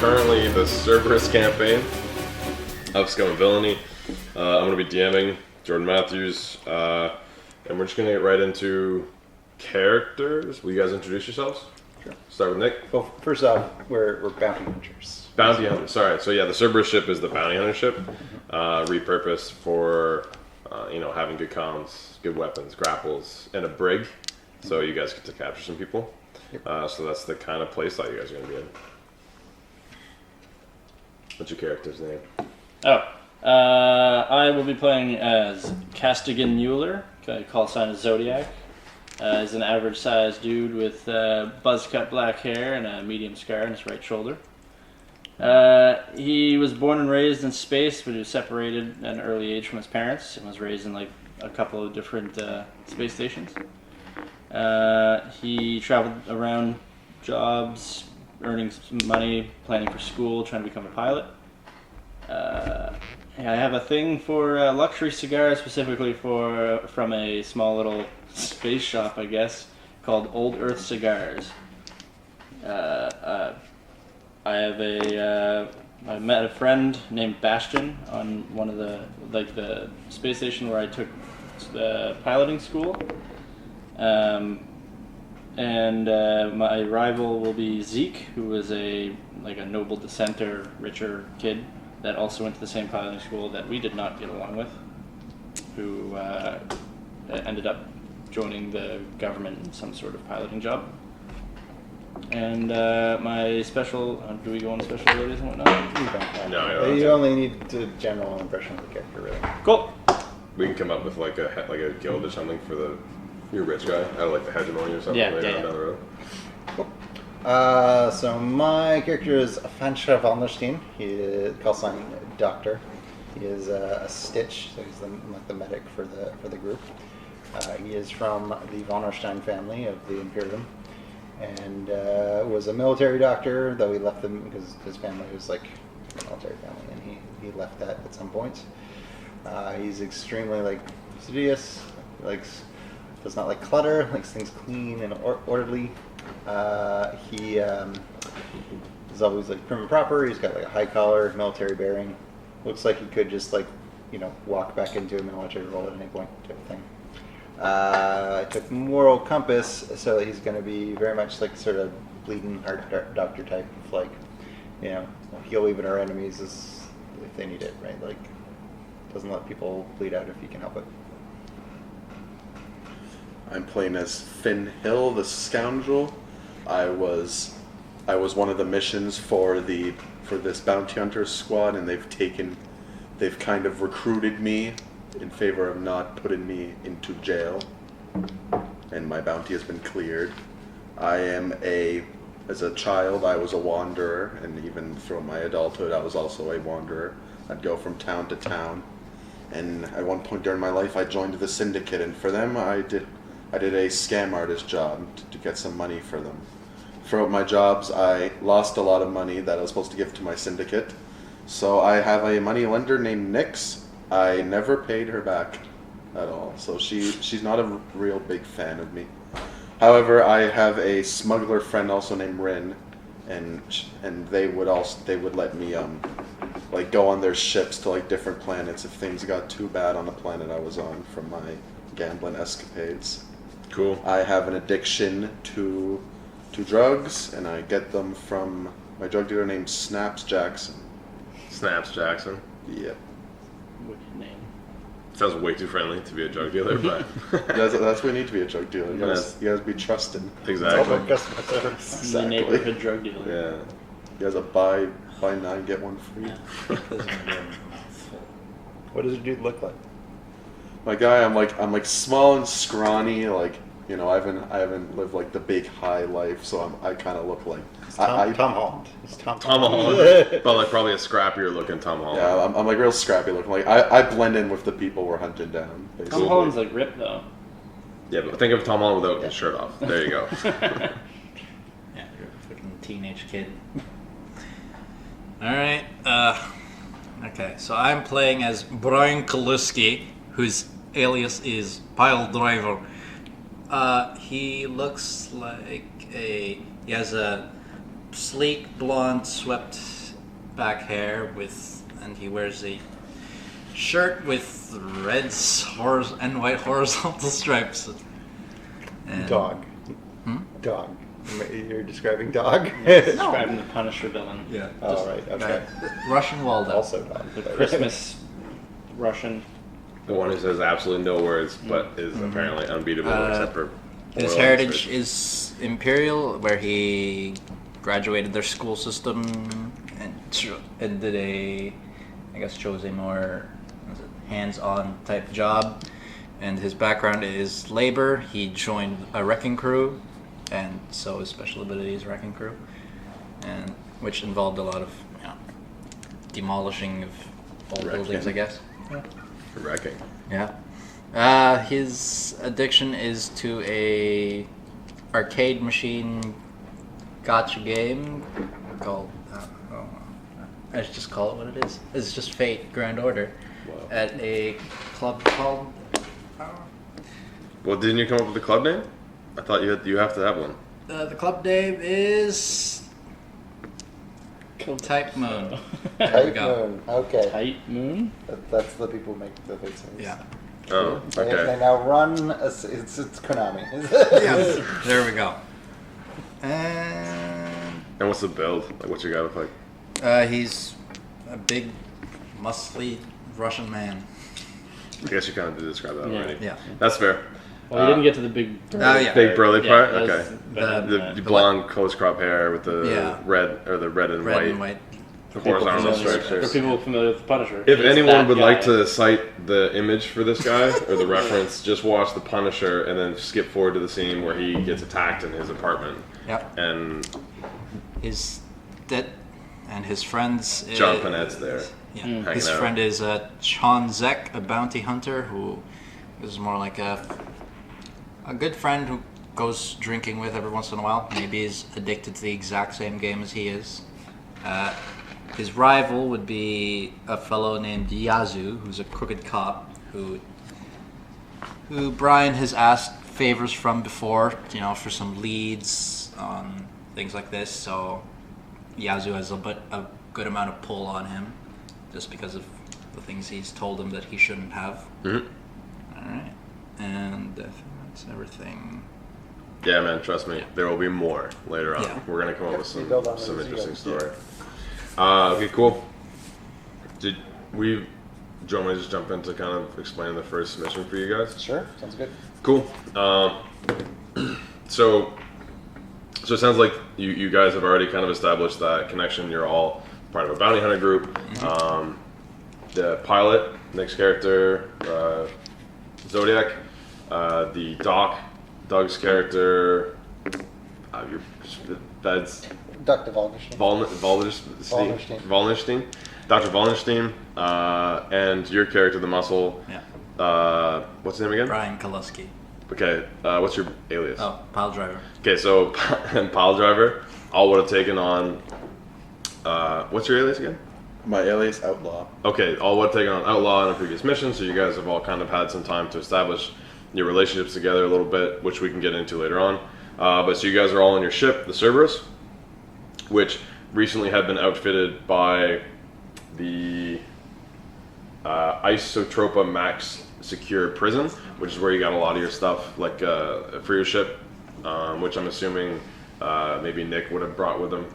currently the Cerberus campaign of Scum and Villainy. I'm going to be DMing Jordan Matthews, and we're just going to get right into characters. Will you guys introduce yourselves? Sure. Start with Nick. Well, first off, we're bounty hunters. Bounty hunters. Sorry. So yeah, the Cerberus ship is the bounty hunter ship, repurposed for having good comms, good weapons, grapples, and a brig. So you guys get to capture some people. Yep. So that's the kind of playstyle you guys are going to be in. What's your character's name? I will be playing as Castigan Mueller, call sign is Zodiac. He's an average-sized dude with buzz-cut black hair and a medium scar on his right shoulder. He was born and raised in space, but he was separated at an early age from his parents and was raised in like a couple of different space stations. He traveled around jobs, earning some money, planning for school, trying to become a pilot. I have a thing for luxury cigars, specifically from a small little space shop, I guess, called Old Earth Cigars. I met a friend named Bastion on one of the space station where I took the piloting school. My rival will be Zeke, who was a noble dissenter, richer kid that also went to the same piloting school that we did not get along with, who ended up joining the government in some sort of piloting job. And my special, do we go on special abilities and whatnot? No, you only need a general impression of the character, really. Cool. We can come up with like a guild or something for your rich guy. I like the hegemony or something later on down the road. Cool. So my character is Fansha Valnerstein. He is call sign Doctor. He is a Stitch, so he's the medic for the group. He is from the Valnerstein family of the Imperium, and was a military doctor, though he left them because his family was like a military family, and he left that at some point. He's extremely fastidious, does not like clutter, likes things clean and orderly. He is always prim and proper. He's got a high collar, military bearing. Looks like he could just walk back into a military role at any point, type of thing. I took moral compass, so he's going to be very much sort of bleeding heart doctor type of heal even our enemies if they need it, right? Doesn't let people bleed out if you can help it. I'm playing as Finn Hill, the scoundrel. I was one of the missions for this bounty hunter squad, and they've kind of recruited me in favor of not putting me into jail, and my bounty has been cleared. As a child, I was a wanderer, and even through my adulthood, I was also a wanderer. I'd go from town to town, and at one point during my life, I joined the syndicate, and for them, I did a scam artist job to get some money for them. Throughout my jobs, I lost a lot of money that I was supposed to give to my syndicate, so I have a money lender named Nix. I never paid her back at all, so she's not a real big fan of me. However, I have a smuggler friend also named Rin, and they would let me go on their ships to different planets if things got too bad on the planet I was on from my gambling escapades. Cool. I have an addiction to drugs, and I get them from my drug dealer named Snaps Jackson. Snaps Jackson. Yep. Wicked name. Sounds way too friendly to be a drug dealer, but that's what you need to be a drug dealer. You guys be trusted. Exactly. The neighborhood drug dealer. Yeah. You guys a buy 9 get 1 free. What does a dude look like? My guy, I'm small and scrawny, I haven't lived the big high life, so I kind of look like Tom Holland. He's Tom Holland, but probably a scrappier looking Tom Holland. Yeah, I'm real scrappy looking. I blend in with the people we're hunting down. Basically. Tom Holland's ripped though. Yeah, but think of Tom Holland without his shirt off. There you go. Yeah, you're a fucking teenage kid. All right. Okay, so I'm playing as Brian Kaluski, whose alias is Pile Driver. He looks like he has a sleek blonde swept back hair and he wears a shirt with red and white horizontal stripes. And Dog. Dog. You're describing dog? Describing the Punisher villain. Yeah. Oh, right. Okay. Russian Waldo. Also dog. The Christmas Russian. The one who says absolutely no words, but is apparently unbeatable except for His oil heritage and is imperial, where he graduated their school system and did chose a more hands-on type job. And his background is labor. He joined a wrecking crew, and so his special ability is wrecking crew, and which involved a lot of demolishing of old Wrecking. buildings, I guess. wrecking. Yeah. His addiction is to a arcade machine gotcha game called I should just call it what it is. It's just Fate Grand Order Wow. at a club called Well, didn't you come up with the club name? I thought you have to have one. the club name is Type Moon. There we Tight go. Moon. Okay. Tight Moon? That's the people who make the Fate series. Yeah. Oh, They okay. now run. It's Konami. Yeah. There we go. And And what's the build? Like, what's your guy look like? he's a big, muscly Russian man. I guess you kind of did describe that Yeah. already. Yeah. That's fair. Well, you didn't get to the big. Oh, yeah. Big burly part? that was Okay. better The- than The that. blonde close crop hair with the Yeah. red and Red white and white. For people horizontal familiar- stripes. For people familiar with the Punisher. If it's anyone that would guy. like to cite the image for this guy or the reference, just watch The Punisher and then skip forward to the scene where he gets attacked in his apartment. Yep. And His dead and his friends. John Panette's there. Yeah. Mm. hanging His out. friend is Chon Zek, a bounty hunter who is more like a good friend who goes drinking with every once in a while. Maybe is addicted to the exact same game as he is. His rival would be a fellow named Yazoo, who's a crooked cop who Brian has asked favors from before, for some leads on things like this. So Yazoo has a good amount of pull on him, just because of the things he's told him that he shouldn't have. Mhm. All right, and I think that's everything. yeah, man, trust me, there will be more later on. Yeah. We're gonna come up Yep, with we build on it some as you interesting go. story. Okay, cool. Do you want me to just jump into kind of explaining the first mission for you guys? Sure. Sounds good. Cool. So it sounds like you guys have already kind of established that connection. You're all part of a bounty hunter group. The pilot, Nick's character, Zodiac, the Doug's character, that's Dr. Waldenstein. Wallenstein, Dr. Wallenstein, and your character, the Muscle. Yeah, What's his name again? Brian Kaluski. Okay, what's your alias? Oh, pile driver. Okay, so and Pile Driver all would have taken on. What's your alias again? My alias Outlaw. Okay, all would have taken on Outlaw in a previous mission, so you guys have all kind of had some time to establish your relationships together a little bit, which we can get into later on. But so you guys are all on your ship, the Cerberus, which recently had been outfitted by the Isotropa Max Secure Prison, which is where you got a lot of your stuff, like for your ship, which I'm assuming maybe Nick would have brought with him,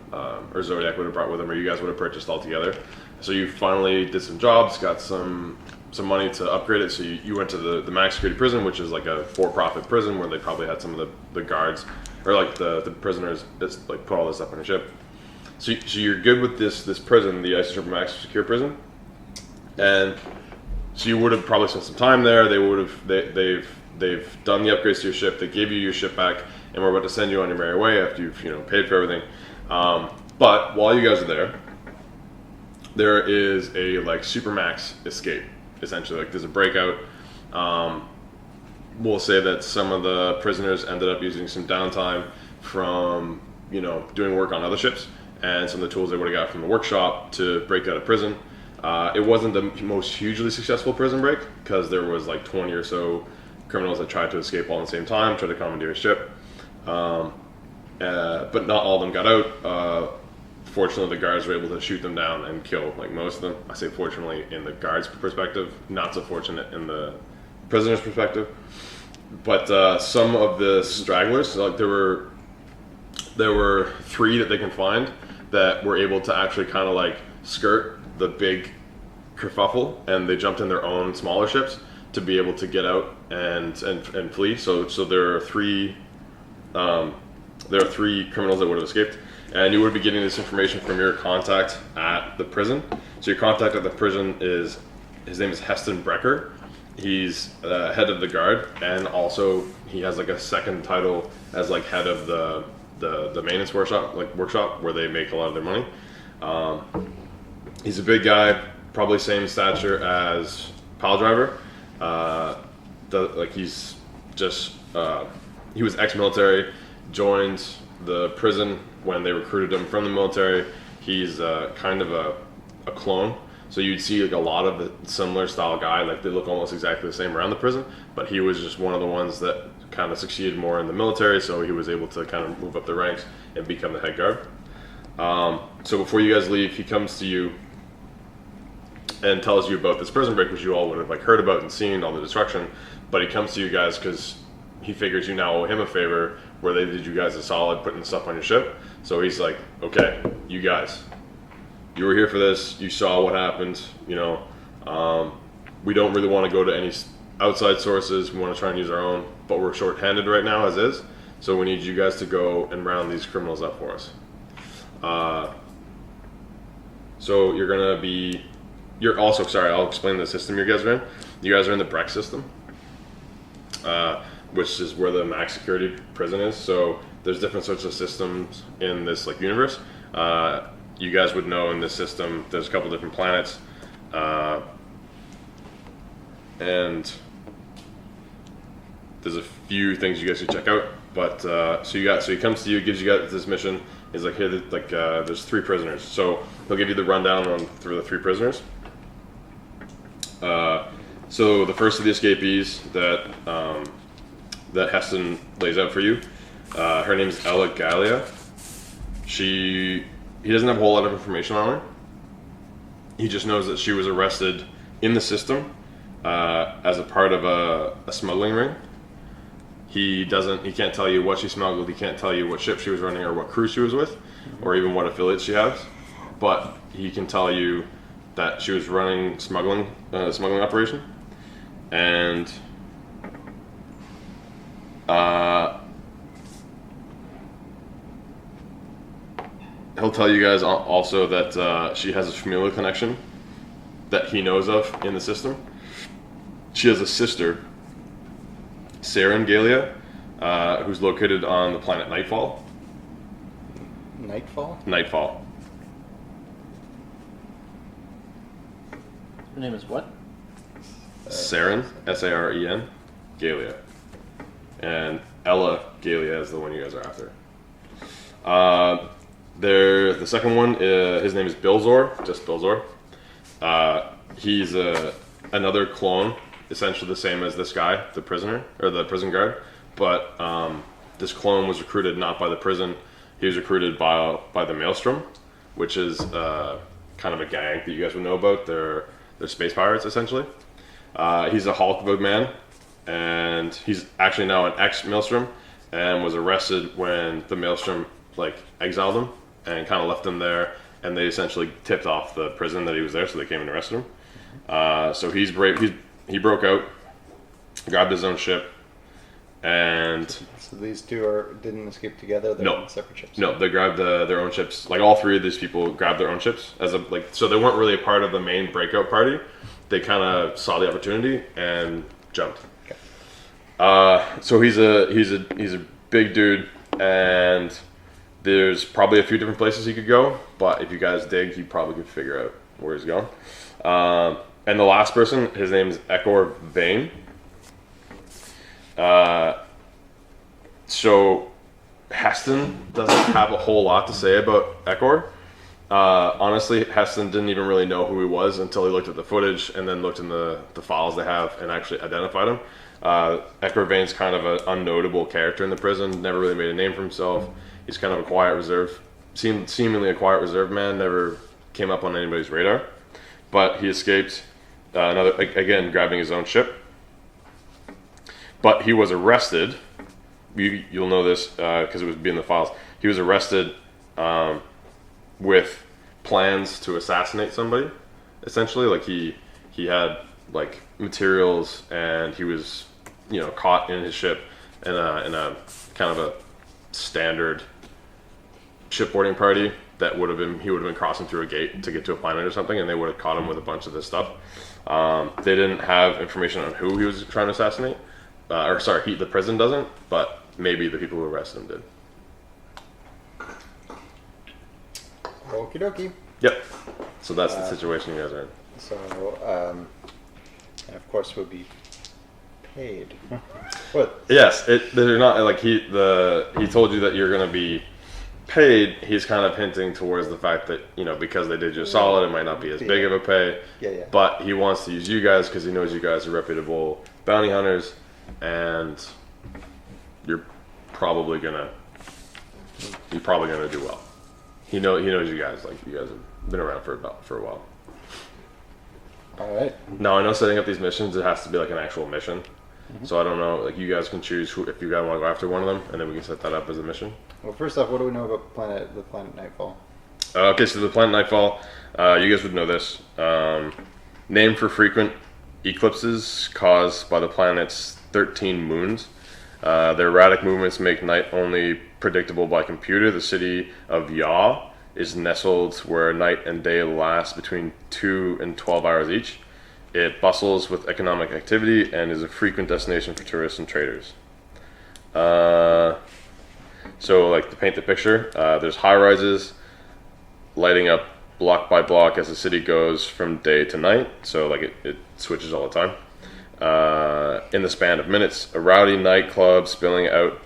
or Zodiac would have brought with him, or you guys would have purchased all together. So you finally did some jobs, got some money to upgrade it. So you went to the Max Security Prison, which is like a for-profit prison where they probably had some of the guards or like the prisoners just like put all this up on your ship. So you're good with this prison, the Isotropa Max Secure Prison, and so you would have probably spent some time there. They've done the upgrades to your ship. They gave you your ship back, and we're about to send you on your merry way after you've paid for everything. But while you guys are there is a like supermax escape. Essentially, like there's a breakout. We'll say that some of the prisoners ended up using some downtime from doing work on other ships, and some of the tools they would have got from the workshop to break out of prison. It wasn't the most hugely successful prison break because there was like 20 or so criminals that tried to escape all at the same time, tried to commandeer a ship. But not all of them got out. fortunately, the guards were able to shoot them down and kill like most of them. I say fortunately in the guards' perspective, not so fortunate in the prisoner's perspective. But some of the stragglers, like there were 3 that they can find that were able to actually kind of like skirt the big kerfuffle, and they jumped in their own smaller ships to be able to get out and flee. So there are 3 criminals that would have escaped, and you would be getting this information from your contact at the prison. So your contact at the prison his name is Heston Brecker. He's head of the guard, and also he has like a second title as like head of the maintenance workshop where they make a lot of their money. He's a big guy, probably same stature as Pile Driver. He's just he was ex-military, joined the prison when they recruited him from the military. He's kind of a clone. So you'd see like a lot of the similar style guy, like they look almost exactly the same around the prison, but he was just one of the ones that kind of succeeded more in the military, so he was able to kind of move up the ranks and become the head guard. So before you guys leave, he comes to you and tells you about this prison break, which you all would have like heard about and seen all the destruction, but he comes to you guys because he figures you now owe him a favor where they did you guys a solid putting stuff on your ship. So he's like, okay, you guys, you were here for this. You saw what happened. You know, we don't really want to go to any outside sources. We want to try and use our own, but we're short-handed right now as is. So we need you guys to go and round these criminals up for us. So you're also, sorry, I'll explain the system you guys are in. You guys are in the Breck system, which is where the max security prison is. So there's different sorts of systems in this like universe. You guys would know in this system, there's a couple different planets, and there's a few things you guys should check out. But so he comes to you, gives you guys this mission. He's like, here, there's 3 prisoners. So he'll give you the rundown on through the 3 prisoners. So the first of the escapees that Heston lays out for you, her name is Ella Gallia. He doesn't have a whole lot of information on her. He just knows that she was arrested in the system as a part of a smuggling ring. He can't tell you what she smuggled. He can't tell you what ship she was running or what crew she was with, or even what affiliates she has. But he can tell you that she was running smuggling operation, and he'll tell you guys also that she has a familial connection that he knows of in the system. She has a sister, Saren Galia, who's located on the planet Nightfall. Nightfall. Her name is what? Saren, Saren, Galia. And Ella Galia is the one you guys are after. The second one, his name is Bilzor, just Bilzor. He's another clone, essentially the same as this guy, the prisoner, or the prison guard. But this clone was recruited not by the prison. He was recruited by the Maelstrom, which is kind of a gang that you guys would know about. They're space pirates, essentially. He's a Hulk of a man, and he's actually now an ex-Maelstrom, and was arrested when the Maelstrom exiled him and kind of left him there, and they essentially tipped off the prison that he was there, so they came and arrested him. So he's brave. He broke out, grabbed his own ship, and So these 2 didn't escape together. They're No. on separate ships. no, they grabbed their own ships. Like all 3 of these people grabbed their own ships so they weren't really a part of the main breakout party. They kind of saw the opportunity and jumped. Okay. So he's a big dude, and there's probably a few different places he could go. But if you guys dig, you probably could figure out where he's going. And the last person, his name is Ekor Vane. So Heston doesn't have a whole lot to say about Ekor. Honestly, Heston didn't even really know who he was until he looked at the footage and then looked in the files they have and actually identified him. Ekor Vane's kind of an unnotable character in the prison, never really made a name for himself. He's kind of a quiet, reserved seemed seemingly a quiet, reserved man. Never came up on anybody's radar, but he escaped. Again, grabbing his own ship. But he was arrested. You'll know this because it would be in the files. He was arrested with plans to assassinate somebody. Essentially, like he had like materials, and he was caught in his ship in a kind of a standard shipboarding party that he would have been crossing through a gate to get to a planet or something, and they would have caught him with a bunch of this stuff. They didn't have information on who he was trying to assassinate. The prison doesn't, but maybe the people who arrested him did. Okie dokie. Yep. So that's the situation you guys are in. So, and of course, would be paid. What? Yes, they're not like he told you that you're going to be paid. He's kind of hinting towards the fact that because they did you a solid, it might not be as big of a pay. Yeah. But he wants to use you guys because he knows you guys are reputable bounty hunters, and you're probably gonna do well. He knows you guys. Like you guys have been around for a while. All right. Now I know setting up these missions, it has to be like an actual mission. Mm-hmm. So I don't know. Like you guys can choose if you guys want to go after one of them, and then we can set that up as a mission. Well, first off, what do we know about the planet Nightfall? Okay, so the planet Nightfall, you guys would know this. Named for frequent eclipses caused by the planet's 13 moons. Their erratic movements make night only predictable by computer. The city of Yaw is nestled where night and day last between 2 and 12 hours each. It bustles with economic activity and is a frequent destination for tourists and traders. So, like, to paint the picture, there's high-rises lighting up block by block as the city goes from day to night. So, like, it switches all the time. In the span of minutes, a rowdy nightclub spilling out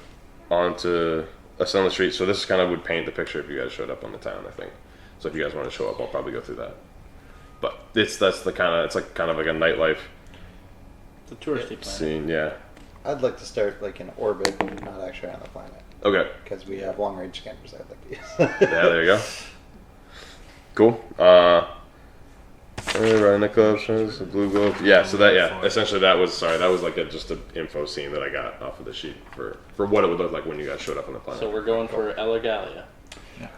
onto a sunlit street. So this kind of would paint the picture if you guys showed up on the town, I think. So if you guys want to show up, I'll probably go through that. But it's like kind of like a nightlife It's a touristy planet. scene, yeah. I'd like to start like in orbit, not actually on the planet, Okay. because we have long-range scanners I'd like to use. Yeah, there you go. Cool. Running the club, shows the blue globe. Yeah, so essentially that was like just an info scene that I got off of the sheet for what it would look like when you guys showed up on the planet. So we're going for Elagalia.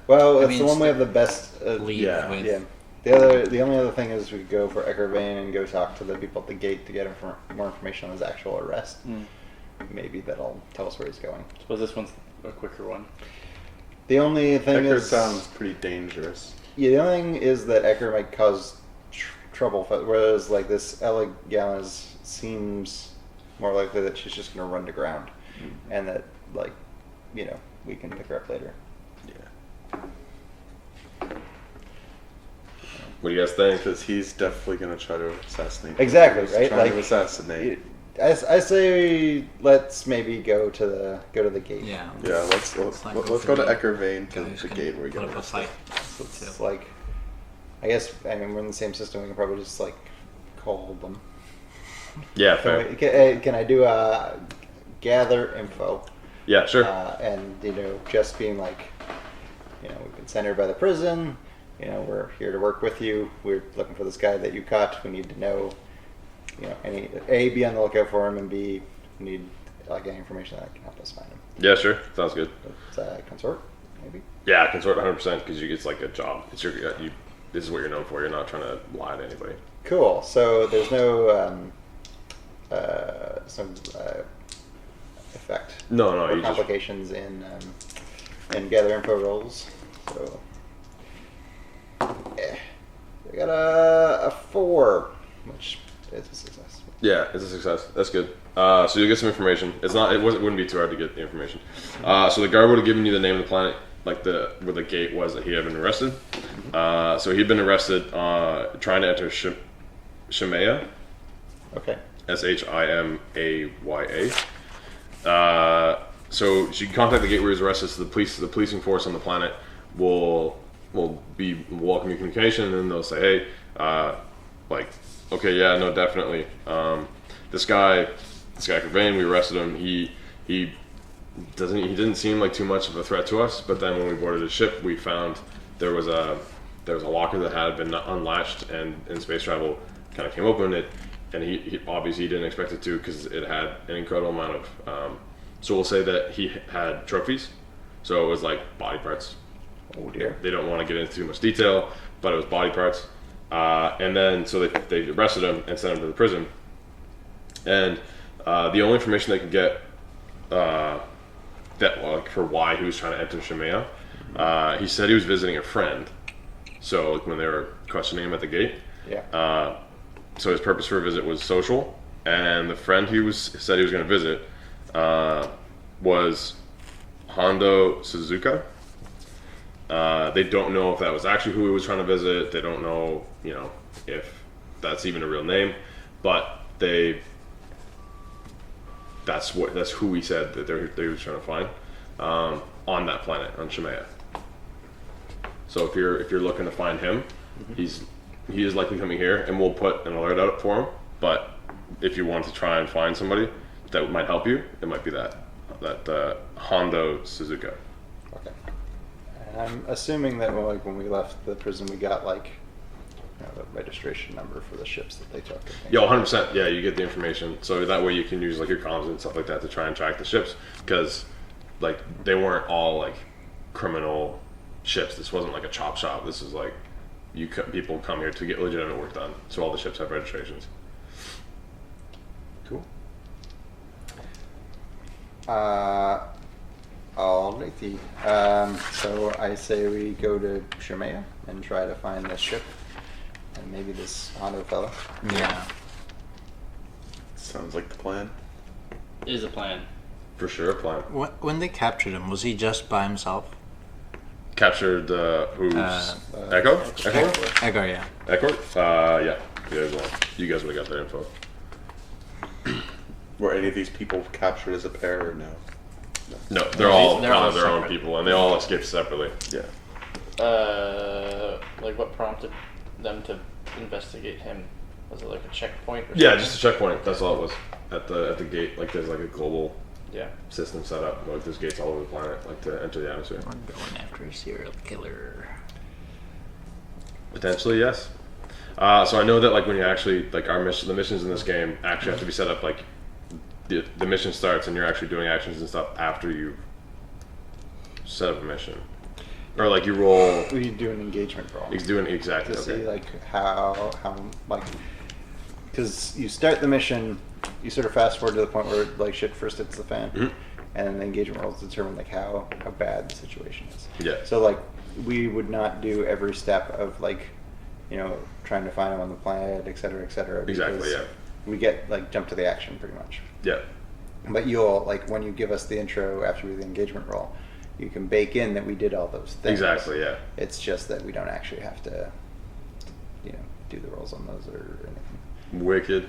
Well, I it's mean, the one it's we have the best. lead with. Yeah. The only other thing is we go for Eckervane and go talk to the people at the gate to get more information on his actual arrest. Maybe that'll tell us where he's going. Suppose this one's a quicker one. The only thing Ecker is, sounds pretty dangerous. yeah, the only thing is that Ecker might cause trouble, whereas like this Ella Gallus seems more likely that she's just going to run to ground, and that we can pick her up later. Yeah. What do you guys think? Because he's definitely going to try to assassinate. Exactly, He's right? Trying to assassinate. I say let's maybe go to the gate. Yeah. Yeah, let's go to Eckervane to the gate where we put get up a arrested. fight. It's like, I guess we're in the same system. We can probably just like call them. Yeah, fair. Can I do a gather info? Yeah, sure. And just being like, we've been sent here by the prison. We're here to work with you. We're looking for this guy that you caught. We need to know, be on the lookout for him, and B, need any information that can help us find him. Yeah, sure. Sounds good. It's consort, maybe. Yeah, consort 100% because it's like a job. It's this is what you're known for. You're not trying to lie to anybody. Cool. So there's no effect. No, or you just complications in gather info rolls. So I got a 4, which is a success. yeah, it's a success. That's good. So you'll get some information. It wouldn't be too hard to get the information. So the guard would have given you the name of the planet, like where the gate was that he had been arrested. So he'd been arrested trying to enter Shimaya. Okay. Shimaya. So you can contact the gate where he was arrested. So the policing force on the planet will welcome your communication, and then they'll say, hey, okay, yeah, no, definitely. This guy Kervane, we arrested him. He he didn't seem like too much of a threat to us. But then when we boarded the ship, we found there was a locker that had been unlatched, and in space travel kind of came open. And he obviously didn't expect it to, because it had an incredible amount of. So we'll say that he had trophies. So it was like body parts. Oh dear. They don't want to get into too much detail, but it was body parts. And then so they arrested him and sent him to the prison. And the only information they could get for why he was trying to enter Shemaya, he said he was visiting a friend. So like, when they were questioning him at the gate, Yeah. so his purpose for a visit was social, and the friend said he was going to visit was Hondo Suzuka. They don't know if that was actually who he was trying to visit. They don't know, if that's even a real name, but that's who he said that they were trying to find on that planet, on Shemaya. So if you're looking to find him, he is likely coming here, and we'll put an alert out for him. But if you want to try and find somebody that might help you, it might be that Hondo Suzuka. Okay. And I'm assuming that when we left the prison, we got the registration number for the ships that they took. Yeah, 100%. Yeah, you get the information, so that way you can use your comms and stuff like that to try and track the ships, because they weren't all criminal ships. This wasn't like a chop shop. This is people come here to get legitimate work done. So all the ships have registrations. Cool. Alrighty. So I say we go to Shemaya and try to find this ship and maybe this Hondo fellow. Yeah. Sounds like the plan. Is a plan. For sure, a plan. When they captured him, was he just by himself? Captured who's Echo? Edgar, yeah. Echo? Yeah. You guys would have got that info. Were any of these people captured as a pair or no? No, they're all they're all their own separate. people, and they all escaped separately. Yeah. What prompted them to investigate him? Was it like a checkpoint? Or Yeah, something? just a checkpoint. That's all it was at the gate. There's a global Yeah. system set up. There's gates all over the planet, to enter the atmosphere. We're going after a serial killer. Potentially, yes. So I know that when you actually the missions in this game actually have to be set up the mission starts and you're actually doing actions and stuff after you set up a mission, or you roll. We do an engagement roll He's doing exactly. to Okay. see how because you start the mission, you sort of fast forward to the point where shit first hits the fan, Mhm. and the engagement rolls determine how bad the situation is. Yeah. So we would not do every step of trying to find him on the planet, et cetera, Exactly, because yeah. We get jump to the action pretty much. Yeah. But you'll when you give us the intro after we do the engagement roll, you can bake in that we did all those things. Exactly. Yeah. It's just that we don't actually have to, do the rolls on those or anything. Wicked.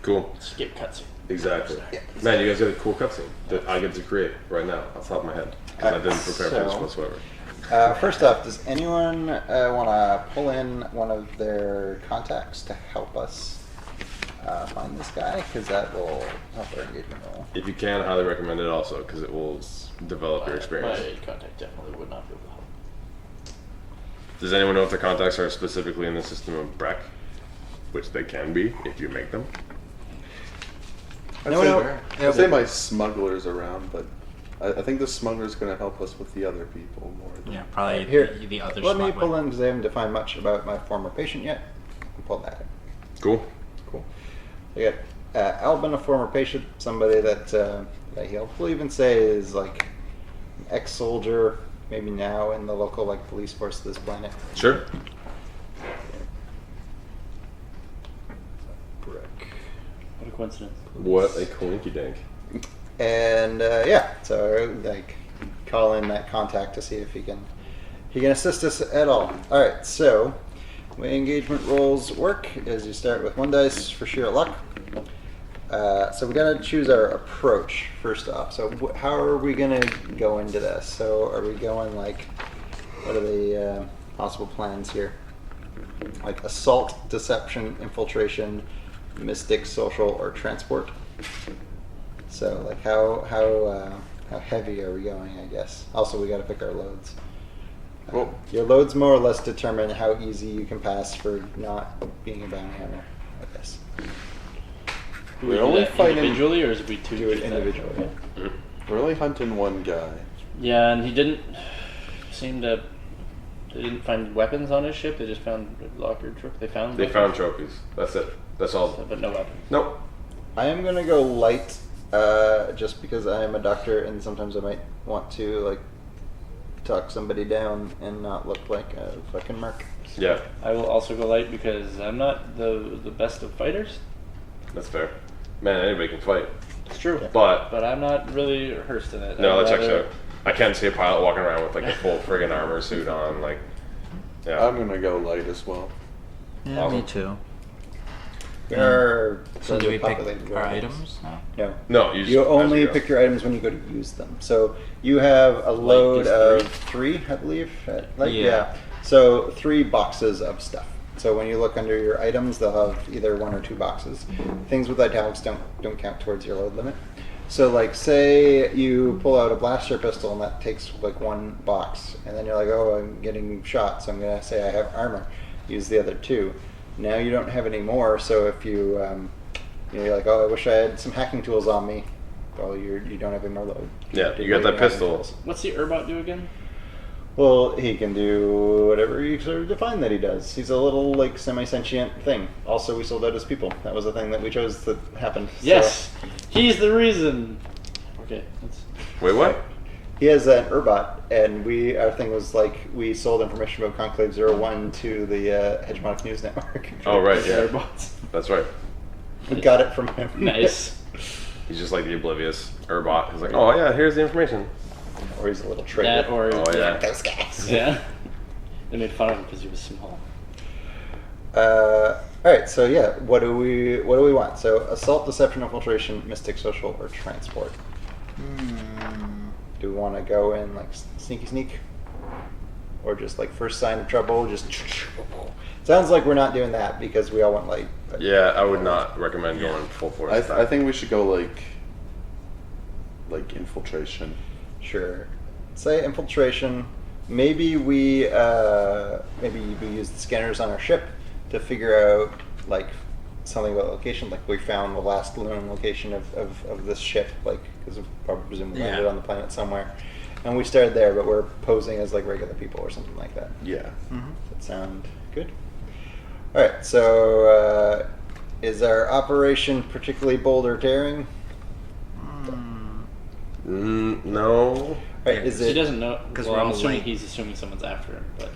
Cool. Skip cutscene. Exactly. Yeah. Man, you guys got a cool cutscene that I get to create right now off the top of my head, because I didn't prepare for this So- whatsoever. First off, does anyone want to pull in one of their contacts to help us find this guy? Because that will help our engagement roll. If you can, I highly recommend it also, because it will develop your experience. My contact definitely would not be able to help. Does anyone know if the contacts are specifically in the system of Breck? Which they can be if you make them. I'd say my smuggler's around, but I think the smuggler's going to help us with the other people more. Yeah, probably Here, the other let me smuggler. pull in because I haven't defined much about my former patient yet. I'll pull that in. Cool. Cool. So you got Albin, a former patient, somebody that he'll even say is an ex-soldier, maybe now in the local police force of this planet. Sure. Brick. What a coincidence. What a coinky dink. And so call in that contact to see if he can assist us at all. All right, so the way engagement rolls work is you start with 1 dice for sheer luck. So we gotta choose our approach first off. So how are we gonna go into this? So are we going what are the possible plans here? Assault, deception, infiltration, mystic, social, or transport. So how how heavy are we going, I guess. Also, we got to pick our loads. Well, Your loads more or less determine how easy you can pass for not being a bounty hunter, I guess. Do we We're do only that fighting- individually, or is we two Do it that? individually. we're only hunting one guy. Yeah, and he didn't seem to. They didn't find weapons on his ship. They just found a locker truck. They found. They weapons, found trophies. That's it. That's all. but no weapons. Nope. I am gonna go light, just because I am a doctor, and sometimes I might want to like talk somebody down and not look like a fucking merc. Yeah, I will also go light because I'm not the best of fighters. that's fair. Man, anybody can fight. It's true. Yeah. But I'm not really rehearsed in it. No, I'd that checks rather- out. I can't see a pilot walking around with like a full friggin' armor suit on. Like, yeah. I'm gonna go light as well. Yeah, Awesome. me too. We are So do we pick populated our with items now? No. No, you just You as only go. pick your items when you go to use them. So you have a load is of three, I believe. Like Yeah. yeah. So 3 boxes of stuff. So when you look under your items, they'll have either 1 or 2 boxes. Things with italics don't count towards your load limit. So like say you pull out a blaster pistol and that takes like 1 box, and then you're like, oh, I'm getting shot, so I'm gonna say I have armor. Use the other 2. Now you don't have any more, so if you you're like, oh, I wish I had some hacking tools on me. Well, you don't have any more load. Yeah, you Didn't got have that any hacking pistol. tools. What's the Urbot do again? Well, he can do whatever you sort of define that he does. He's a little like semi-sentient thing. Also, we sold out his people. That was the thing that we chose that happened. So, Yes, he's the reason. Okay, that's, Wait, what? he has an Urbot, and our thing was like we sold information about Conclave 01 to the Hegemonic News Network. Oh, right, yeah. Urbots. That's right. We got it from him. Nice. He's just like the oblivious Urbot. He's like, oh yeah, here's the information. Or he's a little traitor. That or Oh yeah. Those guys. yeah. They made fun of him because he was small. All right, so yeah, what do we want? So assault, deception, infiltration, mystic, social, or transport. Do we want to go in like sneak, or just like first sign of trouble? Just sounds like we're not doing that because we all went light. But Yeah, I would not recommend going full force. I think we should go like infiltration. sure. Say infiltration. Maybe we use the scanners on our ship to figure out like something about location. Like we found the last lunar location of this ship, like because we probably presume we landed Yeah. on the planet somewhere, and we started there, but we're posing as like regular people or something like that. Yeah. Does that sound good? All right. So is our operation particularly bold or daring? No. All right. Is He it doesn't know. 'Cause Well, we're I'm all assuming light. he's assuming someone's after him, but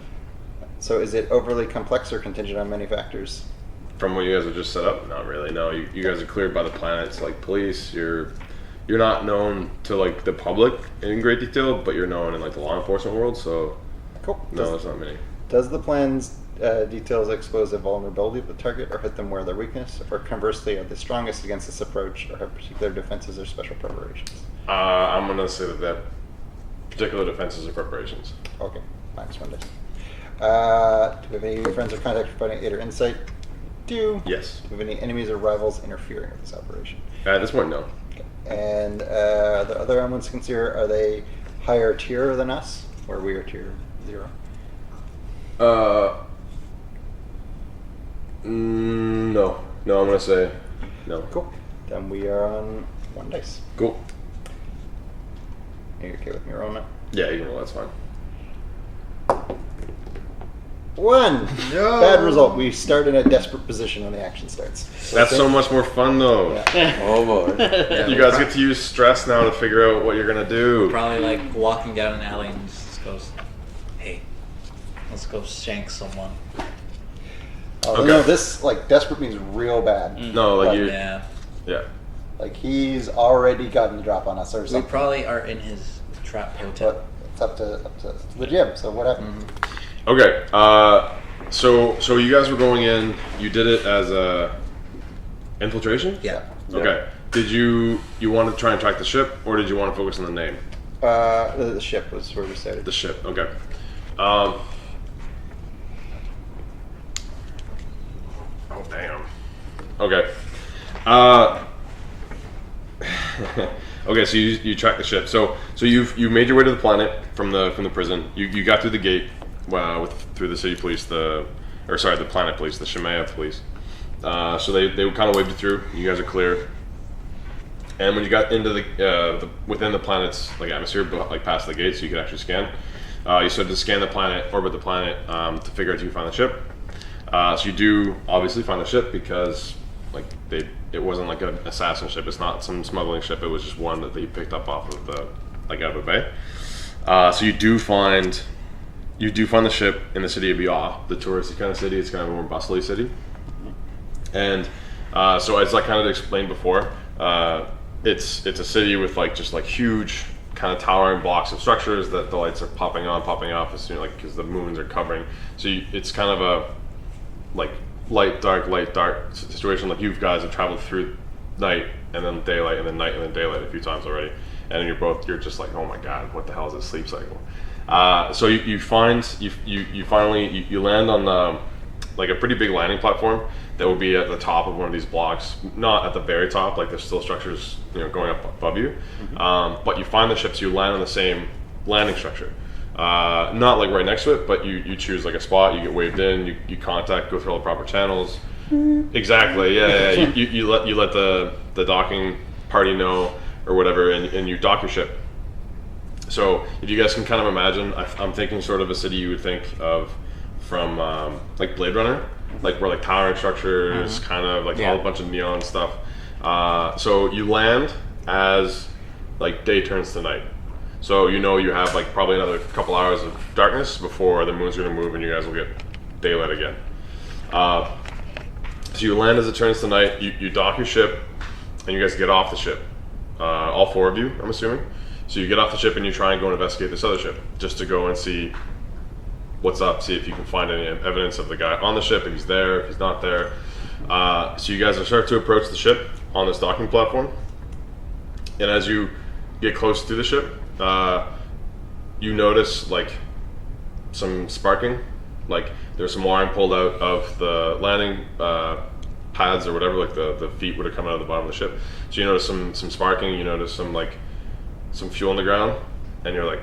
so? Is it overly complex or contingent on many factors? From what you guys have just set up, not really. No, you guys are cleared by the planets like police. You're not known to like the public in great detail, but you're known in like the law enforcement world. So Cool. no, there's not many. Does the plan's details expose a vulnerability of the target or hit them where their weakness, or conversely, are they strongest against this approach or have particular defenses or special preparations? I'm gonna say that that particular defenses or preparations. Okay, minus 1 dice. Do we have any friends or contacts providing aid or insight? Do. Yes. Do we have any enemies or rivals interfering with this operation? At this point, no. Okay. And the other elements to consider, are they higher tier than us, or we are tier 0? No. No, I'm gonna say no. Cool. Then we are on 1 dice. Cool. Are you okay with me rolling it? Yeah, you can roll. That's fine. 1! No. Bad result. We start in a desperate position when the action starts. That's so much more fun though. Yeah. Oh boy. You guys get to use stress now to figure out what you're gonna do. Probably like walking down an alley and just goes, hey, let's go shank someone. Oh, Okay. no, this, like, desperate means real bad. No, like But, you. Yeah. Yeah. Like, he's already gotten the drop on us or We something. probably are in his trap hotel. But it's up to the gym, so what happened? Okay. So you guys were going in. You did it as a infiltration. Yeah. Okay. Did you want to try and track the ship, or did you want to focus on the name? The ship was where we started. The ship. Okay. Oh damn. Okay. Okay, so you track the ship. So you've made your way to the planet from the prison. You got through the gate through the city police, the planet police, the Shemaya police. So they kind of waved you through. You guys are clear. And when you got into the within the planet's like atmosphere, like past the gate, so you could actually scan. You started to scan the planet, orbit the planet, to figure out if you can find the ship. So you do obviously find the ship because like it wasn't like an assassin ship. It's not some smuggling ship. It was just one that they picked up off of out of a bay. So you do find the ship in the city of Biah, the touristy kind of city. It's kind of a more bustly city. And so as I kind of explained before, it's a city with like just like huge kind of towering blocks of structures that the lights are popping on, popping off as soon like because the moons are covering. So it's kind of a like light dark situation. Like you guys have traveled through night and then daylight and then night and then daylight a few times already, and you're just like, oh my god, what the hell is this sleep cycle? So you finally land on like a pretty big landing platform that will be at the top of one of these blocks, not at the very top, like there's still structures going up above you, but you find the ship, so you land on the same landing structure, not like right next to it, but you choose like a spot, you get waved in, you contact, go through all the proper channels. Exactly, yeah. You let the docking party know or whatever, and you dock your ship. So if you guys can kind of imagine, I'm thinking sort of a city you would think of from like Blade Runner, like where like towering structures, kind of like all a bunch of neon stuff. So you land as like day turns to night. So you have like probably another couple hours of darkness before the moon's gonna move and you guys will get daylight again. So you land as it turns to night, you dock your ship, and you guys get off the ship. All four of you, I'm assuming. So you get off the ship and you try and go and investigate this other ship, just to go and see what's up, see if you can find any evidence of the guy on the ship, if he's there, if he's not there. So you guys start to approach the ship on this docking platform. And as you get close to the ship, you notice like some sparking, like there's some wiring pulled out of the landing pads or whatever, like the feet would have come out of the bottom of the ship. So you notice some sparking, you notice some fuel on the ground, and you're like,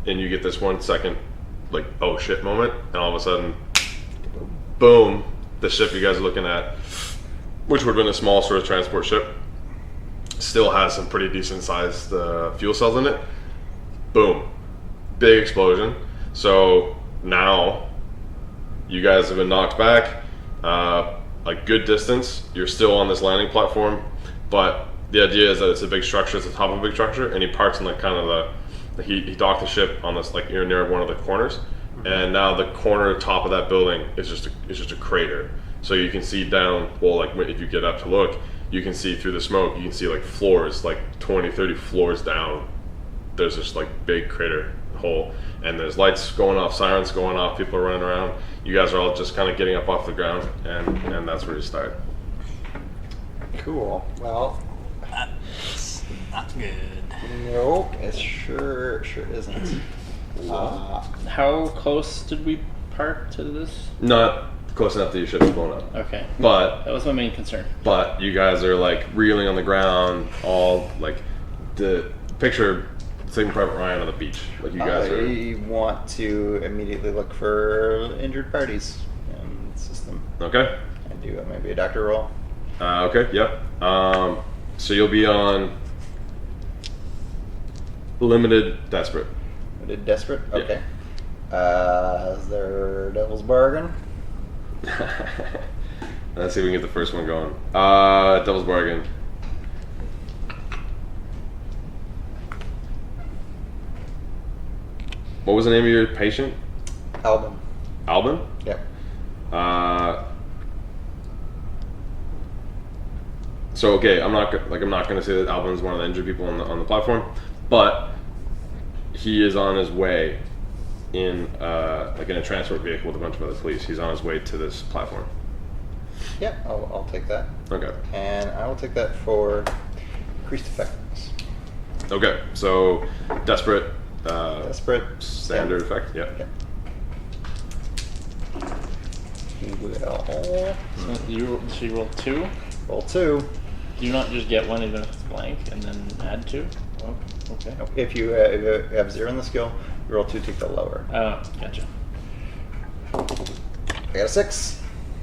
and you get this 1 second like oh shit moment, and all of a sudden boom, the ship you guys are looking at, which would have been a small sort of transport ship, still has some pretty decent sized fuel cells in it. Boom, big explosion. So now you guys have been knocked back a good distance. You're still on this landing platform, but the idea is that it's a big structure, it's the top of a big structure, and he parks in like kind of he docked the ship on this like near one of the corners, and now the corner top of that building is just a crater. So you can see down, well, like if you get up to look, you can see through the smoke, you can see like floors, like 20-30 floors down, there's this like big crater hole, and there's lights going off, sirens going off, people are running around. You guys are all just kind of getting up off the ground, and that's where you start. Cool. Well, That's not good. nope, it sure isn't. How close did we park to this? Not close enough that your ship's blown up. Okay. But That was my main concern. you guys are like reeling on the ground, all like the picture Saving Private Ryan on the beach. Like you guys are. I want to immediately look for injured parties in the system. Okay. And do maybe a doctor roll. Okay. Yep. So you'll be on limited desperate. I did desperate? Yeah. Okay. Is there Devil's Bargain? Let's see if we can get the first one going. Devil's Bargain. What was the name of your patient? Albin. Albin? Yep. So okay, I'm not going to say that Albin's one of the injured people on the platform, but he is on his way in a transport vehicle with a bunch of other police. He's on his way to this platform. Yep, I'll take that. Okay. And I will take that for increased effectiveness. Okay. So desperate. Desperate. Standard effect. Yeah. Yep. Well, So you rolled 2. roll 2. Do you not just get one even if it's blank and then add 2? Oh, okay. If you have 0 in the skill, you roll 2, take the lower. Oh, gotcha. I got a 6.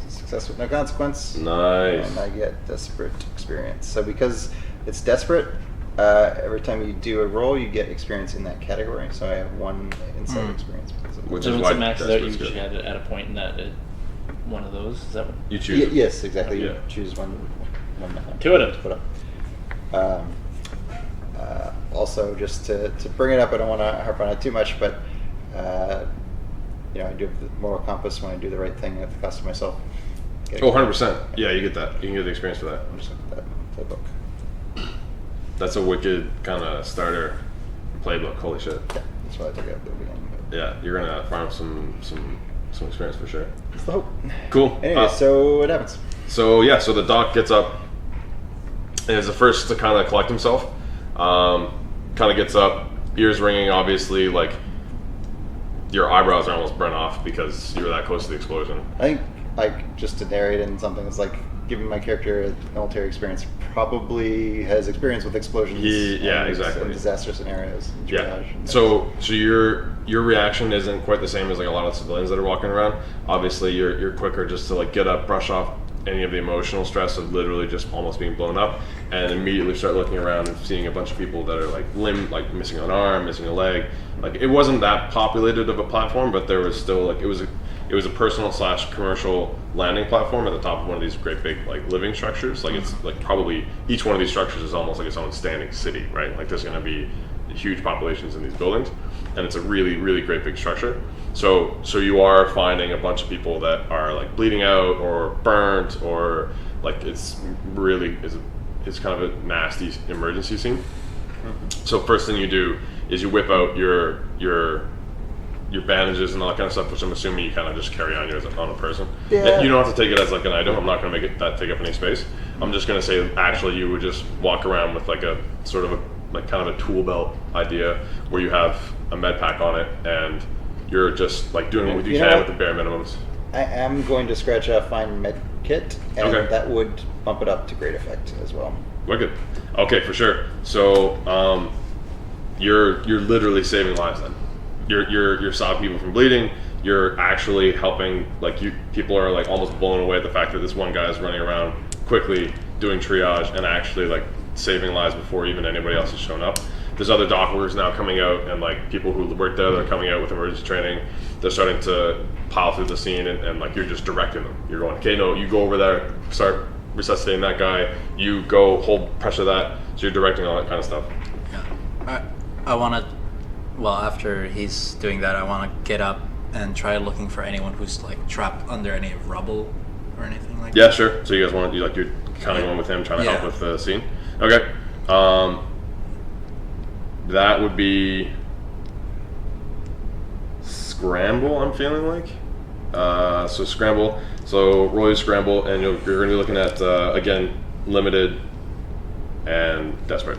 Success with no consequence. Nice. And I get desperate experience. So because it's desperate, every time you do a roll, you get experience in that category. So I have 1 insight experience because of Which So is once why it maxes out, you desperate's usually good. had it at a point in that one of those. Is that what? You choose. it. Yes, exactly. You Yeah. choose one Two items. to put up. Also, just to bring it up, I don't want to harp on it too much, but I do have the moral compass when I do the right thing at the cost of myself. Oh, 100%. Yeah, you get that. You can get the experience for that. I'm just looking at that playbook. That's a wicked kind of starter playbook. Holy shit. Yeah, that's what I took at the beginning. But Yeah, you're gonna farm some experience for sure. that's the hope. Cool. Anyway, so what happens? So the doc gets up and is the first to kind of collect himself. Kind of gets up, ears ringing, obviously, like your eyebrows are almost burnt off because you were that close to the explosion. I think, just to narrate in something, it's like giving my character a military experience, probably has experience with explosions. Yeah, and exactly. disaster scenarios. And Yeah. triage and So your reaction isn't quite the same as like a lot of civilians that are walking around. Obviously, you're quicker just to like get up, brush off any of the emotional stress of literally just almost being blown up, and immediately start looking around and seeing a bunch of people that are like missing an arm, missing a leg. Like it wasn't that populated of a platform, but there was still like it was a personal / commercial landing platform at the top of one of these great big like living structures. Like it's like probably each one of these structures is almost like its own standing city, right? Like there's going to be huge populations in these buildings, and it's a really, really great big structure. So you are finding a bunch of people that are like bleeding out or burnt, or like it's kind of a nasty emergency scene. So first thing you do is you whip out your bandages and all that kind of stuff, which I'm assuming you kind of just carry on you on a person. Yeah. You don't have to take it as like an item. I'm not going to make it that take up any space. I'm just going to say actually you would just walk around with like a sort of kind of a tool belt idea where you have a med pack on it and you're just like doing what you can with the bare minimums. I am going to scratch off find med kit, and Okay. that would bump it up to great effect as well. Wicked. Okay, for sure. So you're literally saving lives then. You're stopping people from bleeding. You're actually helping. Like people are like almost blown away at the fact that this one guy is running around quickly doing triage and actually like saving lives before even anybody else has shown up. There's other dock workers now coming out, and like people who work there, they're coming out with emergency training. They're starting to pile through the scene, and like you're just directing them. You're going, okay, no, you go over there, start resuscitating that guy. You go hold pressure that. So you're directing all that kind of stuff. I want to. Well, after he's doing that, I want to get up and try looking for anyone who's like trapped under any rubble or anything like Yeah, that. sure. So you guys want to you're kind of going with him, trying to help Yeah. with the scene. Okay. That would be scramble. I'm feeling like. So scramble. So roll your scramble, and you're going to be looking at again limited and desperate.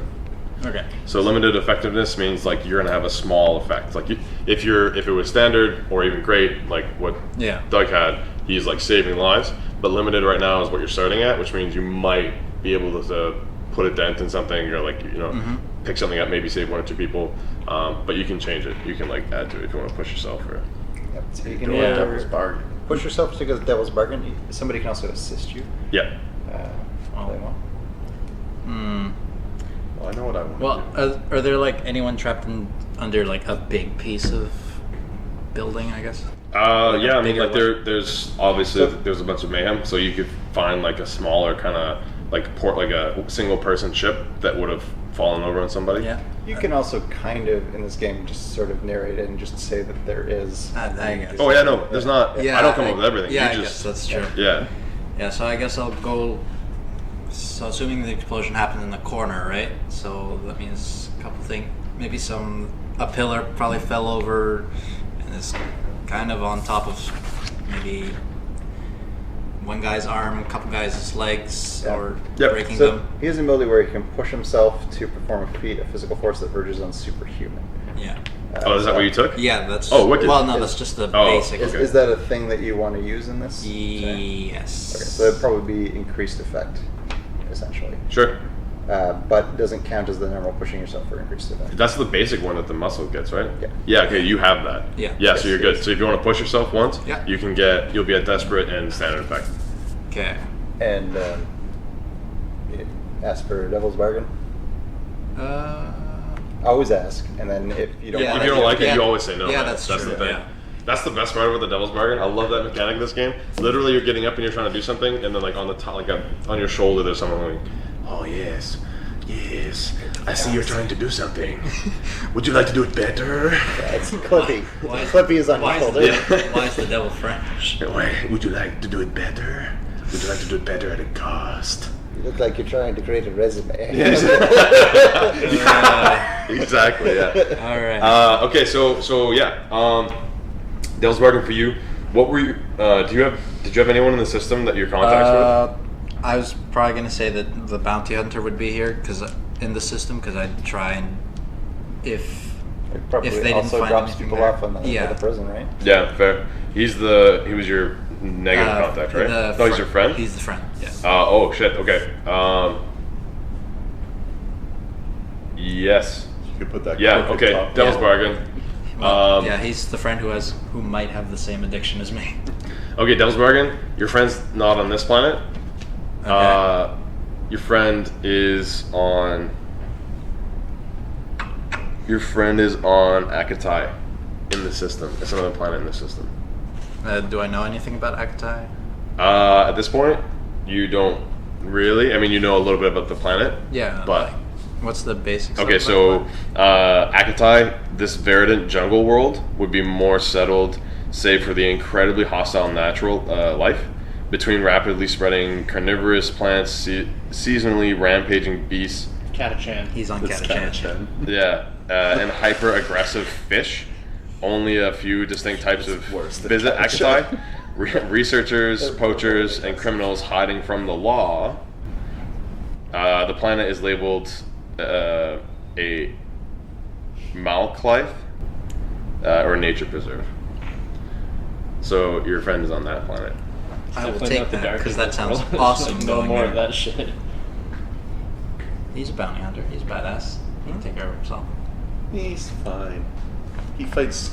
Okay. So limited effectiveness means like you're gonna have a small effect. Like if it was standard or even great, like what Yeah. Doug had, he's like saving lives. But limited right now is what you're starting at, which means you might be able to put a dent in something, or like pick something up, maybe save 1 or 2 people. But you can change it. You can like add to it if you want to push yourself. Or Yep. So you can Go Yeah. Devil's bargain. push yourself to the devil's bargain. Somebody can also assist you. yeah, If they want. Well, I know what I want Well, to do. are there like anyone trapped under like a big piece of building? I guess. yeah. I mean, bigger like there's obviously there's a bunch of mayhem, so you could find like a smaller kind of like a single person ship that would have fallen over on somebody. Yeah. You can also kind of, in this game, just sort of narrate it and just say that there is. I guess. Oh yeah, no, there's not. Yeah. I don't come up with everything. Yeah, you I just, guess that's true. Yeah. Yeah, so I guess I'll go. So assuming the explosion happened in the corner, right? So that means a couple things. Maybe a pillar probably fell over and is kind of on top of maybe one guy's arm, a couple guys' legs, Yeah. or Yep. breaking So them. he has an ability where he can push himself to perform a feat of physical force that verges on superhuman. Yeah. Oh, is that what you took? Yeah, that's. Oh, wicked. Well, no, that's just the Oh, basic. Is, Okay. is that a thing that you want to use in this? Yes. Okay, so it'd probably be increased effect essentially. Sure. But doesn't count as the normal pushing yourself for increased effect. That's the basic one that the muscle gets, right? Yeah. Yeah. Okay, you have that. Yeah. Yeah. So you're good. So if you want to push yourself once, Yeah. you'll be at desperate and standard effect. Okay. And ask for a devil's bargain. Always ask, and then if you don't Yeah, want If you don't like it, yeah. you always say no. Yeah, man. that's the true, thing. yeah. That's the best part about the devil's bargain. I love that mechanic of this game. Literally, you're getting up and you're trying to do something, and then like on the top, like on your shoulder, there's someone going, "Oh yes, yes, I see you're trying to do something. Would you like to do it better? it's Clippy. Why- Clippy is on your Why is, shoulder. the, why is the devil French? Would you like to do it better? Would you like to do it better at a cost?" You look like you're trying to create a resume. Exactly. Yeah. All right. Okay. So yeah. Devil's bargain for you. What were you? Did you have anyone in the system that you're contacts I was probably gonna say that the bounty hunter would be here in the system because I'd try and if Probably If they didn't also find drops anything people there. off on the, Yeah. the prison, right? with? Yeah. Fair. He was your negative contact, right? No, he's your friend. He's the friend. Yeah. Oh shit. Okay. Yes. You could put that. Yeah. clip at Okay. top. Devil's Yeah. bargain. Well, yeah, he's the friend who might have the same addiction as me. Okay. Devil's bargain. Your friend's not on this planet. Okay. Your friend is on. Your friend is on Akatai in the system. It's another planet in the system. Do I know anything about Akatai? At this point, you don't really. I mean, you know a little bit about the planet. Yeah. But like, what's the basics? okay, of so that? Akatai, this verdant jungle world, would be more settled, save for the incredibly hostile natural life between rapidly spreading carnivorous plants, seasonally rampaging beasts. Catachan. He's on It's Catachan. Catachan. Yeah, and hyper-aggressive fish. Only a few distinct types of worse than visit Catachan. Akatai. Researchers, poachers, and criminals hiding from the law. The planet is labeled a Malclife or nature preserve. So your friend is on that planet. I will Definitely take not the that dark because that ages sounds world. awesome. No going more there. of that shit. He's a bounty hunter. He's badass. He can take care of himself. He's fine. He fights.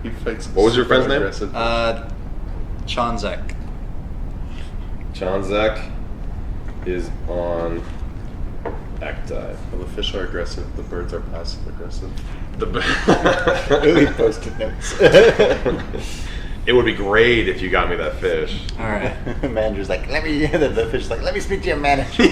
He fights. What was your friend's name? aggressive. Chonzek. Chanzak is on Akatai. Well, the fish are aggressive. The birds are passive aggressive. We posted notes. It would be great if you got me that fish. All right. Manager's like, the fish is like, let me speak to your manager.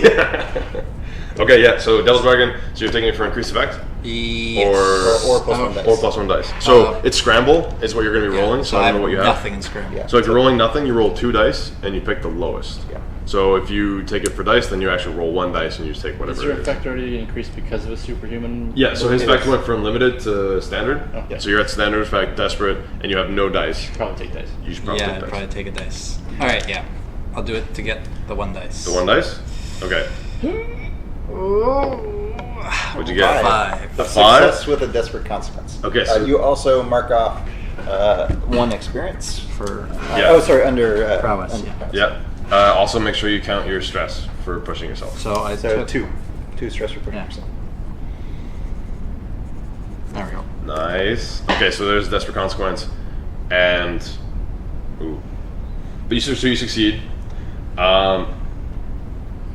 Okay, yeah. So Devil's Bargain. So you're taking it for increased effect, Yes. Or plus one dice. or plus one dice. So Uh, it's scramble. Is what you're going to be rolling. So I don't know what you have. Nothing in Scramble. Yeah. So if you're rolling nothing, you roll 2 dice and you pick the lowest. Yeah. So if you take it for dice, then you actually roll 1 dice and you just take whatever. Is your it is. effect already increased because of a superhuman? Yeah. So his ability? effect went from limited to standard. Oh, yeah. So you're at standard effect, desperate, and you have no dice. Probably take dice. You should probably Yeah, take I'd dice. probably take a dice. All right, yeah. I'll do it to get the 1 dice. The 1 dice. Okay. What'd you get? 5. A 5. Success with a desperate consequence. Okay, so- you also mark off 1 experience for. Yeah. Oh, sorry, under Prowess, under yeah. prowess. Yeah. Also, make sure you count your stress for pushing yourself. So I So took 2 stress for pushing Yeah. yourself. There we go. Nice. Okay, so there's desperate consequence, and ooh, but you succeed.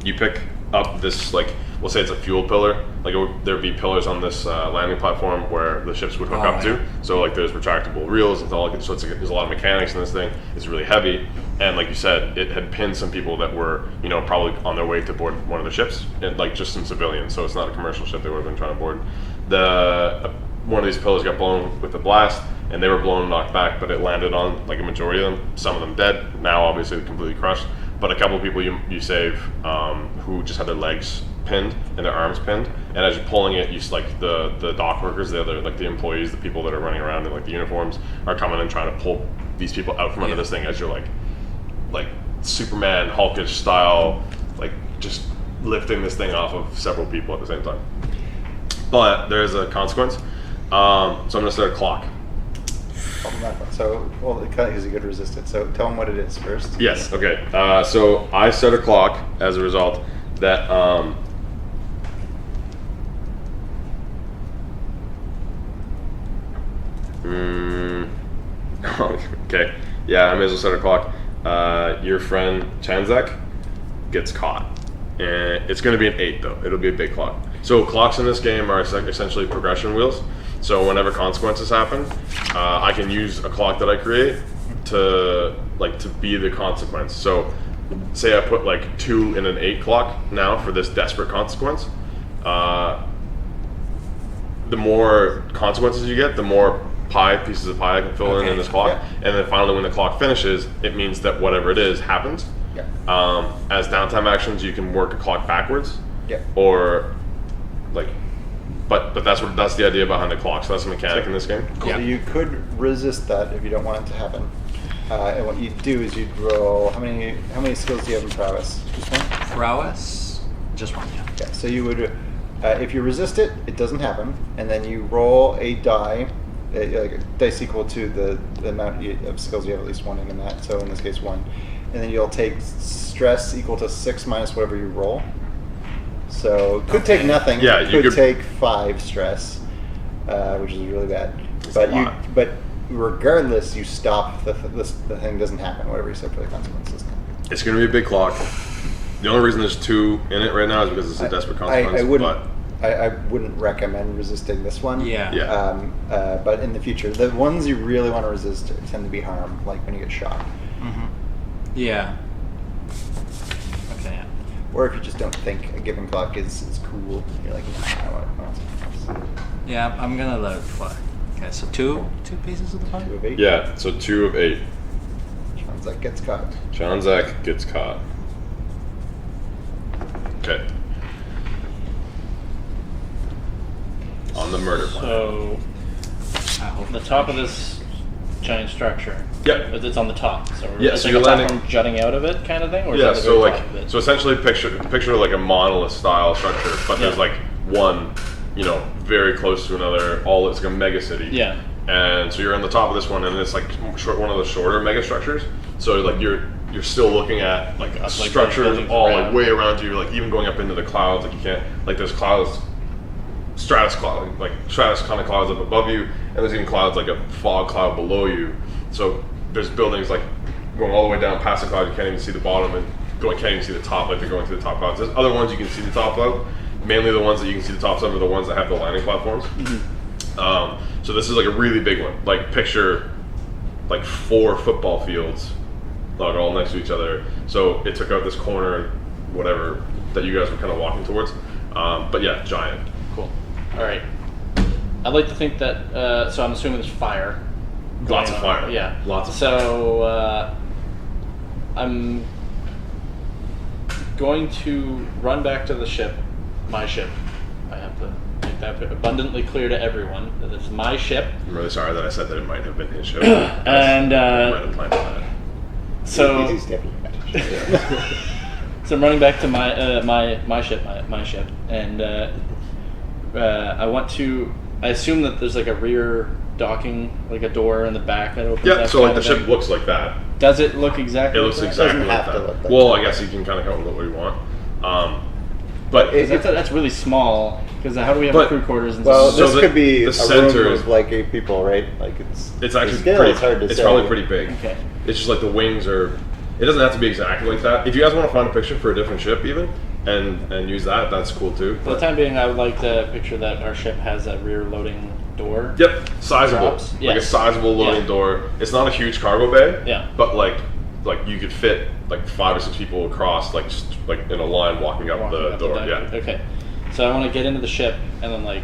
You pick up this, like, we'll say it's a fuel pillar. Like there'd be pillars on this landing platform where the ships would hook up yeah. to. So like there's retractable reels and all. So there's a lot of mechanics in this thing. It's really heavy, and like you said, it had pinned some people that were probably on their way to board one of the ships, and, like just some civilians. So it's not a commercial ship they would have been trying to board. One of these pillars got blown with a blast, and they were blown and knocked back, but it landed on like a majority of them. Some of them dead. Now obviously completely crushed. But a couple of people you save who just had their legs pinned and their arms pinned, and as you're pulling it, you like the dock workers, the other, like the employees, the people that are running around in like the uniforms, are coming and trying to pull these people out from under this thing as you're like Superman Hulkish style, like just lifting this thing off of several people at the same time. But there's a consequence. So I'm gonna start a clock. So, well, because you could resist it. So tell them what it is first. Yes. Okay. So I set a clock as a result. that okay. Yeah, I may as well set a clock. Your friend Chanzak gets caught. And it's going to be an 8, though. It'll be a big clock. So clocks in this game are essentially progression wheels. So whenever consequences happen, I can use a clock that I create to be the consequence. So say I put like 2 in an 8 clock now for this desperate consequence. The more consequences you get, the more pieces of pie I can fill in this clock. Yeah. And then finally when the clock finishes, it means that whatever it is happens. Yeah. As downtime actions, you can work a clock backwards. Yeah. Or like, but that's the idea behind the clock. So that's the mechanic in this game. So you could resist that if you don't want it to happen. And what you do is you'd roll. How many skills do you have in prowess? Just one. Prowess, just one. Yeah. Yeah. So you would, if you resist it, it doesn't happen, and then you roll a die, like a dice equal to the amount of skills you have, at least one in that. So in this case, 1, and then you'll take stress equal to 6 minus whatever you roll. So it could take nothing. Yeah, it you could could take 5 stress, which is really bad. That's But a lot. but regardless, you stop the thing doesn't happen. Whatever you said for the consequences. It's going to be a big clock. The only reason there's 2 in it right now is because it's a desperate consequence. I wouldn't recommend resisting this one. Yeah. Yeah. But in the future, the ones you really want to resist tend to be harm, like when you get shot, Yeah. Okay. Yeah. or if you just don't think a given clock is cool. You're like, nah, I want something else. Yeah, I'm gonna let it fly. Okay, so two pieces of the pie. 2 of 8. Yeah, so 2 of 8. Sounds like gets caught. Chanzak gets caught. Okay. On the murder plan. So I hope the top of this giant structure. Yep. It's on the top. So Yeah, it's so like you're a platform landing- jutting out of it, kind of thing. Or is Yeah, that the so very like, top of it? so essentially picture like a monolith style structure, but there's Yeah. like one, very close to another. It's like a mega city. Yeah. And so you're on the top of this one, and it's like one of the shorter mega structures. So like you're still looking at like a structure buildings all around. like way around you, like even going up into the clouds. Like you can't there's clouds, stratus kind of clouds up above you, and there's even clouds like a fog cloud below you. So there's buildings like going all the way down past the cloud. You can't even see the bottom, and can't even see the top. Like they're going to the top clouds. There's other ones you can see the top of. Mainly the ones that you can see the tops of are the ones that have the landing platforms. So this is like a really big one. Like picture like 4 football fields, like all next to each other. So it took out this corner, whatever, that you guys were kind of walking towards. But yeah, giant. Cool. All right. I'd like to think that. So I'm assuming there's fire. Lots going of on. fire. Yeah. Lots of So I'm going to run back to the ship, my ship. I have to make that abundantly clear to everyone that it's my ship. I'm really sorry that I said that it might have been his show. And I might have planned on that. so Easy step. So I'm running back to my ship, and I want to. I assume that there's like a rear docking, like a door in the back that opens. Yeah, up so like the kind of ship thing. looks like that. Does it look exactly? It looks like that? exactly Doesn't like have to that. look like Well, that. I guess you can kind of count what you want. But It- 'Cause that's really small. Because how do we have But- crew quarters and Well, stuff? So this could be the a center room is- of like 8 people, right? Like it's actually the scale pretty. is hard to It's say. probably pretty big. Okay. It's just like the wings are. It doesn't have to be exactly like that. If you guys want to find a picture for a different ship, even and use that, that's cool too. For the time being, I would like to picture that our ship has a rear loading door. Yep, sizable. Drops? Like a Yes. sizable loading Yeah. door. It's not a huge cargo bay. Yeah. But like you could fit like 5 or 6 people across, like just like in a line walking up Walking the up door. deck. Yeah. Okay. So I want to get into the ship and then like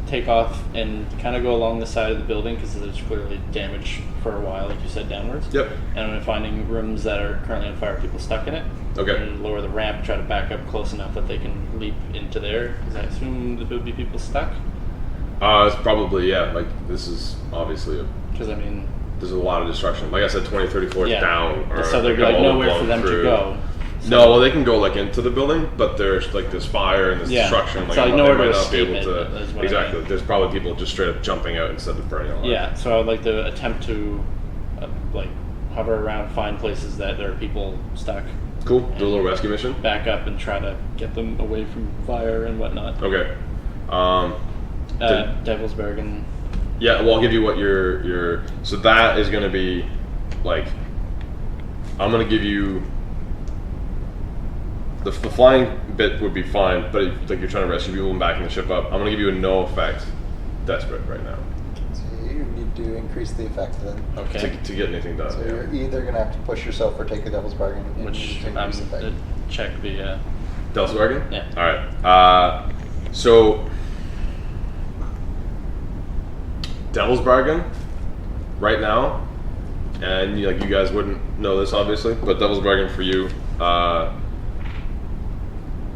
take off and kind of go along the side of the building because there's clearly damage for a while, like you said, downwards. Yep. And I'm finding rooms that are currently on fire, people stuck in it. Okay. And lower the ramp, try to back up close enough that they can leap into there. Because I assume there would be people stuck. It's probably Like this is obviously Because I mean, there's a lot of destruction. Like I said, 20, 30 floors yeah. down. Or So there'd be all like the nowhere blown for them through. to go. No, well, they can go like into the building, but there's like this fire and this Yeah. destruction. Like So, like, they nowhere to might not be escape able it, to. is what I Exactly. mean. There's probably people just straight up jumping out instead of burning alive. Yeah, so I'd like to attempt to like hover around, find places that there are people stuck. Cool. Do a little rescue mission. Back up and try to get them away from fire and whatnot. Okay. Devil's Bargain. Yeah, well, I'll give you what your. So that is going to be, like, I'm going to give you. The flying bit would be fine, but like you're trying to rescue people and backing the ship up. I'm going to give you a no effect desperate right now So you need to increase the effect then. Okay. to get anything done. So yeah. you're either going to have to push yourself or take the devil's bargain. and Which to I'm increase the effect. check the. Devil's Bargain? Yeah. Alright. So Devil's Bargain right now, and you guys wouldn't know this obviously, but Devil's Bargain for you,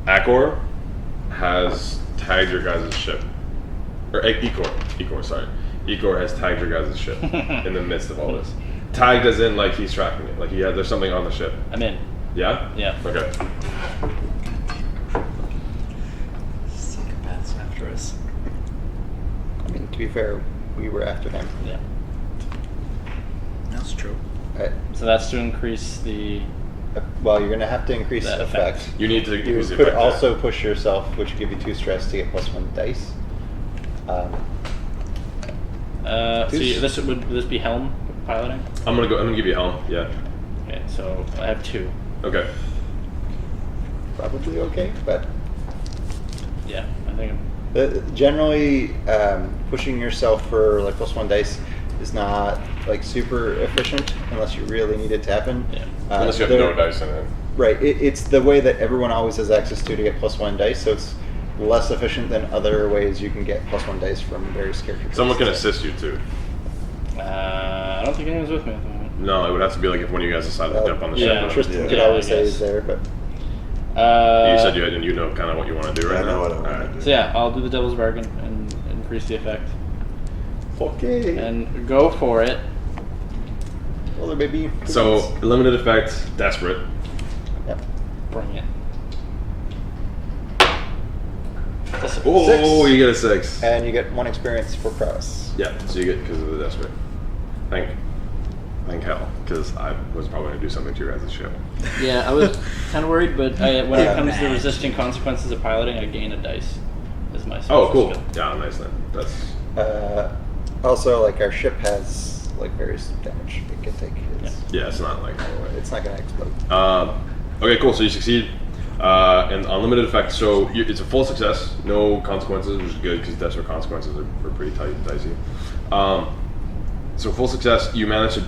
Akor has tagged your guys' ship. Or Ekor, sorry. Ekor has tagged your guys' ship in the midst of all this. Tagged as in like he's tracking it, like there's something on the ship. I'm in. Yeah? Yeah. Okay. Psychopaths after us. I mean, to be fair, we were after him. Yeah. That's true. Right. So that's to increase the. Well, you're going to have to increase That effect. effect. You need to You increase the could effect. also push yourself, which would give you 2 stress to get +1 dice. Would this be helm piloting? I'm gonna give you a helm, yeah. Okay, so I have 2. Okay. Probably okay, but Yeah, I think. generally pushing yourself for like +1 dice is not like super efficient unless you really need it to happen. Yeah. Unless you have no dice in it. Right, it's the way that everyone always has access to get +1 dice, so it's less efficient than other ways you can get +1 dice from various characters. Someone can assist you too. I don't think anyone's with me at the moment. No, it would have to be like if one of you guys decided to jump on the yeah, ship. Tristan Yeah. could Yeah, always I say guess. he's there, but You said you had, and you know kind of what you want to do right I now. know what I wanna Alright. do. So yeah, I'll do the Devil's Bargain and increase the effect okay. and go for it. Well, there may be. So limited effect, desperate. Yep. Bring it. Oh, 6. you get a 6. And you get 1 experience for prowess. Yeah, so you get because of the desperate. Thank hell, because I was probably going to do something to your guys' ship. Yeah, I was kind of worried, but when it Yeah. comes to resisting consequences of piloting, I gain a dice as my Oh, special cool. skill. Yeah, nice then. That's Also, like our ship has like various damage it can take. yeah, it's not like. It's not going to explode. Okay, cool. So you succeed, and unlimited effect. So it's a full success, no consequences, which is good because desperate consequences are pretty dicey. So full success, you manage to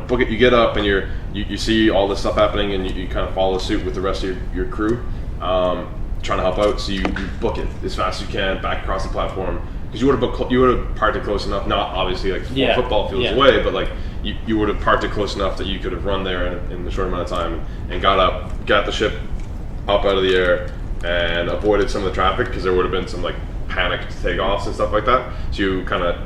book it. You get up and you see all this stuff happening, and you kind of follow suit with the rest of your crew, trying to help out. So you book it as fast as you can back across the platform because you would have parked it close enough. Not obviously like 4 football fields away, but like. You would have parked it close enough that you could have run there in a short amount of time and got the ship up out of the air and avoided some of the traffic because there would have been some like panicked takeoffs and stuff like that. So you kind of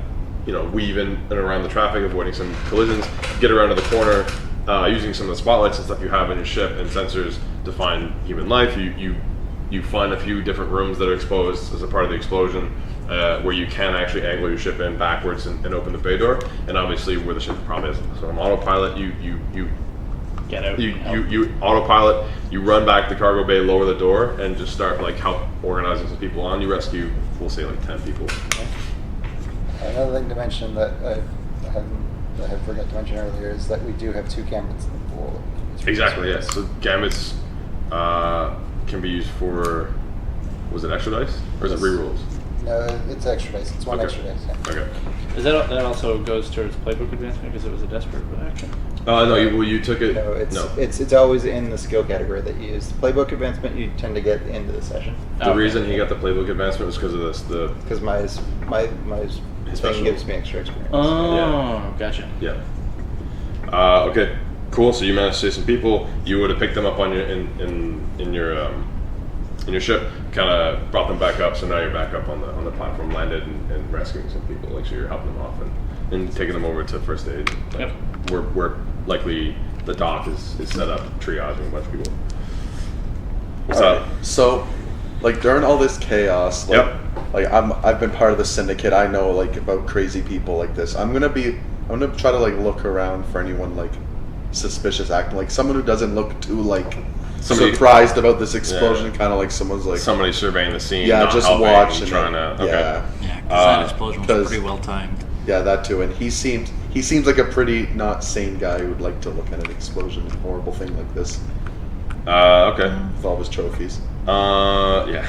weave in and around the traffic, avoiding some collisions, get around to the corner using some of the spotlights and stuff you have in your ship and sensors to find human life. You find a few different rooms that are exposed as a part of the explosion. Where you can actually angle your ship in backwards and open the bay door, and obviously where the ship probably is. So on autopilot, you Get out. you autopilot, you run back to the cargo bay, lower the door, and just start like help organizing some people on. You rescue, we'll say like 10 people. Another thing to mention that I forgot to mention earlier is that we do have 2 gambits in the pool. Exactly. Yes. So gambits can be used for. Was it extra dice or is it rerolls? No, it's extra dice. It's 1 Okay. extra dice. Yeah. Okay. Is that also goes towards playbook advancement because it was a desperate action? No, you took it. No, it's always in the skill category that you use. The playbook advancement you tend to get into the session The reason he got the playbook advancement was because of this. because my special- thing gives me extra experience. Oh, gotcha. Yeah. Okay. Cool. So you managed to save some people. You would have picked them up on your in your ship, kind of brought them back up. So now you're back up on the platform, landed and rescuing some people. Like so you're helping them off and taking them over to first aid. Like, Yep. Where likely the dock is set up, triaging a bunch of people. What's up? So, like during all this chaos, like, Yep. like I've been part of the syndicate. I know like about crazy people like this. I'm gonna try to like look around for anyone like suspicious acting, like someone who doesn't look too like Somebody- surprised about this explosion, kind of like someone's like, Somebody surveying the scene. yeah, not just helping, watch and trying to. Okay. yeah, Yeah, because that explosion was 'cause- pretty well timed. yeah, that too. And he seems like a pretty not sane guy who would like to look at an explosion, horrible thing like this Okay. with all his trophies. Yeah.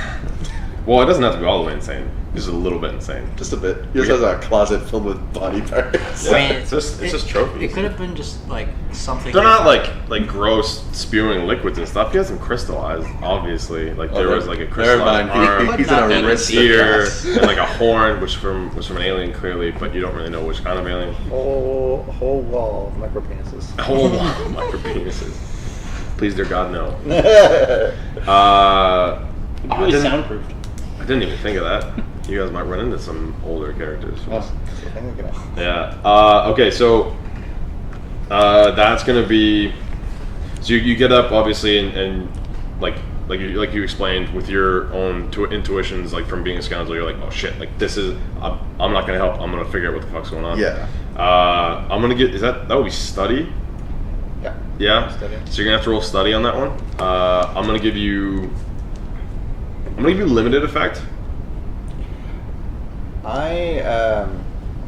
Well, it doesn't have to be all the way insane. Just a little bit insane. Just a bit. He just has a closet filled with body parts. Yeah. I mean, it's just trophies. It could have been just like something. They're not like gross spewing liquids and stuff. He has them crystallized, obviously. Like there was like a crystallized arm He's in a and an wrist ear gas. and like a horn, which was from an alien clearly, but you don't really know which kind of alien. Whole wall of micro penises. A whole lot of micro penises. Please, dear God, no. Really soundproofed. I didn't even think of that. You guys might run into some older characters. Yeah. Okay, so that's gonna be. So you get up obviously and like you explained with your own intuitions, like from being a scoundrel, you're like, oh shit, like this is I'm not gonna help. I'm gonna figure out what the fuck's going on. Yeah. I'm gonna get that would be study. Yeah. Yeah. Study. So you're gonna have to roll study on that one. I'm gonna give you limited effect. I'm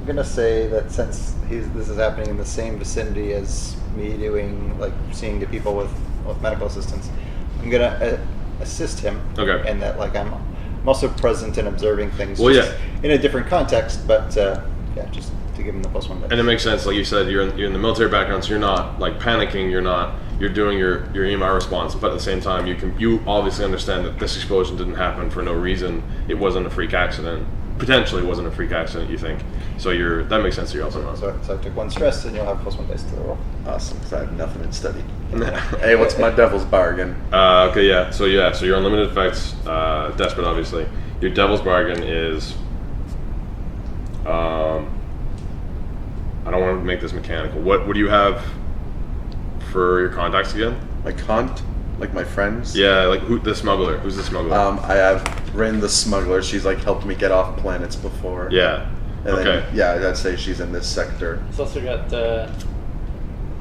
gonna say that since this is happening in the same vicinity as me doing, like, seeing the people with medical assistance, I'm gonna assist him. Okay. And that, like, I'm also present and observing things. Well, just yeah. in a different context, but yeah, just to give him the +1 dice. And it makes sense, like you said, you're in the military background, so you're not like panicking. You're doing your EMI response, but at the same time, you obviously understand that this explosion didn't happen for no reason. It wasn't a freak accident. Potentially wasn't a freak accident, you think. So that makes sense. You're also not. So I took 1 stress, and you'll have +1 dice to the roll. Awesome, because I have nothing in study. Hey, what's my devil's bargain? Okay, yeah. So you're on limited effects, desperate, obviously. Your devil's bargain is. I don't want to make this mechanical. What do you have for your contacts again? Like my friends. Yeah, like the smuggler. Who's the smuggler? I have Rin the smuggler. She's like helped me get off planets before. Yeah. And Okay. then, yeah, I'd say she's in this sector. He's also got a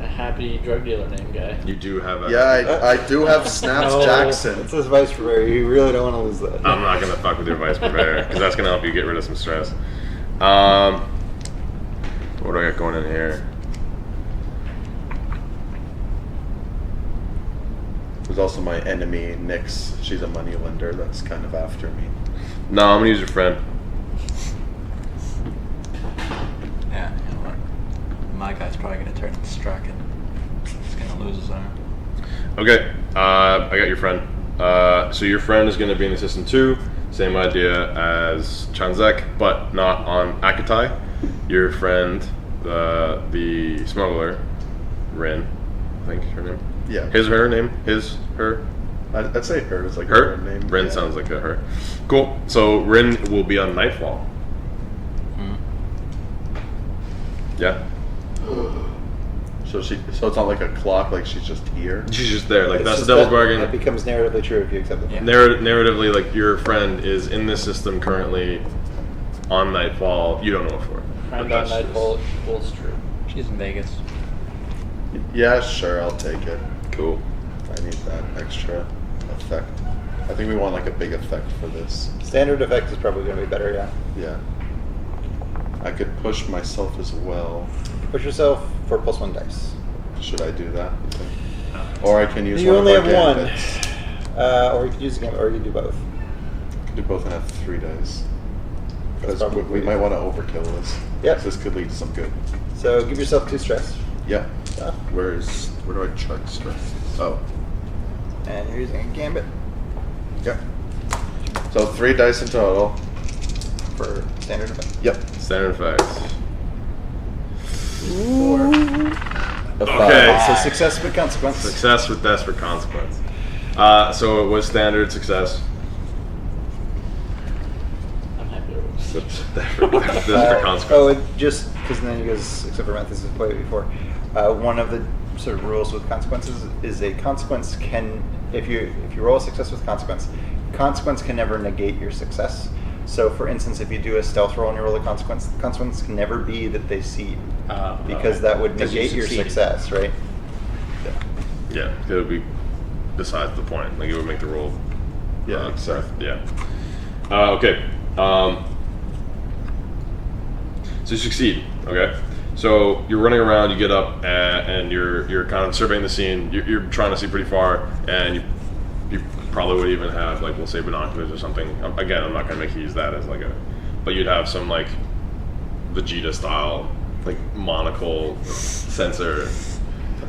happy drug dealer named guy. You do have a. Yeah, I do have Snaps No. Jackson. It's his vice purveyor. You really don't want to lose that. I'm not gonna fuck with your vice purveyor because that's gonna help you get rid of some stress. What do I got going in here? There's also my enemy, Nyx. She's a money lender that's kind of after me. No, I'm gonna use your friend. Yeah, you know what? My guy's probably gonna turn into Strachan. He's gonna lose his arm. Okay, I got your friend. So your friend is gonna be in the system too. Same idea as Chanzek, but not on Akatai. Your friend, the smuggler, Rin, I think her name. Yeah. His or her name? His, her? I'd say her is like Her? her name. Rin Yeah. sounds like a her. Cool. So Rin will be on Nightfall. Yeah. So it's not like a clock, like she's just here. She's just there. Like It's that's the just devil's that bargain. It becomes narratively true if you accept it. Yeah. Narratively, like your friend is in this system currently on Nightfall. You don't know it for. Friend But on that's Nightfall equals true. She's in Vegas. Yeah, sure, I'll take it. Cool. I need that extra effect. I think we want like a big effect for this. Standard effect is probably going to be better, yeah. Yeah. I could push myself as well. Push yourself for +1 dice. Should I do that? Or I can use You one only of have our one. gambits. Or you can use a gambit, or you can do both. I could do both and have 3 dice. Because probably- we might want to overkill this. Yep. This could lead to some good. So give yourself 2 stress. Yeah. Yeah. Where do I check stress? Oh. And you're using a gambit Yeah. So 3 dice in total. for standard effect. Yep. Standard effects. 4. A Okay. 5. So success with consequence. Success with desperate consequence. So it was standard success. I'm happy to lose. Desperate consequence. Oh, and just because then you guys, except for Matt, this is way before. One of the sort of rules with consequences is a consequence can, if you roll a success with consequence can never negate your success. So, for instance, if you do a stealth roll and you roll a consequence, the consequence can never be that they see you, because that would 'Cause you negate your succeeded. success, right? Yeah, it would be besides the point. Like it would make the roll. Yeah, exactly. Yeah. Okay. So you succeed. Okay. So you're running around. You get up and you're kind of surveying the scene. You're trying to see pretty far, and you probably would even have like we'll say binoculars or something. Again, I'm not gonna make you use that as like but you'd have some like Vegeta style like monocle sensor.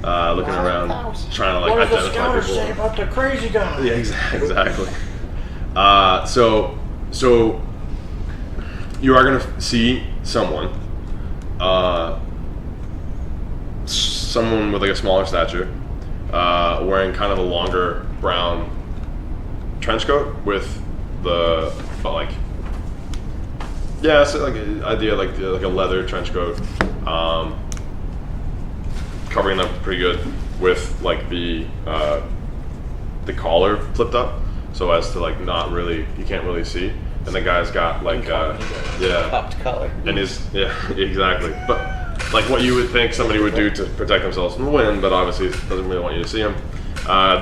Looking around, trying to like What does the identify scouter people. say about the crazy guy? Yeah, exactly. So you are gonna see someone, someone with like a smaller stature, wearing kind of a longer brown trench coat with so like an idea like a leather trench coat, covering them pretty good with like the collar flipped up so as to like not really you can't really see, and the guy's got like Popped collar. and exactly, but like what you would think somebody would do to protect themselves from the wind, but obviously doesn't really want you to see him.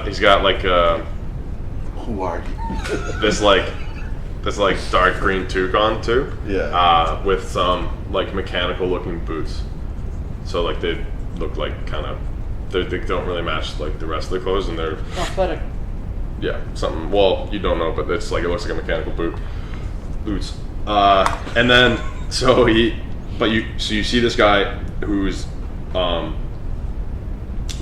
He's got like Who are you? this dark green toque on too. Yeah. With some like mechanical looking boots. So like they look like kind of they don't really match like the rest of the clothes, and they're Athletic. something. Well, you don't know, but it looks like a mechanical boots. And then so you see this guy who's kind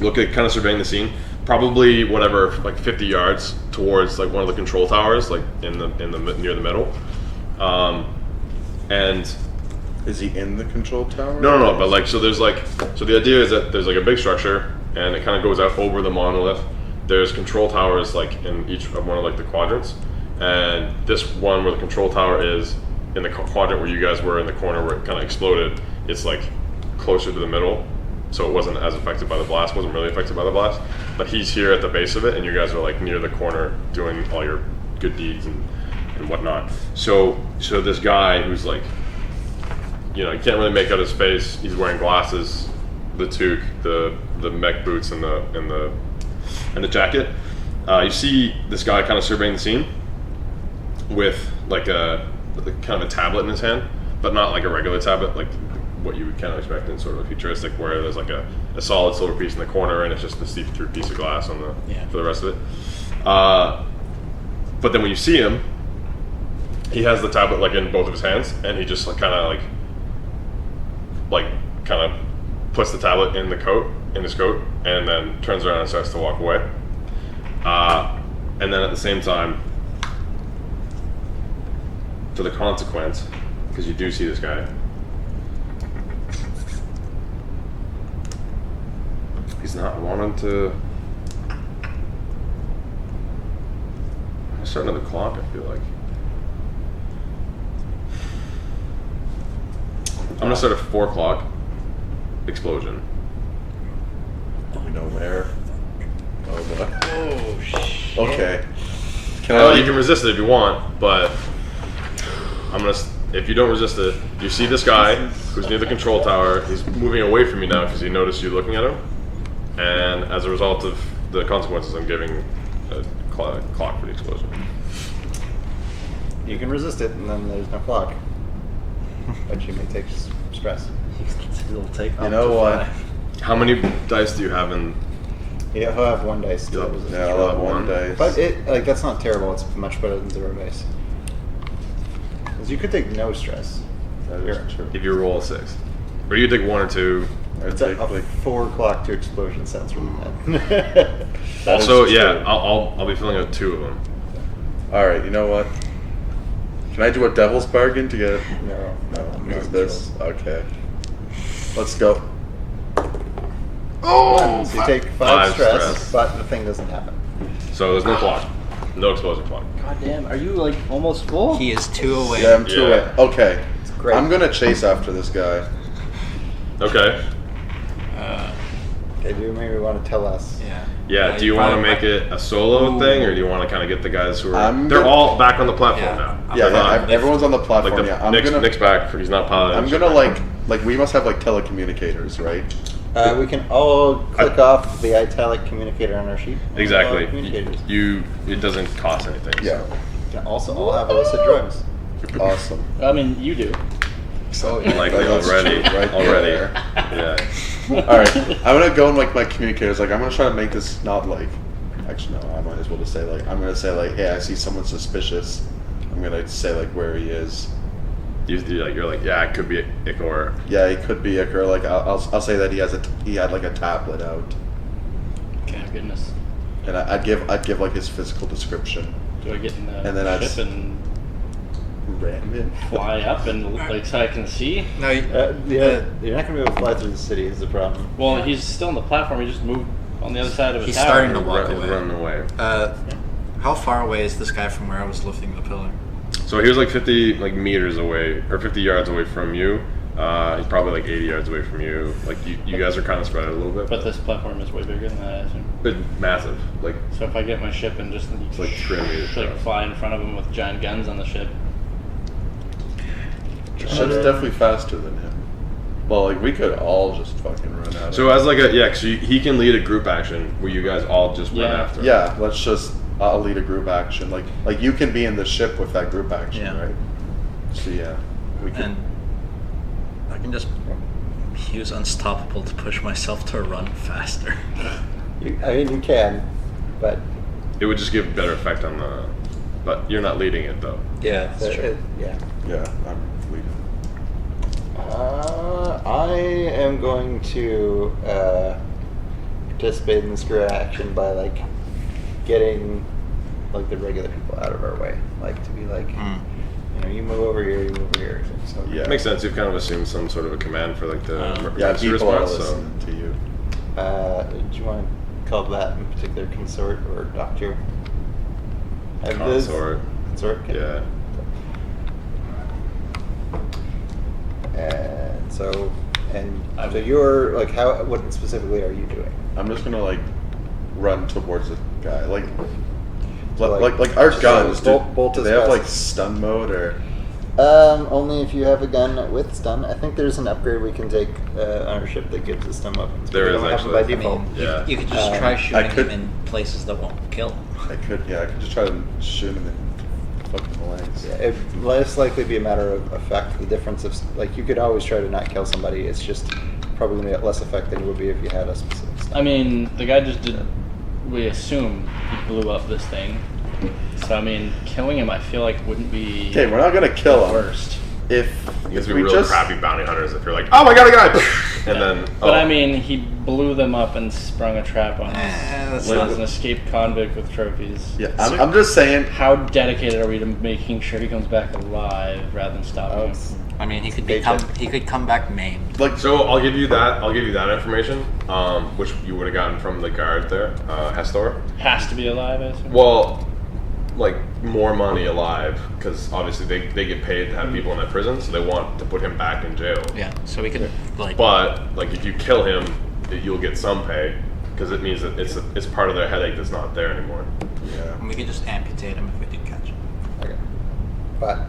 of surveying the scene, probably whatever like 50 yards towards like one of the control towers, like in the near the middle, and. Is he in the control tower? No, but like, so the idea is that there's like a big structure and it kind of goes out over the monolith. There's control towers like in each of one of like the quadrants, and this one where the control tower is in the quadrant where you guys were in the corner where it kind of exploded, it's like closer to the middle, so it wasn't as affected by the blast, wasn't really affected by the blast, but he's here at the base of it and you guys are like near the corner doing all your good deeds and whatnot. So this guy who's like, you can't really make out his face. He's wearing glasses, the toque, the mech boots, and the jacket. You see this guy kind of surveying the scene with like a kind of a tablet in his hand, but not like a regular tablet, like what you would kind of expect in sort of a futuristic, where there's like a solid silver piece in the corner and it's just a see-through piece of glass on for the rest of it. But then when you see him, he has the tablet like in both of his hands, and he just kind of puts the tablet in his coat, and then turns around and starts to walk away. And then at the same time, to the consequence, because you do see this guy, he's not wanting to. I'm starting another clock, I feel like. I'm gonna start at 4 o'clock. Explosion. Do we know where? Oh boy. Oh shit. Okay. You can resist it if you want, but if you don't resist it, you see this guy who's near the control tower. He's moving away from you now because he noticed you looking at him, and as a result of the consequences, I'm giving a clock for the explosion. You can resist it, and then there's no clock. But you may take stress. It'll take You know what? How many dice do you have in? Yeah, he'll have 1 dice. To resist. Yeah, I'll have 1 dice. But that's not terrible. It's much better than 0 dice. Because you could take no stress. That is true. If you roll a 6, or you take 1 or 2. I'd It's take a like 4 o'clock to explosion sounds really bad. Also, is yeah, true. I'll be filling out 2 of them. All right. You know what? Can I do a devil's bargain to get? No. Use this. Okay. Let's go. Oh! So you take 5 5 stress, stress. but the thing doesn't happen. So there's no clock, no explosion clock. God damn, are you like almost full? He is 2 away. Yeah, I'm 2 away. Okay. It's great. I'm gonna chase after this guy. Okay. Okay, do you maybe want to tell us? Yeah. Yeah. Do you want to make it a solo thing, or do you want to kind of get the guys who are? They're all back on the platform Yeah. now. Yeah, everyone's on the platform. Like yeah, I'm Nick's gonna back. He's not piloting. I'm gonna like we must have like telecommunicators, right? We can all click off the italic communicator on our sheet. and Exactly. all our communicators. It doesn't cost anything. Yeah. We can also all have illicit drugs. Awesome. I mean, you do. So Like that's already, true, right already. there. Yeah. All right, I'm gonna go in like my communicators. Like I'm gonna try to make this not like. Actually, no. I might as well just say like I'm gonna say like, hey, I see someone suspicious. I'm gonna say like where he is. You're like, yeah, it could be Ikor. Yeah, he could be Iker. Like I'll say that he had like a tablet out, Okay, goodness. and I'd give like his physical description. Do I get in the And then I'd ship and Ram in. fly up and like so I can see? No, You're not going to be able to fly through the city is the problem. Well, he's still on the platform. He just moved on the other side of a He's tower. starting to walk away. Run away. How far away is this guy from where I was lifting the pillar? So he was like 50 meters away, or 50 yards away from you. He's probably like 80 yards away from you. Like you guys are kind of spread out a little bit. But this platform is way bigger than that, I assume. But massive. Like So if I get my ship and just like 3 meters. like fly in front of him with giant guns on the ship. The ship's definitely faster than him. Well, like we could all just fucking run out. So as like cause he can lead a group action where you guys all just run Yeah. after. yeah, let's just. I'll lead a group action. Like you can be in the ship with that group action, Yeah. right? So yeah, we can. And I can just use Unstoppable to push myself to run faster. You can, but It would just give better effect on the. But you're not leading it though. Yeah, that's true. yeah. Yeah, I'm leading. I am going to participate in this group action by like getting like the regular people out of our way, like to be like, you move over here, you move over here. So Yeah. Makes sense. You've kind of assumed some sort of a command for like the Yeah, emergency people are response. So listening to you. do you want to call that in particular consort or doctor? consort. Consort. Okay. Yeah. And so you're like, what specifically are you doing? I'm just gonna like run towards the guy. Like So, like our so guns. bolt Do as they have fast like as- stun mode or? Only if you have a gun with stun. I think there's an upgrade we can take on our ship that gives us stun weapons. There we is don't have actually. them I by default. mean, Yeah. you could just Um, try I shooting could- him in places that won't kill him. I could just try to shoot him in the fucking legs. Yeah, it'd less likely be a matter of effect. The difference of like you could always try to not kill somebody. It's just probably gonna get less effect than it would be if you had a specific stun. I mean, the guy just did. We assume he blew up this thing. So I mean, killing him, I feel like wouldn't be Okay, we're not gonna kill the him. worst. If You guys if be we real just crappy bounty hunters if you're like, oh my god, a guy! And then. But oh. I mean, he blew them up and sprung a trap on us. that's Was not- an escaped convict with trophies. yeah, I'm just saying. How dedicated are we to making sure he comes back alive rather than stopping him? I mean, he could Paycheck. he could come back maimed. Like So I'll give you that. I'll give you that information, which you would have gotten from the guard there, Hestor. Has to be alive, I assume. Well, like more money alive, because obviously they get paid to have people in that prison, so they want to put him back in jail. Yeah, so we could like. But like if you kill him, you'll get some pay, because it means that it's part of their headache that's not there anymore. yeah. We could just amputate him if we did catch him. Okay. But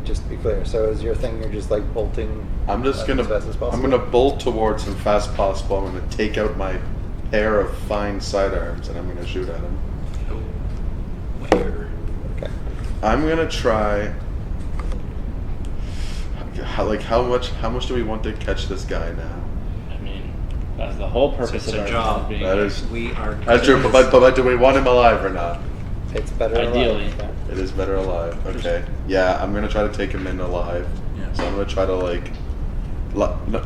just to be clear, so is your thing you're just like bolting? I'm just gonna as fast as possible? I'm gonna bolt towards him fast possible. I'm gonna take out my pair of fine sidearms and I'm gonna shoot at him. Where? Okay. I'm gonna try. How much do we want to catch this guy now? I mean, that's the whole purpose It's of a our job. being That here. is We are. that's true. But do we want him alive or not? It's better alive. Ideally. Yeah. It is better alive. Okay. Yeah, I'm gonna try to take him in alive. Yeah. So I'm gonna try to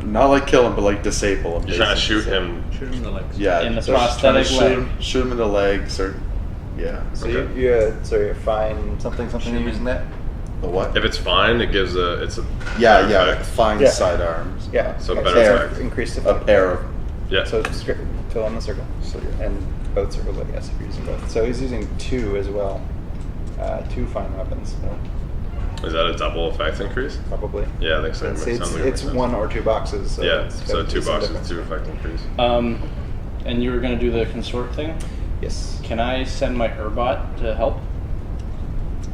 not like kill him, but like disable him. You're trying to basically. shoot him. Shoot him in the legs. Yeah. In the so just trying to prosthetic leg. shoot him in the legs or yeah. So Okay. you're fine. Something Shoot you're him using in- that. The what? If it's fine, it gives it's a Yeah, better yeah. effect. Fine Yeah. sidearms. Yeah. So okay, better effect. Increased A effect. pair of. Yeah. So fill in the circle. So yeah. And both circles, I guess, if you're using both. So he's using 2 as well. 2 fine weapons, so Is that a double effect increase? probably. Yeah, I think so. It's, Sounds like it it's makes sense. 1 or 2 boxes. So Yeah, it's so gotta 2 be some boxes, difference. 2 effect increase. And you were gonna do the consort thing. Yes. Can I send my Urbot to help?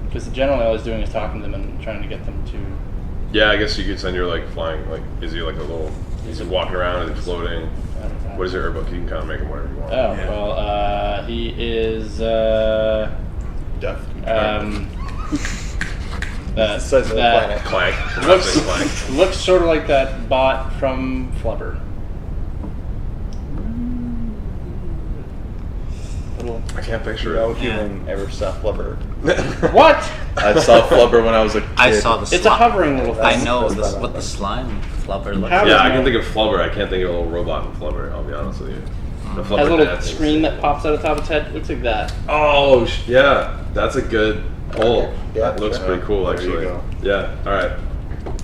Because generally all I was doing is talking to them and trying to get them to. Yeah, I guess you could send your like flying. Like, is he like a little? Is he walking around? Is he floating? What is your herb book? You can kind of make him whatever you want. Oh, Yeah. well, he is, Death. The size of the planet. Clank. looks, Clank. looks sort of like that bot from Flubber. Little. I can't picture No it. human ever saw Flubber. What? I saw Flubber when I was a kid. I saw the It's a slime. hovering little thing. I know That's what the slime flubber looks How- like. Yeah, I can think of Flubber. I can't think of a little robot in Flubber. I'll be honest with you. The Flubber Has a little dad thing's- screen that pops out of the top of its head. Looks like that. Oh, yeah. That's a good pull. Yeah, That looks sure. pretty cool, There you actually. go. Yeah. All right.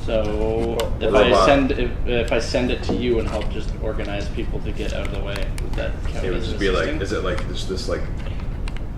So if Robot. I send it to you and help just organize people to get out of the way, would that count It would as just be like, assisting? is it like this like?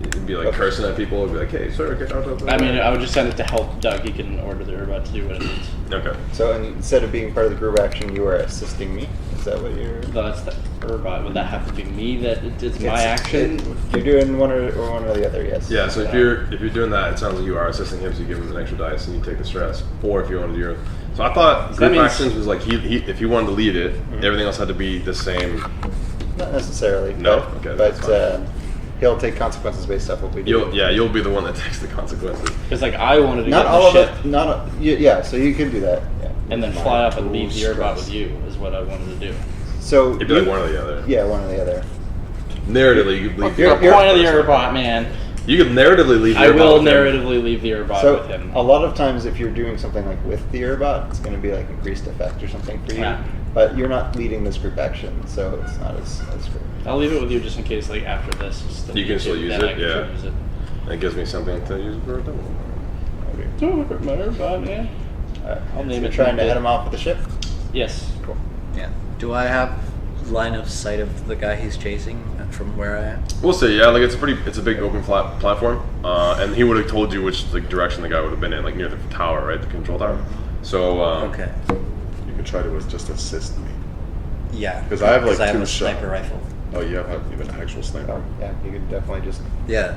It'd be like cursing at people. It'd be like, hey, sir, get out of the way. I mean, I would just send it to help Doug. He can order the robot to do what it needs. Okay. So instead of being part of the group action, you are assisting me. Is that what you're? No, that's the robot. Would that have to be me? That it's my action? You're doing one or the other. Yes. Yeah. So if you're doing that, it sounds like you are assisting him. So you give him an extra dice and you take the stress. Or if you want to do your. So I thought So that group means- actions was like he if he wanted to lead it, everything else had to be the same. Not necessarily. No? But, Okay, that's but he'll take consequences based off what we do. You'll be the one that takes the consequences. Because like I wanted to Not get all the of ship it. Not. Yeah. So you can do that. Yeah. and then fly up and leave the robot with you is what I wanted to do. So It'd be like one or the other. Yeah, one or the other. Narratively, you could leave. The point of the robot, man. You could narratively leave. I Urbot will with him. narratively leave the robot So with him. a lot of times, if you're doing something like with the Airbot, it's going to be like increased effect or something for you. Yeah. But you're not leading this group action, so it's not as great. I'll leave it with you just in case, like after this, just You can still use then it, I can yeah. still use it. It gives me something to use for a double. Oh, my robot, man. Alright. I'll name So it. trying to head him off with the ship. Yes. Cool. Yeah. Do I have line of sight of the guy he's chasing from where I am? We'll see. Yeah, like it's a big open flat platform, and he would have told you which like direction the guy would have been in, like near the tower, right, the control tower. So Okay. You could try to just assist me. Yeah. 'Cause I have, like, I have two a sniper shot. rifle. Oh, you have an actual sniper. So, yeah, you could definitely just. Yeah.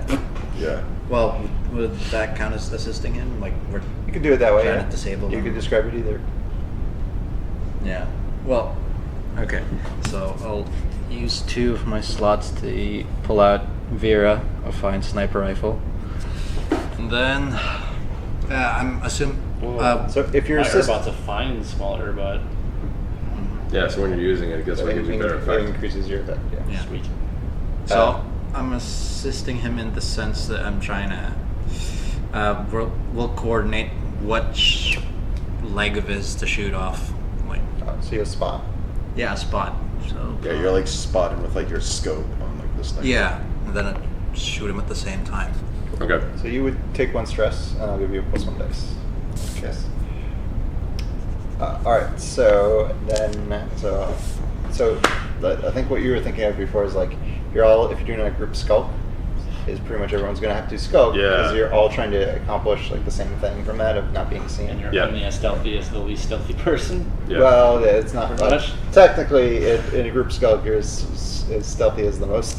Yeah. Well, would that count as assisting him? Like we're You could do it that way. trying Yeah. to disable You him? could describe it either. Yeah. Well, okay. So I'll use 2 of my slots to pull out Vera, a fine sniper rifle. And then, I'm assuming. So if you're My assisting, Airbot's a fine small Airbot. yeah, so when you're using it, it gives it you better it effect. increases your effect. Yeah. Yeah. Sweet. So I'm assisting him in the sense that I'm trying to. We'll coordinate which leg of his to shoot off. Like, So you spot. yeah, a spot. So Yeah, you're like spotting with like your scope on like the sniper. yeah, and then I shoot him at the same time. Okay. So you would take 1 stress, and I'll give you a +1 dice. Yes. All right. So then, so I think what you were thinking of before is like if you're doing a group skulk, is pretty much everyone's going to have to skulk because Yeah. you're all trying to accomplish like the same thing from that of not being seen. And you're Yeah. only as stealthy as the least stealthy person. Yeah. Well, yeah, it's not Pretty much. technically in a group skulk you're as stealthy as the most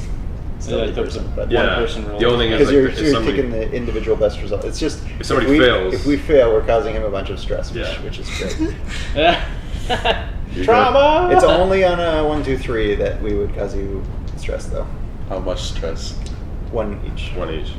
stealthy like the- person, but Yeah. One person roll. The only thing is because like, you're, if you're somebody, taking the individual best result. It's just If somebody we, fails- if we fail, we're causing him a bunch of stress, Yeah. which is great. Yeah. You Trauma. It's only on a 1, 2, 3 that we would cause you stress, though. How much stress? 1 each. one each.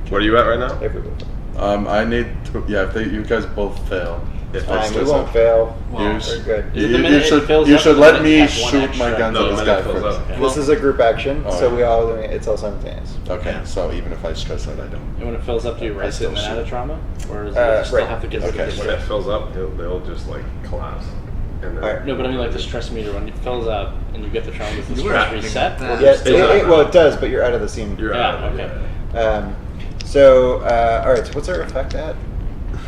What are you at right now? Everybody. I need to. Yeah, if you guys both fail, If I Fine, we stress won't out. fail. Well, You We're sh- good. Is it the minute it fills you up, should or let does it me have one shoot extra? my guns No, at the this minute guy it fills first. up. This is a group action, Oh, so yeah. we all doing it. It's all simultaneous. Okay, so even if I stress out, I don't. And when it fills up, do you erase it still and then add a shoot. trauma? Or does it still right. have to get Okay. when it fills up, they'll just like collapse. And then, Alright. No, but I mean like the stress meter, when it fills up and you get the trauma, does the You stress were reset? acting Or like Yeah, does it stay well, it does, but you're out of the scene. You're Yeah, out. of it, okay. So, all right. So, what's our effect at? yeah.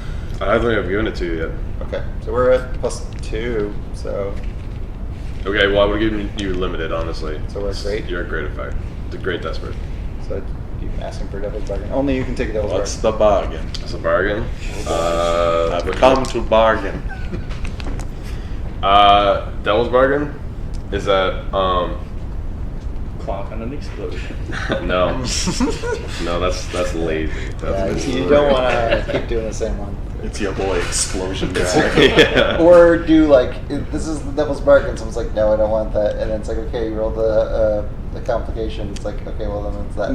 I don't think I've given it to you yet. Okay, so we're at +2. So, Okay, well I would have given you limited, honestly. So we're great? You're a great effect. It's a great desperate. so you can ask him for devil's bargain. Only you can take a devil's What's bargain. the bargain? It's a bargain. I've come to bargain. Devil's bargain is that clock on an explosion? no, no, that's lazy. Yeah, That's you don't want to keep doing the same one. It's your boy explosion guy. Yeah. Or do like this is the devil's bargain. Someone's like, no, I don't want that, and then it's like, okay, you roll the complication. It's like, okay, well then it's that.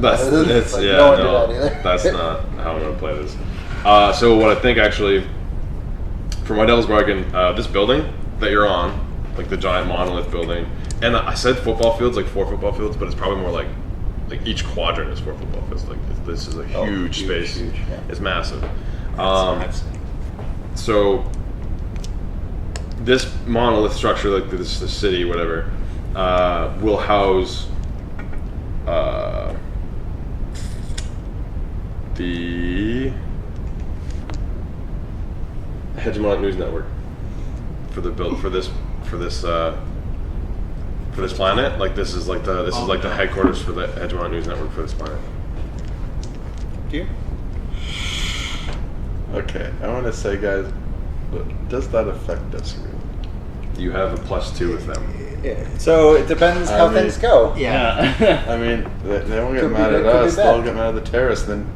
It's like, yeah, no one no, do that either. that's not how I'm gonna play this. So what I think actually, for my devil's bargain, this building that you're on, like the giant monolith building, and I said football fields, like 4 football fields, but it's probably more like each quadrant is 4 football fields. Like this is a huge space. Huge, yeah. It's massive. That's So this monolith structure, like this the city, whatever, will house the hegemonic news network for the build for this planet. Like this is like the headquarters for the hegemonic news network for this planet. Do you? Okay, I want to say, guys, does that affect us really? You have a +2 with them. Yeah. So it depends how mean- things go. Yeah. I mean, they won't get Could be mad good, at could be us. bad. They'll get mad at the terrorists. Then,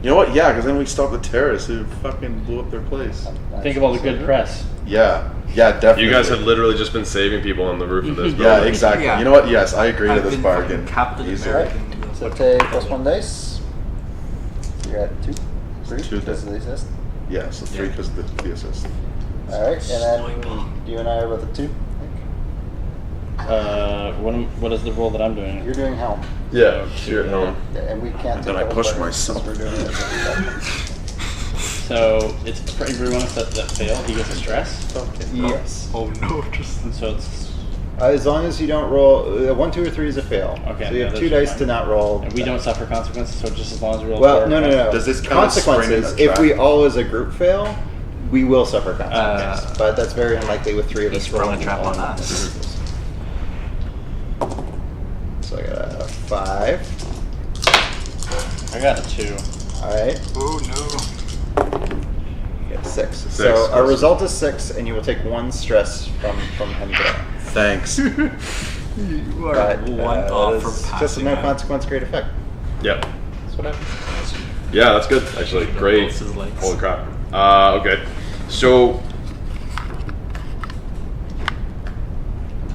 you know what? Yeah, because then we stop the terrorists who fucking blew up their place. Think of all the good press. Yeah, definitely. You guys have literally just been saving people on the roof of this building. Yeah, exactly. Yeah. You know what? Yes, I agree to I've this been bargain. Captain Easily. American. So take +1 dice. You're at 2, 3. Two This is the assist. Yeah, so 3 because of the assist. All right, and then you and I are with a 2. What is the role that I'm doing? You're doing helm. Yeah, you're at home. Yeah, and we can't. And then take I double push bargains myself. since we're doing it. So it's for everyone that fail, he gets a stress. Yes. Oh no, just So it's As long as you don't roll 1, 2, or 3 is a fail. Okay, So you yeah, have those 2 are dice fine. to not roll. and we don't suffer consequences. So just as long as we roll. Well, 4 no. Does this count as consequences? spring in a If we trap? all as a group fail, we will suffer consequences. But that's very unlikely with 3 of He us sprung a rolling trap all on us. individuals. So I got a 5. I got a 2. All right. oh no. You got 6. Six. So our result is 6, and you will take 1 stress from him today. Thanks. You are But one that off is from just a passing no out. consequence, great effect. Yep. That's what happens. Yeah, that's good. Actually, great. Both his legs. Holy crap. Okay. So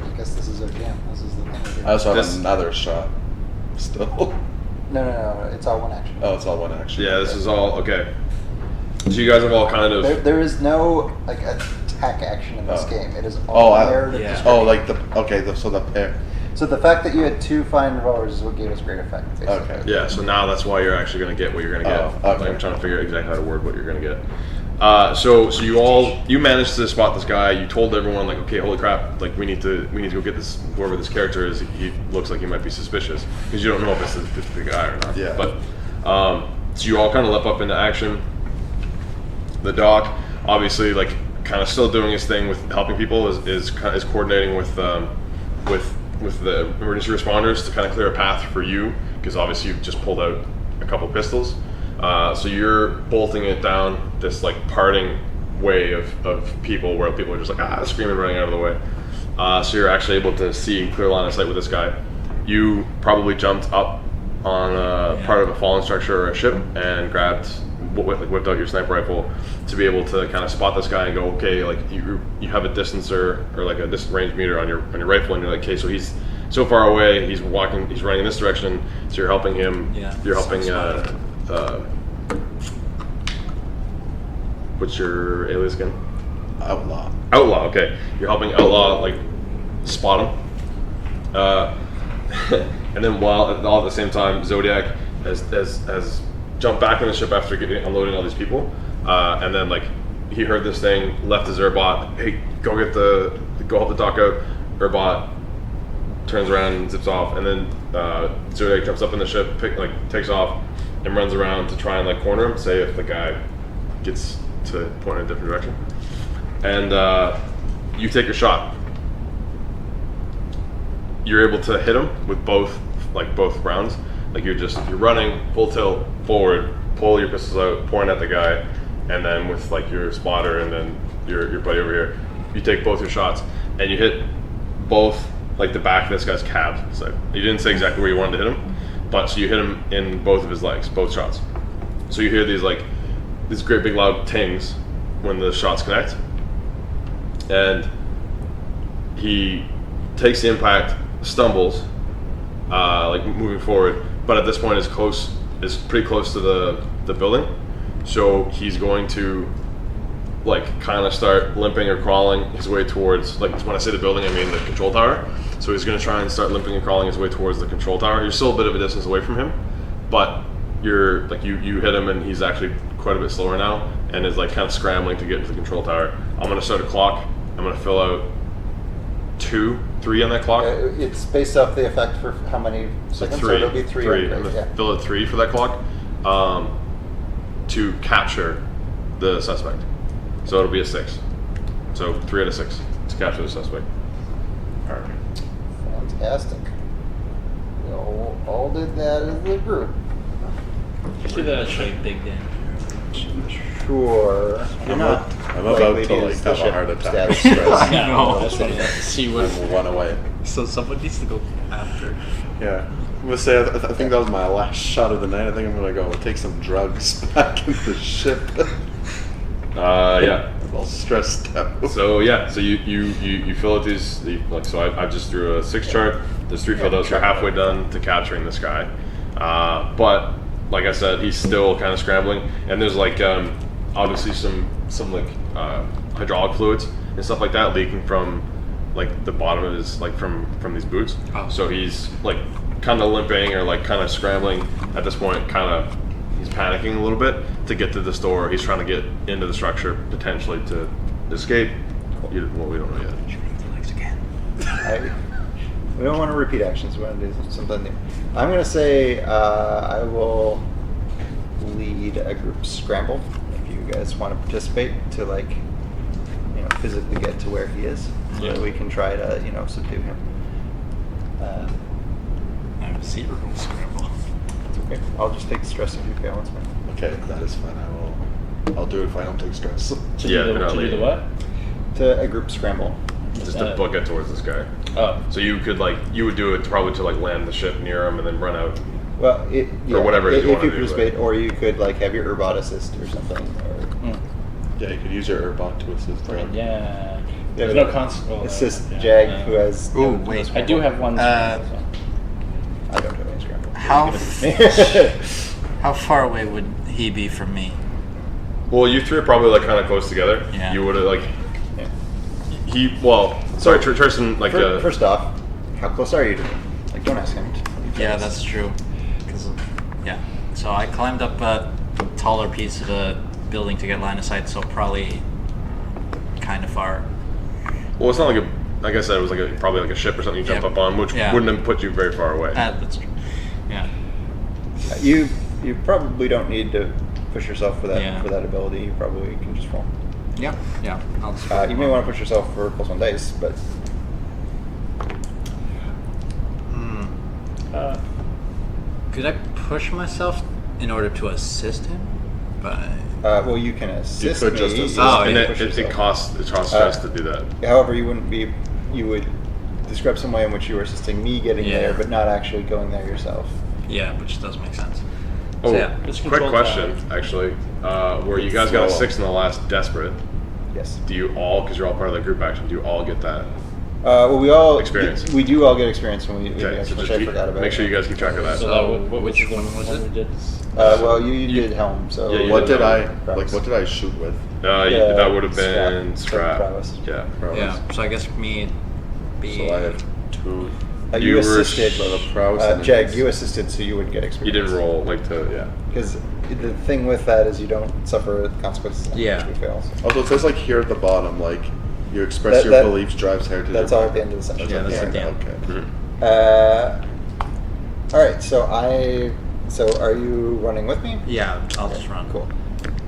I guess this is our jam. This is the thing. we're doing. I also have This- another shot. Still. No. It's all one action. Oh, it's all one action. yeah, this is all okay. So you guys have all kind of There is no like attack action in this Oh. game. It is Oh, all I- narrative yeah. description. Oh, like so the pair. So the fact that you had 2 fine revolvers is what gave us great effect. Basically. Okay. yeah. So now that's why you're actually going to get what you're going to get. Oh, okay. Like, I'm trying to figure out exactly how to word what you're going to get. So you managed to spot this guy. You told everyone like, okay, holy crap, like we need to go get this whoever this character is. He looks like he might be suspicious because you don't know if it's the guy or not. Yeah. But so you all kind of leap up into action. The doc, obviously, like kind of still doing his thing with helping people, is coordinating with the emergency responders to kind of clear a path for you because obviously you've just pulled out a couple pistols. So you're bolting it down this like parting way of people where people are just like screaming, running out of the way. So you're actually able to see clear line of sight with this guy. You probably jumped up on part of a fallen structure or a ship and whipped out your sniper rifle to be able to kind of spot this guy and go, okay, like you have a distancer or like a distance range meter on your rifle, and you're like, okay, so he's so far away, he's running in this direction, so you're helping him. Yeah, You're helping. sounds What's your alias again? Outlaw. Outlaw. Okay, you're helping Outlaw like spot him. And then all at the same time, Zodiac has jumped back in the ship after unloading all these people, and then like he heard this thing, left his airbot. Hey, go help the dock out. Airbot turns around and zips off, and then Zodiac jumps up in the ship, takes off, and runs around to try and like corner him. Say if the guy gets to point in a different direction, and you take a shot. You're able to hit him with both rounds. Like you're running full tilt forward, pull your pistols out, point at the guy, and then with like your spotter and then your buddy over here, you take both your shots and you hit both like the back of this guy's cab. So you didn't say exactly where you wanted to hit him, but so you hit him in both of his legs, both shots. So you hear these great big loud tings, when the shots connect, and he takes the impact, stumbles, like moving forward, but at this point is pretty close to the building, so he's going to like kind of start limping or crawling his way towards, like when I say the building, I mean the control tower. So he's going to try and start limping and crawling his way towards the control tower. You're still a bit of a distance away from him, but you're like you hit him and he's actually quite a bit slower now and is like kind of scrambling to get to the control tower. I'm going to start a clock. I'm going to fill out 2, 3 on that clock. It's based off the effect for how many seconds? Three. So it'll be 3. Three. Okay, I'm going yeah. to fill out 3 for that clock to capture the suspect. So it'll be a 6. So 3 out of 6 to capture the suspect. Perfect. Fantastic. We all did that as a group. You see that Like big damage. Sure. You're not. I'm about likely to use like the have a ship heart status. attack. Stress. I know. That's funny. See what. And run away. So someone needs to go after. Yeah. I'm gonna say I think that was my last shot of the night. I think I'm gonna go take some drugs back in the ship. Yeah. I'm all stressed out. So yeah, so you fill out these like, so I just drew a 6 chart. There's 3 filled out, so we're halfway done to capturing this guy. But like I said, he's still kind of scrambling, and there's like obviously some like hydraulic fluids and stuff like that leaking from like the bottom of his, like from these boots. Oh. So he's like kind of limping or like kind of scrambling at this point. He's panicking a little bit to get to the store. He's trying to get into the structure potentially to escape. We don't know yet. We don't want to repeat actions. We want to do something new. I'm going to say I will lead a group scramble if you guys want to participate to like, physically get to where he is, so that we can try to subdue him. I have 0 scramble. It's okay. I'll just take the stress if you fail once more. Okay, that is fine. I'll do it if I don't take stress. To Yeah, do they're not the leading. what? To a group scramble. Just to book it towards this guy. Oh. So you would do it probably to like land the ship near him and then run out. Well, whatever it is if you you wanna do, participate, or you could like have your Urbot assist or something. Or, Yeah, you could use your Urbot to assist. Yeah. Yeah, There's but no constant. assist Jag, who has. Ooh, no wait. I do have one. I don't have any scramble. How far away would he be from me? Well, you 3 are probably like kind of close together. Yeah. You would have like Yeah. sorry, Tristan like First off, how close are you to me? Like, don't ask him. Yeah, that's true. So I climbed up a taller piece of the building to get line of sight, so probably kind of far. Well, it's not like I said, it was like probably like a ship or something you jump Yeah. up on, which Yeah. wouldn't have put you very far away. That's true. Yeah. You probably don't need to push yourself for that Yeah. ability. You probably can just roll. Yeah. I'll just You may want to push yourself for +1 dice, but Could I push myself in order to assist him? well, you can assist could me. just assist. Oh, and yeah. it costs stress to do that. However, you would describe some way in which you were assisting me getting Yeah. there, but not actually going there yourself. Yeah, which does make sense. Oh, So, yeah. It's quick control question, actually. Where you guys got a Slow. 6 in the last desperate, Yes. do you all, because you're all part of that group action, do you all get that? Well, we all Experience. We do all get experience when we Okay, so which just I forgot about. make sure you guys keep track of that. So what which was the one was one it? we did? Well, you did helm. So Yeah, you What did I Prowess. What did I shoot with? That would have been Scrap. scrap. Prowess. Yeah. Yeah. So I guess me be. So I have 2. You You were assisted. for the prowess and Jag, it's- you assisted, so you would get You experience. didn't roll yeah. Because the thing with that is you don't suffer the consequences Yeah. if you fail. So. Also, it says like here at the bottom, like you express That- your that- beliefs drives heritage. That's all at the end of the session. Yeah, that's okay. at the end. Okay. Mhm. All right, so are you running with me? Yeah, I'll just run. Cool.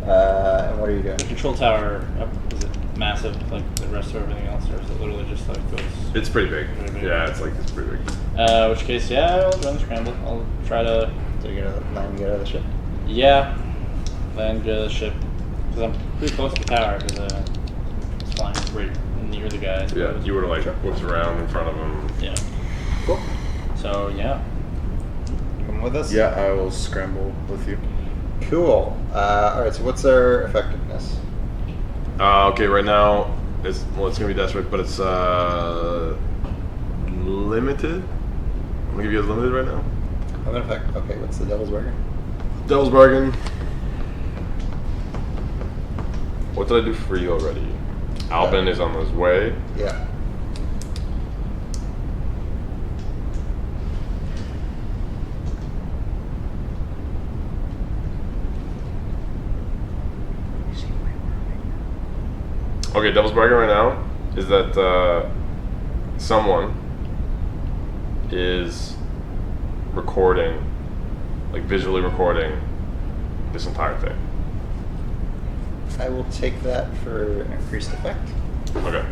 And what are you doing? The control tower, is it massive like the rest of everything else, or is it literally just like those? It's pretty big. Pretty big. Yeah, it's pretty big. Which case, yeah, I'll run the scramble. I'll try to, So you're gonna land and get out of the ship. land the ship, because I'm pretty close to the tower, because it's flying right near the guy. I Yeah, suppose. you would have like whipped around in front of him. Yeah. Cool. So yeah. Come with us. Yeah, I will scramble with you. Cool. All right. So what's their effectiveness? Okay, right now it's gonna be desperate, but it's limited. I'm gonna give you a limited right now. I'm in effect. Okay, what's the devil's bargain? Devil's bargain. What did I do for you already? Albin is on his way. Yeah. Okay, devil's bargain right now is that someone is recording, like visually recording this entire thing. I will take that for increased effect. Okay.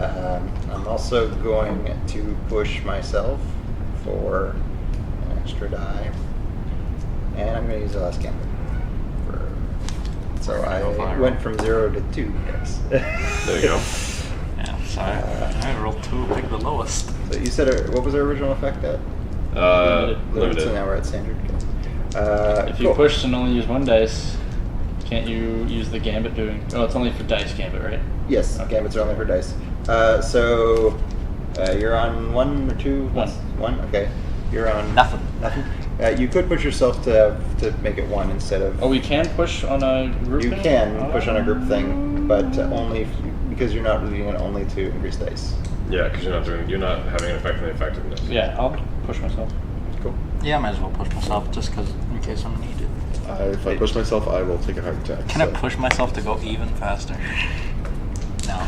I'm also going to push myself for an extra die. And I'm going to use the last gambit. So I went from 0 to 2, yes. There you go. Yeah, sorry. I rolled 2, pick the lowest. So you said, what was our original effect at? Limited. So now we're at standard. Okay. If you push and only use 1 dice, can't you use the gambit doing... Oh, it's only for dice gambit, right? Yes, Okay. gambits are only for dice. So you're on 1 or 2? 1. 1, okay. You're on... Nothing. Nothing? You could push yourself to make it 1 instead of... Oh, we can push on a group You thing? can push on a group thing, but only because you're not using it only to increase dice. Yeah, because you're not having an effect on the effectiveness. Yeah, I'll push myself. Cool. Yeah, I might as well push myself just because in case I'm needed. If I push myself, I will take a heart attack. Can I push myself to go even faster? No.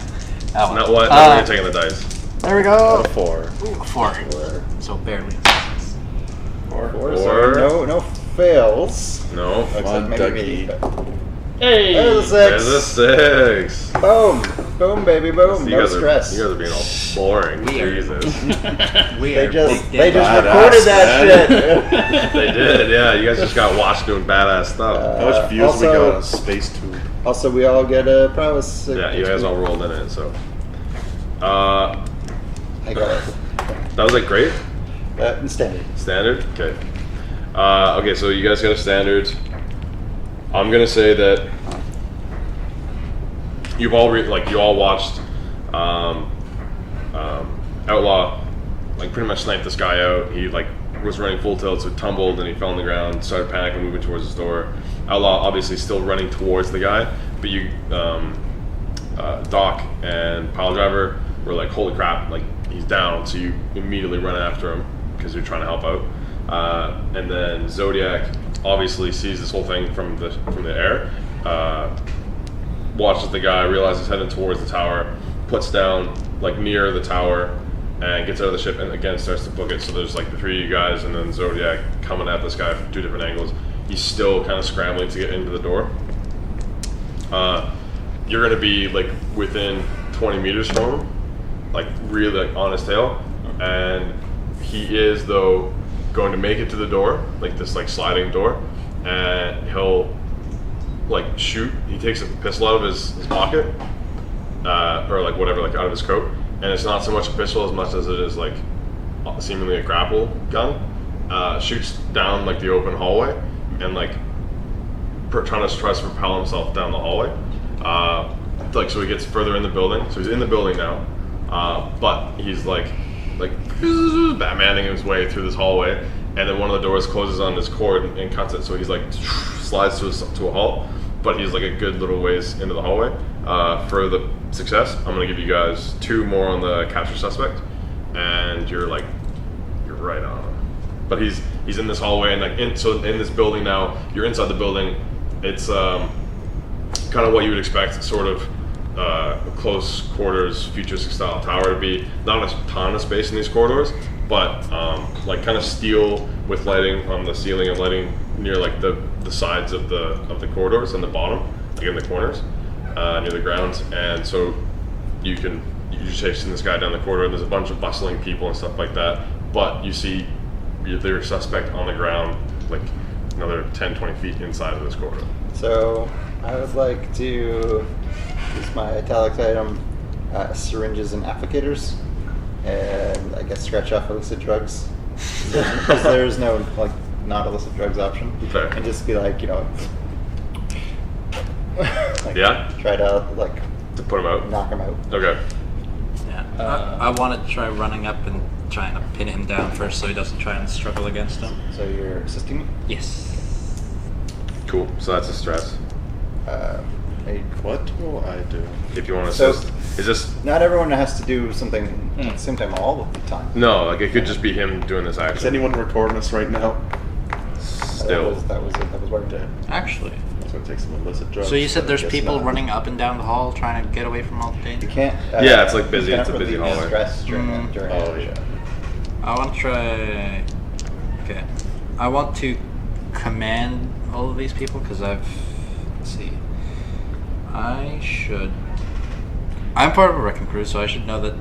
Oh, Not what? Not when you're taking the dice. There we go. 4. Ooh, 4. So barely. 4. Four. So no fails. No. Except One maybe me. Hey! There's a There's a 6. 6. Boom. Boom, baby, boom. You No guys stress. you guys are being all boring. Jesus. We They are just big recorded badass, that shit. They did, yeah. You guys just got watched doing badass stuff. How much views have we also- got on Space Tube? Also, we all get a prowess. Yeah, you guys all rolled in it, so. I got it. That was like great. Standard. Standard? Okay. Okay, so you guys got a standard. I'm gonna say that you've all you all watched Outlaw like pretty much snipe this guy out. He like was running full tilt, so tumbled and he fell on the ground, started panicking, moving towards his door. Outlaw obviously still running towards the guy, but you, Doc and Pile Driver were like, holy crap, like he's down, so you immediately run after him because you're trying to help out. And then Zodiac obviously sees this whole thing from the air, watches the guy, realizes he's heading towards the tower, puts down like near the tower, and gets out of the ship and again starts to book it. So there's like the 3 of you guys and then Zodiac coming at this guy from 2 different angles. He's still kind of scrambling to get into the door. You're gonna be like within 20 meters from him, like really like on his tail, and he is though going to make it to the door, like this like sliding door, and he'll like shoot. He takes a pistol out of his pocket, or like whatever, like out of his coat, and it's not so much a pistol as much as it is like seemingly a grapple gun. Shoots down like the open hallway, and like tries to propel himself down the hallway. Like so he gets further in the building. So he's in the building now, but he's like Batmaning his way through this hallway, and then one of the doors closes on his cord and cuts it. So he's like slides to a halt, but he's like a good little ways into the hallway. For the success, I'm gonna give you guys 2 more on the capture suspect, and you're right on him. But he's in this hallway, and like in this building now, you're inside the building. It's kind of what you would expect, sort of close quarters futuristic style tower to be. Not a ton of space in these corridors, but like kind of steel with lighting on the ceiling and lighting near like the sides of the corridors and the bottom, like in the corners, near the ground. And so you're chasing this guy down the corridor, and there's a bunch of bustling people and stuff like that. But you see their suspect on the ground, like another 10-20 feet inside of this corridor. So I would like to use my italics item, syringes and applicators, and I guess scratch off illicit drugs. Because there's no like not illicit drugs option. Okay. And just be like, Like, Yeah? Try to like To put him out. knock him out. Okay. Yeah. I want to try running up and trying to pin him down first so he doesn't try and struggle against him. So you're assisting me. Yes. Cool. So that's a stress. Hey, What will I do? If you want to So- assist. Is this not everyone has to do something at the same time all of the time. no? Like it could just be him doing this Is action. anyone recording us right now? Still. That was working. Dead. Actually. It's gonna take some illicit drugs. So you said but I there's guess people not. running up and down the hall trying to get away from all the danger? You can't. Yeah, it's like busy. you It's a cannot busy relieve hallway. Stress during Mm. during Oh a yeah. I want to try. Okay. I want to command all of these people because I've. Let's see. I should. I'm part of a wrecking crew, so I should know that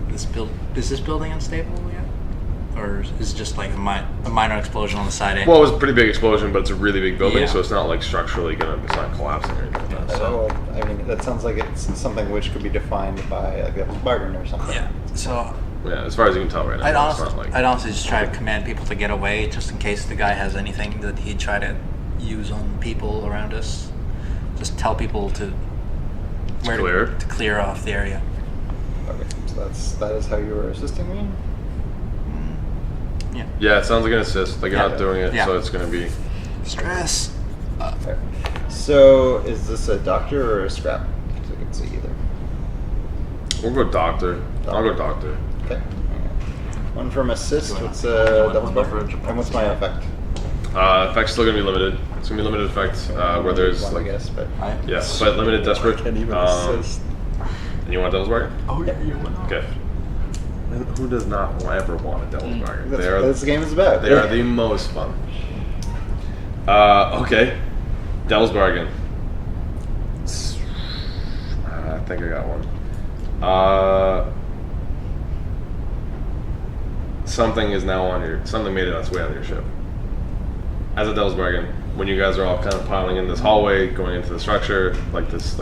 this build is this building unstable yet, or is it just like a minor explosion on the side end? Well, it was a pretty big explosion, but it's a really big building, Yeah. so it's not like structurally it's not collapsing or anything like that. Well, I mean, that sounds like it's something which could be defined by like a bargain or something. Yeah. So Yeah, as far as you can tell right now, I'd honestly just try to command people to get away, just in case the guy has anything that he'd try to use on people around us. Just tell people to to clear off the area. Okay, so that is how you were assisting me. Yeah. Yeah, it sounds like an assist. Like you're Yeah. not doing it, Yeah. so it's going to be. Stress. Okay. So is this a doctor or a scrap? Because I can see either. We'll go doctor. I'll go doctor. Okay. One from assist. Do I- What's do I want double one spark? leverage? And what's my effect? Effect's still going to be limited. It's going to be limited effect where there's one, like I guess, but yes, but limited desperate. I can't even Um, assist. And you want Devil's Bargain? Oh yeah, you will. Okay. And who does not ever want a Devil's Bargain? that's They what are this game is about. they are the most fun. Okay. Devil's Bargain. I think I got one. Something is now on your. Something made it on its way on your ship. As a Devil's Bargain, when you guys are all kind of piling in this hallway, going into the structure, like this,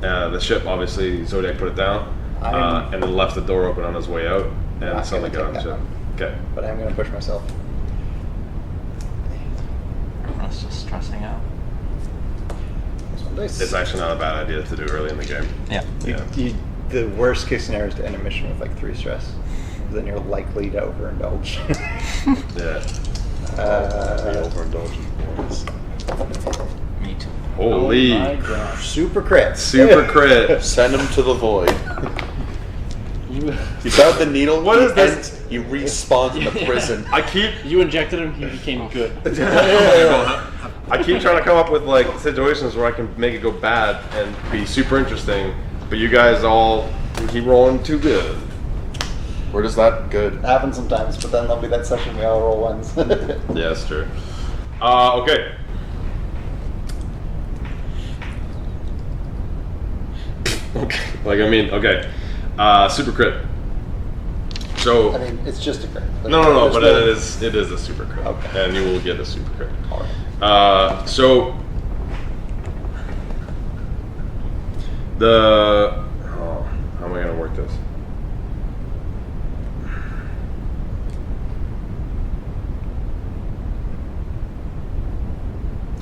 the ship. Obviously, Zodiac put it down, and then left the door open on his way out, and Not something gonna got on the take ship. that Okay. But I'm going to push myself. Everyone's just stressing out. This one dice. It's actually not a bad idea to do early in the game. Yeah. Yeah. The worst case scenario is to end a mission with like 3 stress. Then you're likely to overindulge. Yeah. We overindulgent boys. Me too. Holy Oh my gosh. Super crit. super crit. Send him to the void. You Without the needle, What he is this? ends- He respawns in the prison. I keep injected him, he became good. I keep trying to come up with like situations where I can make it go bad and be super interesting, but you guys all keep rolling too good. Where does that good? Happens sometimes, but then there'll be that session we all roll ones. Yeah, that's true. Okay. Okay. Okay. Super crit. So I mean, it's just a crit. no, There's but no- it is a super crit, Okay. and you will get a super crit. Alright. So how am I gonna work this?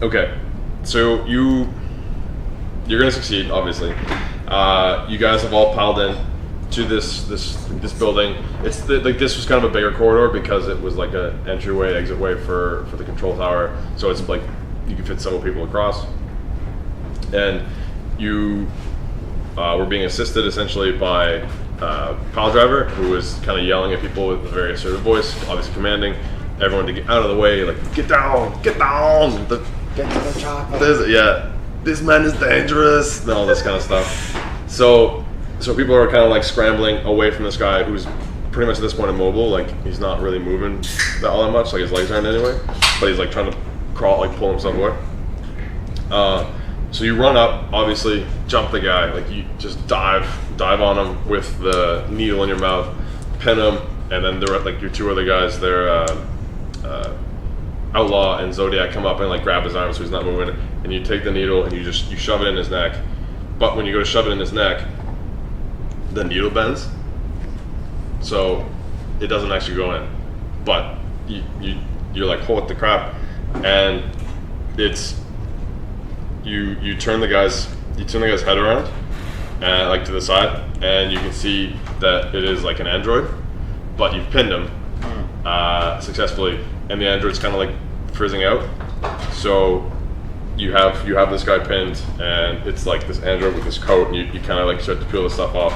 Okay, so you're gonna succeed, obviously. You guys have all piled in to this building. It's like this was kind of a bigger corridor because it was like a entryway, exitway for the control tower. So it's like you can fit several people across, and you were being assisted essentially by pile driver, who was kind of yelling at people with a very assertive voice, obviously commanding everyone to get out of the way, like get down. Get to the chopper. This man is dangerous, and all this kind of stuff. So people are kind of like scrambling away from this guy who's pretty much at this point immobile. Like he's not really moving all that much. Like his legs aren't anyway, but he's like trying to crawl, like pull himself away. So you run up, obviously jump the guy, like you just dive on him with the needle in your mouth, pin him, and then they're like your 2 other guys. They're Outlaw and Zodiac come up and like grab his arm so he's not moving, and you take the needle and you shove it in his neck. But when you go to shove it in his neck, the needle bends, so it doesn't actually go in. But you're like, holy the crap, and it's you turn the guy's head around, and like to the side, and you can see that it is like an android, but you've pinned him successfully, and the android's kind of like frizzing out. So you have this guy pinned, and it's like this android with this coat, and you kind of like start to peel the stuff off,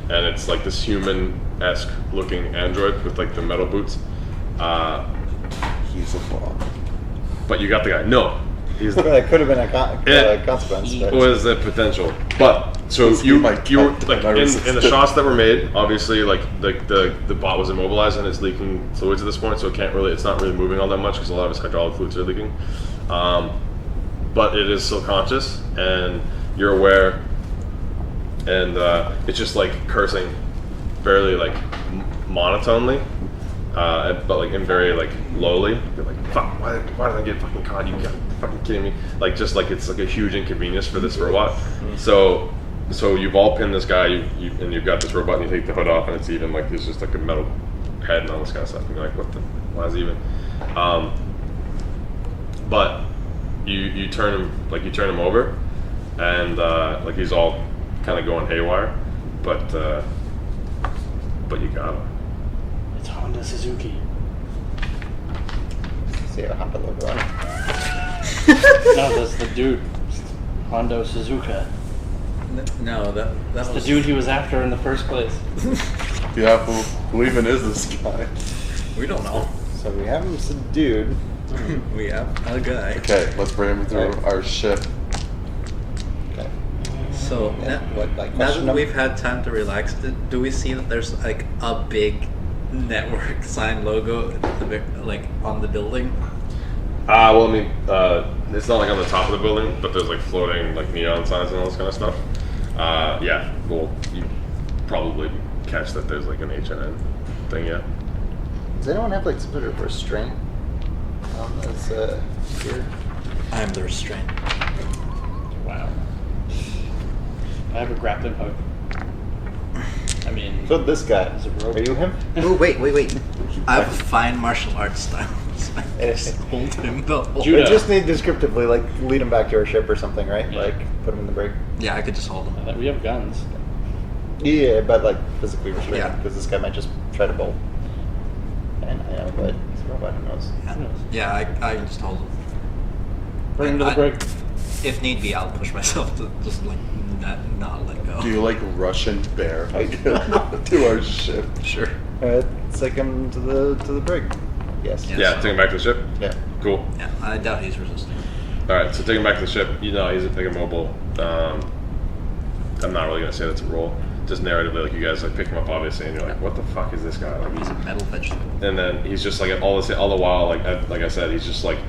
and it's like this human-esque looking android with like the metal boots. He's a bot. But you got the guy. No, he's Well, that could have been a It consequence. it But was a potential. But so Was he you my were captain? like I in the resisted. shots that were made, obviously like the bot was immobilized and it's leaking fluids at this point, so it's not really moving all that much because a lot of its hydraulic fluids are leaking. But it is still conscious and you're aware, and it's just like cursing fairly like monotonely, but like in very like lowly. You're like, fuck, why did I get fucking caught? You got fucking kidding me? Like just like it's like a huge inconvenience for this robot. So you've all pinned this guy, and you've got this robot, and you take the hood off, and it's even like there's just like a metal head and all this kind of stuff. And you're like, why is it even? But you turn him over, and like he's all kind of going haywire, but you got him. It's Honda Suzuki. see a Honda logo on it. No, that's the dude. Hondo Suzuka. No, that That's was the dude he was after in the first place. Yeah, who even is this guy? We don't know. So we have him subdued. We have a guy. Okay, let's bring him through Right. our ship. Okay. So Yeah, what, like, now question that him? we've had time to relax, do we see that there's like a big network sign logo at the like on the building? Well, I mean, it's not like on the top of the building, but there's like floating like neon signs and all this kind of stuff. Yeah, well, you probably catch that there's like an H&N thing, yeah. Does anyone have like some sort of restraint on this here? I'm the restraint. Wow. I have a grappling hook. I mean, So this guy, Is it rope? are you him? Oh wait. I have a fine martial arts style. So I Yes. just hold him the whole. Judo. We just need descriptively, like, lead him back to our ship or something, right? Yeah. Like, put him in the brig. Yeah, I could just hold him. we have guns. Yeah, but like physically restrained, Yeah. because this guy might just try to bolt. And I know, but it's a robot, who knows? Yeah, I can just hold him. Bring him to the I- brig. If need be, I'll push myself to just like not let go. Do you like Russian bear I do. to our ship? Sure. Let's take him to the brig. Yes. Yeah. Yeah, take him back to the ship. Yeah. Cool. Yeah, I doubt he's resisting. All right, so take him back to the ship. You know, he's like immobile. I'm not really gonna say that's a roll. Just narratively, like you guys like pick him up obviously, and you're like, what the fuck is this guy? Like, He's a metal vegetable. and then he's just like all the while, like I said, he's just like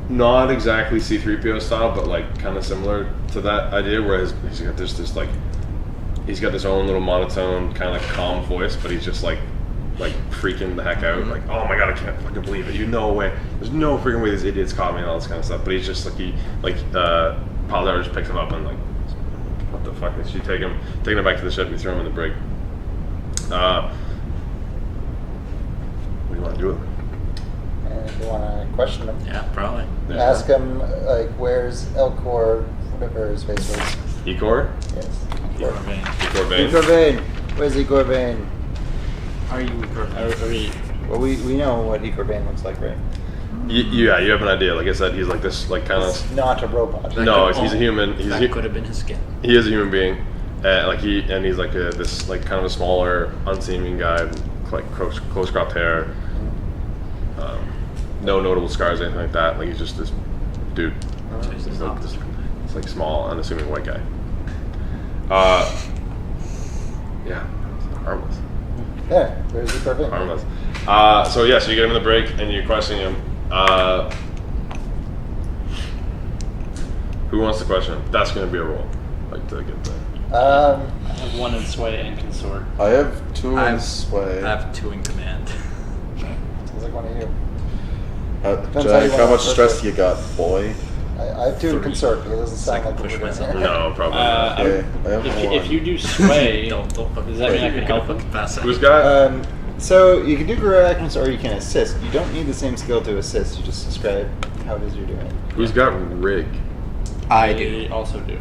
not exactly C-3PO style, but like kind of similar to that idea. Where he's got this like he's got this own little monotone kind of calm voice, but he's just like freaking the heck out. Like, oh my god, I can't fucking believe it. You no way. There's no freaking way these idiots caught me and all this kind of stuff. But he's just like Paladar just picks him up and like, what the fuck? She taking him back to the ship. You throw him in the brig. What do you want to do with him? And we want to question him. Yeah, probably. Yeah. Ask him, like, where's Elcor, whatever his face was. Ecor? Yes. You're vain. Ecor Bane. Igor Vane. Where's Igor Vane? Are you Are we? Well, we know what Igor Vane looks like, right? Yeah, you have an idea. Like I said, he's like this, like kind He's of. not a robot. No, he's a human. That could have been his skin. He is a human being, he's like this like kind of a smaller, unseeming guy, with, like close cropped hair, no notable scars or anything like that. Like he's just this dude. So he's He's not like, this- it's like small, unassuming white guy. Yeah, harmless. Yeah, where's Igor Vane? Harmless. So you get him in the break and you're questioning him. Who wants to question him? That's going to be a roll. Like to get the. I have one in sway and consort. I have two I in have- sway. I have two in command. Sounds like one of you. Jack, Depends how you how wanna much approach stress it. you got, boy? I have two in Three. consort, because it doesn't So I sound can like push we're doing myself. it. No, probably not. Okay, I have If one. you do sway, Don't does that mean I can help him? Pass out. Who's got? So you can do career actions or you can assist. You don't need the same skill to assist. You just describe How does you do it? Who's got rig? I They do. also do.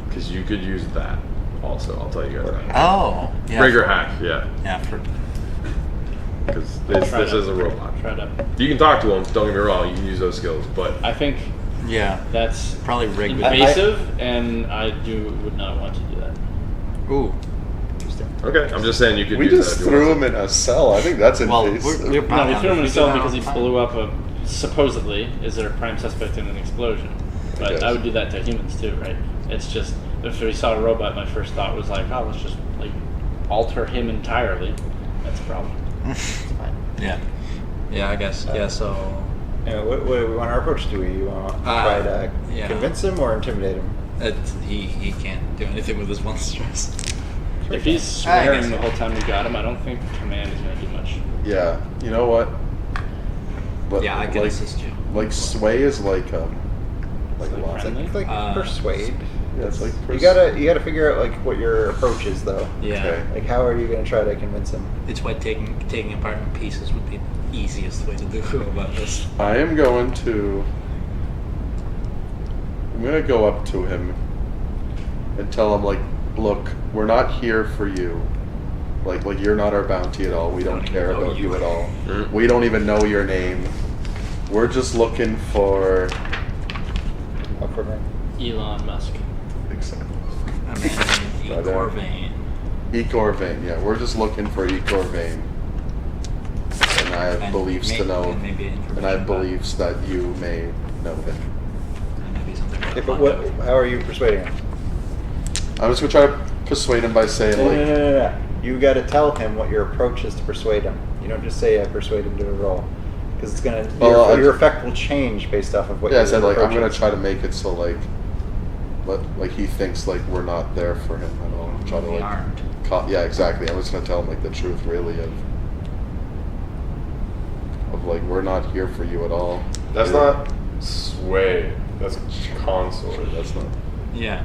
Because you could use that. Also, I'll tell you guys Or that. Oh, yeah. Rig or hack, yeah. Yeah, for Because this Try it is out. a robot. Try it out. You can talk to him. Don't get me wrong. You can use those skills, but I think yeah, that's probably rig. With invasive, and I would not want to do that. Ooh, Interesting. okay. I'm just saying you could We use just that if you threw want him in a cell. I think that's well, invasive. we're No, bounty we threw him in a hunters. cell We do because he that all the time. blew up supposedly is a prime suspect in an explosion. But guess. I would do that to humans too, right? It's just if we saw a robot, my first thought was like, oh, let's just like alter him entirely. That's a problem. Yeah, yeah, I guess. Yeah, so What do we want our approach? Do we want to try to yeah. convince him or intimidate him? he can't do anything with his one stress. If he's I swearing guess the so. whole time we got him, I don't think command is going to do much. Yeah, you know what? But Yeah, I can like, assist you. Like sway is like Like a lot. friendly? It's like persuade. Yeah, it's like You gotta figure out like what your approach is though. Yeah, Okay. Like how are you gonna try to convince him? it's why taking apart in pieces would be the easiest way to do about this. I am going to. I'm gonna go up to him and tell him like, look, we're not here for you. Like you're not our bounty at all. We don't Don't care even know about you you. at all. Mhm. We don't even know your name. We're just looking for. Up for me. Elon Musk. I mean, Igor Vane. Igor Vane, yeah, we're just looking for Igor Vane. And I have And beliefs to know. and maybe information And I have about- beliefs that you may know him. and maybe something about Okay, but Mondo. how are you persuading him? I'm just gonna try to persuade him by saying like, No. You gotta tell him what your approach is to persuade him. You don't just say I persuade him to a roll. Because it's gonna Well, your effect will change based off of what yeah, I your said like I'm approach gonna is. try to make it so like he thinks like we're not there for him. I don't know, try to We like aren't. yeah, exactly. I'm just gonna tell him like the truth really of like we're not here for you at all. That's You're- not sway. That's consort. That's not. Yeah.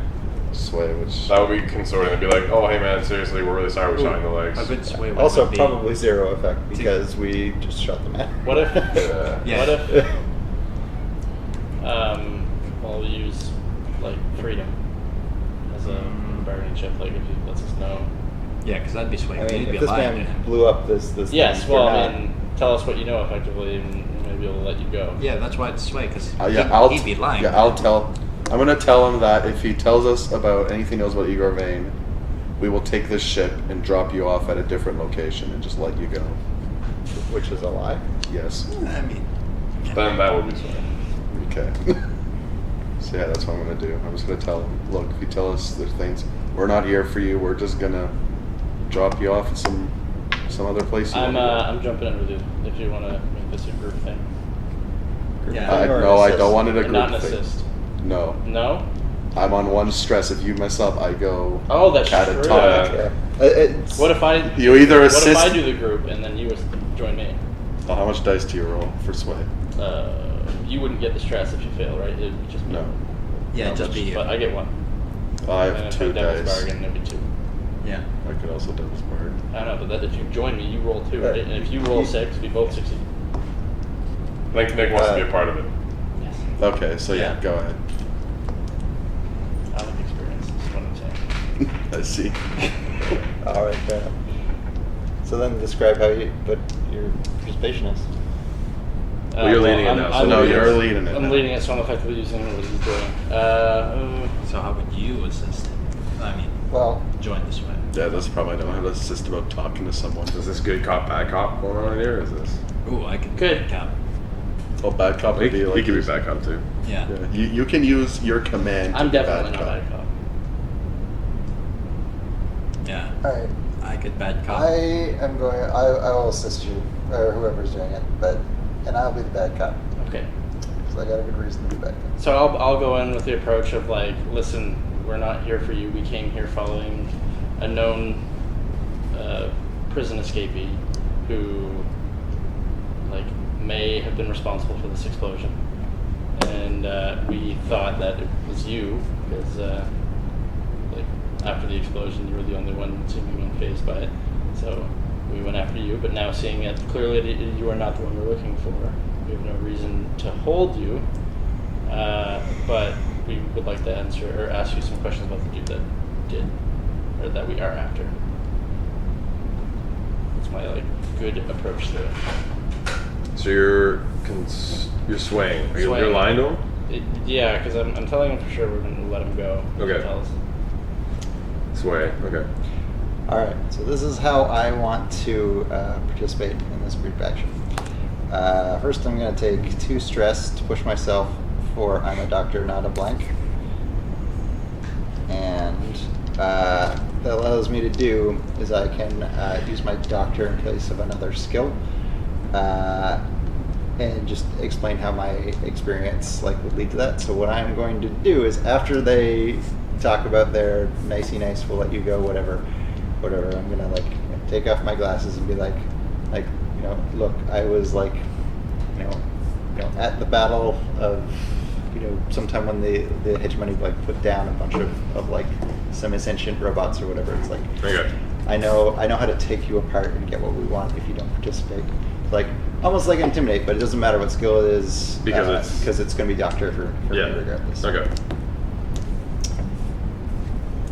sway, which That would be consorting. It'd be like, oh, hey man, seriously, we're really sorry we shot you in the legs. A good sway would Also, be- probably zero effect because we just shot the man. What if? Yeah. Yeah. What if? We'll use like freedom as a bargaining chip. Like if he lets us know. Yeah, because that'd be sway. I We mean, need to be if this alive to man him. blew up this Yes. thing, Well, we're I not- mean, tell us what you know effectively, and maybe we'll let you go. Yeah, that's why it's sway, because he'd be lying. Yeah, I'm gonna tell him that if he tells us about anything he knows about Igor Vane, we will take this ship and drop you off at a different location and just let you go. which is a lie. Yes. I mean, Then that would be sway. Okay. So yeah, that's what I'm gonna do. I'm just gonna tell him, look, if you tell us there's things, we're not here for you. We're just gonna drop you off at some other place. you wanna go." I'm jumping in with you if you want to make this a group thing. Yeah. I, Or an no, I assist. don't want it a And not group an thing. assist. No, No. I'm on one stress. If you mess up, I go Oh, that's true. catatonic. Yeah. It's, What if I? You either What if assist. I do the group and then you join me? Oh, how much dice do you roll for sway? You wouldn't get the stress if you fail, right? It would just be No. yeah, no, just be you. But I get one. I And have if 2 I devil's dice. bargain, it'd be 2. Yeah. I could also devil's bargain. I know, but that, if you join me, you roll 2, right? And if you roll 6, we both succeed. I think Nick wants to be a part of it. Yes. Okay, so yeah, Yeah. go ahead. I like experience. Is what I'm saying. I see. all right, fair enough. So then describe what your participation is. Well, you're leading it now, so no, leading you're leading it I'm now. leading it, so I'm effectively using what he's doing. So how would you assist? I mean, Well, join this way. Yeah, that's probably I don't have to assist about talking to someone. Is this good cop, bad cop going on in here? Or is this? Ooh, I could Good. cap. Oh, bad cop He, would be like he could be bad cop too. Yeah. Yeah, you can use your command. To I'm be definitely bad not cop. bad cop. Yeah. all right. I could bad cop. I am going. I will assist you or whoever's doing it, and I'll be the bad cop Okay. because I got a good reason to be bad cop. So I'll go in with the approach of like, listen, we're not here for you. We came here following a known prison escapee who like may have been responsible for this explosion, and we thought that it was you because like after the explosion you were the only one seemingly unfazed by it. So we went after you. But now seeing it clearly that you are not the one we're looking for, we have no reason to hold you. But we would like to answer or ask you some questions about the dude that did, or that we are after. That's my good approach to it. So you're swaying. You're Swaying. lying to him? Yeah, because I'm telling him for sure we're going to let him go. Okay. Tell us. Sway. Okay. All right, so this is how I want to participate in this group action. First, I'm going to take 2 stress to push myself for I'm a doctor, not a blank. And that allows me to do is I can use my doctor in place of another skill, and just explain how my experience would lead to that. So what I'm going to do is after they talk about their nicey nice, we'll let you go, whatever. I'm gonna take off my glasses and be like, look, I was at the battle of, sometime when the hegemony put down a bunch of semi-sentient robots or whatever. It's Okay. I know how to take you apart and get what we want if you don't participate. Almost like intimidate, but it doesn't matter what skill it is because it's going to be doctor for me regardless. Okay.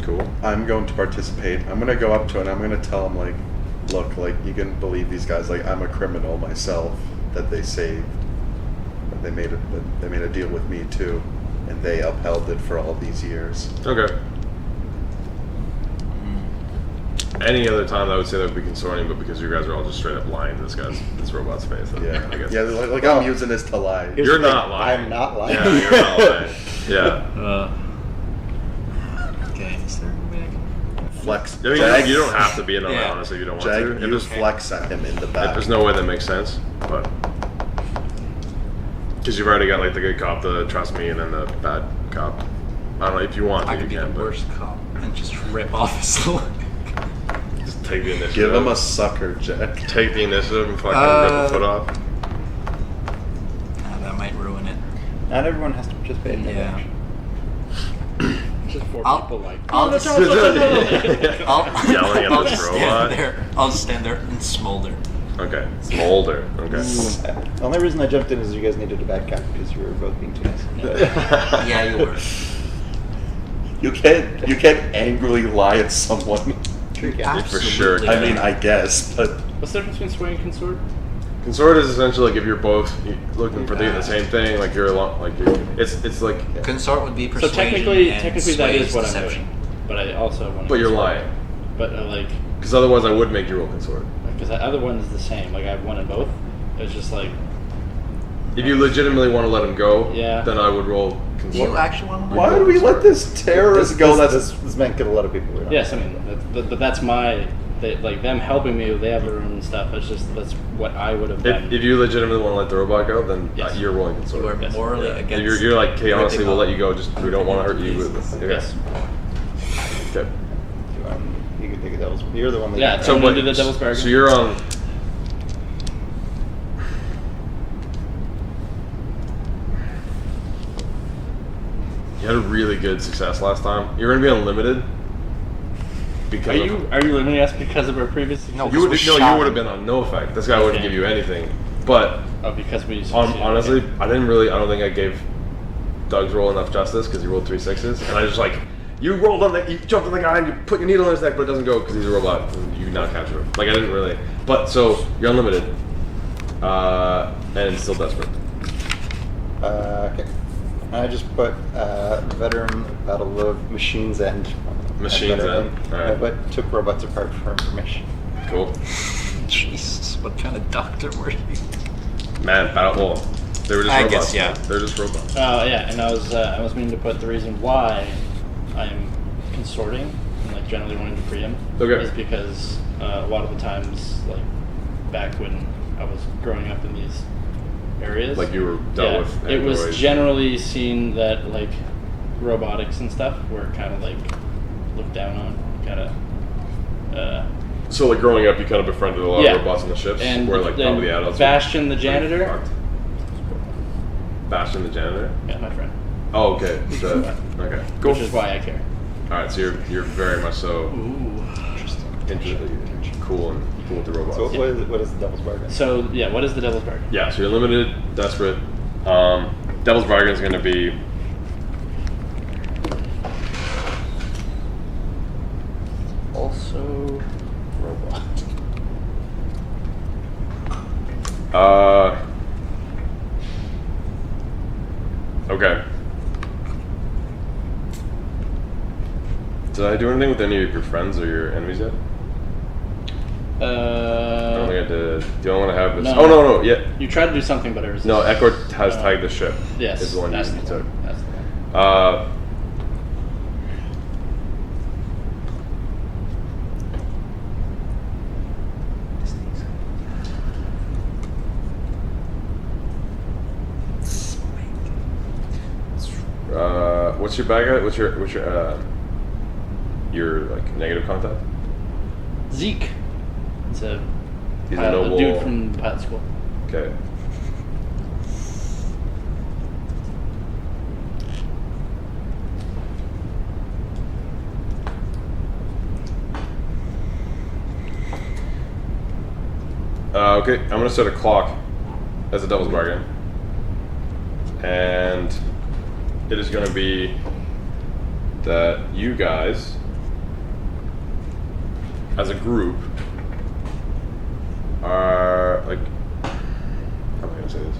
Cool. I'm going to participate. I'm going to go up to it and I'm going to tell him, look, you can believe these guys. I'm a criminal myself that they saved. But they made a deal with me too, and they upheld it for all these years. Okay. Any other time I would say that would be consorting, but because you guys are all just straight up lying to this robot's face, then Yeah, I guess. yeah. I'm using this to lie. You're not lying. I'm not lying. Yeah, you're not lying. Yeah. Okay, is there a way I can... Flex. I mean, Jag, you don't have to be in on that, Yeah. honestly, if you don't want Jag, to. If you there's, flex at him in the if back. there's no way that makes sense, but because you've already got the good cop, the trust me, and then the bad cop. I don't know if you want to, I you could be can, the but worst cop and just rip off his leg. just take the initiative. Give him a sucker, Jack. Take the initiative and fucking rip a foot off. That might ruin it. Not everyone has to participate in that Yeah. action. Just 4 I'll- people I'll just- Yelling at I'll this just robot. stand there. I'll just stand there and smolder. Okay, smolder. Okay. The only reason I jumped in is you guys needed a bad cop because you were both being too nice. Yeah, you were. You can't angrily lie at someone. True, You yeah. For sure. absolutely I mean, can. I guess, but What's the difference between sway and consort? Consort is essentially if you're both looking for the same thing, you're along, it's like, Consort would be So persuasion. technically and that sway is what I'm deception. doing. But I also want to. but you're lying. But Because otherwise I would make you roll consort. because the other one is the same. I have one in both. It's just If you legitimately want to let him go, Yeah. then I would roll Do consort. you actually want to why would we let this terrorist go? This man killed a lot of people. We're not- yes. I mean, but that's my. Them helping me. They have their own stuff. It's just that's what I would have done. If you legitimately want to let the robot go, then Yes. you're rolling You consort. are Yes. morally Yeah. against. You're like, okay, honestly, ripping we'll let off you go. Just we don't want to hurt you. Okay. Yes. Okay. You can take a devil's. You're the one that. Yeah, So I'm what? gonna do the devil's bargain. So you're on. You had a really good success last time. You're gonna be unlimited. Because Are you limiting us because of our previous? No. you would we you shot would have him. been on no effect. This guy wouldn't Okay. give you anything. But Oh, because we. honestly, I don't think I gave Doug's roll enough justice because he rolled 3 6s, and I just you rolled on you jumped on the guy and you put your needle in his neck, but it doesn't go because he's a robot. And you now capture him. I didn't really. But so you're unlimited, and still desperate. Okay. I just put veteran Battle of Machines End. Machines End, alright. But took robots apart for information. Cool. Jesus, what kind of doctor were you? Man, battle. Well, they were just I robots. guess, yeah. They're just robots. Oh yeah, and I was meaning to put the reason why I'm consorting and generally wanting to free him Okay. is because a lot of the times back when I was growing up in these areas, Like you were dealt with. it was androids. generally seen that robotics and stuff were kind of looked down on, kind of. So growing up, you kind of befriended a lot Yeah. of robots on the ships, And where then probably the adults. were Bastion the pretty janitor. fucked. Bastion the janitor. Yeah, my friend. Oh, okay. Okay. Cool. Which is why I care. All right, so you're very much so Ooh. interested, cool, and with the robots. So what is the devil's bargain? So yeah, what is the devil's bargain? Yeah, so you're limited, desperate. Devil's bargain is going to be Also, robot. Okay. Did I do anything with any of your friends or your enemies yet? I don't think I did. Do I want to have this? No. Oh no, yeah. You tried to do something, but it was No, Echo has tagged the ship. Yes, is the one you that's the took. one. That's the one. What's your bag at? What's your like negative contact? Zeke. It's a He's a pilot, noble. dude from pilot school. Okay. Okay, I'm gonna set a clock as a devil's bargain, and it is gonna be that you guys, as a group, are like, how am I gonna say this?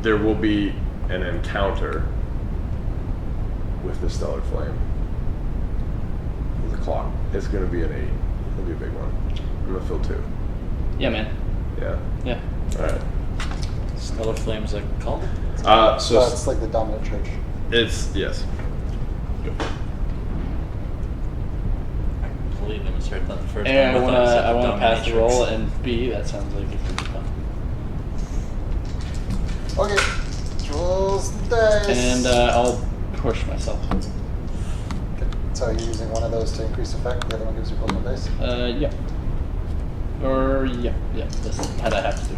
There will be an encounter with the stellar flame. With a clock. It's gonna be an 8. It'll be a big one. I'm gonna fill 2. Yeah, man. Yeah. Yeah. Alright. Stellar Flames like called? So it's like the dominant church. it's yes. I completely misheard that the first And time. I wanna pass the dominatrix. roll, and B, that sounds like it could be fun. Okay. Rolls the dice. And I'll push myself. Okay. So you're using one of those to increase effect. The other one gives you both on dice. Yeah. Or yeah. This had I have to do.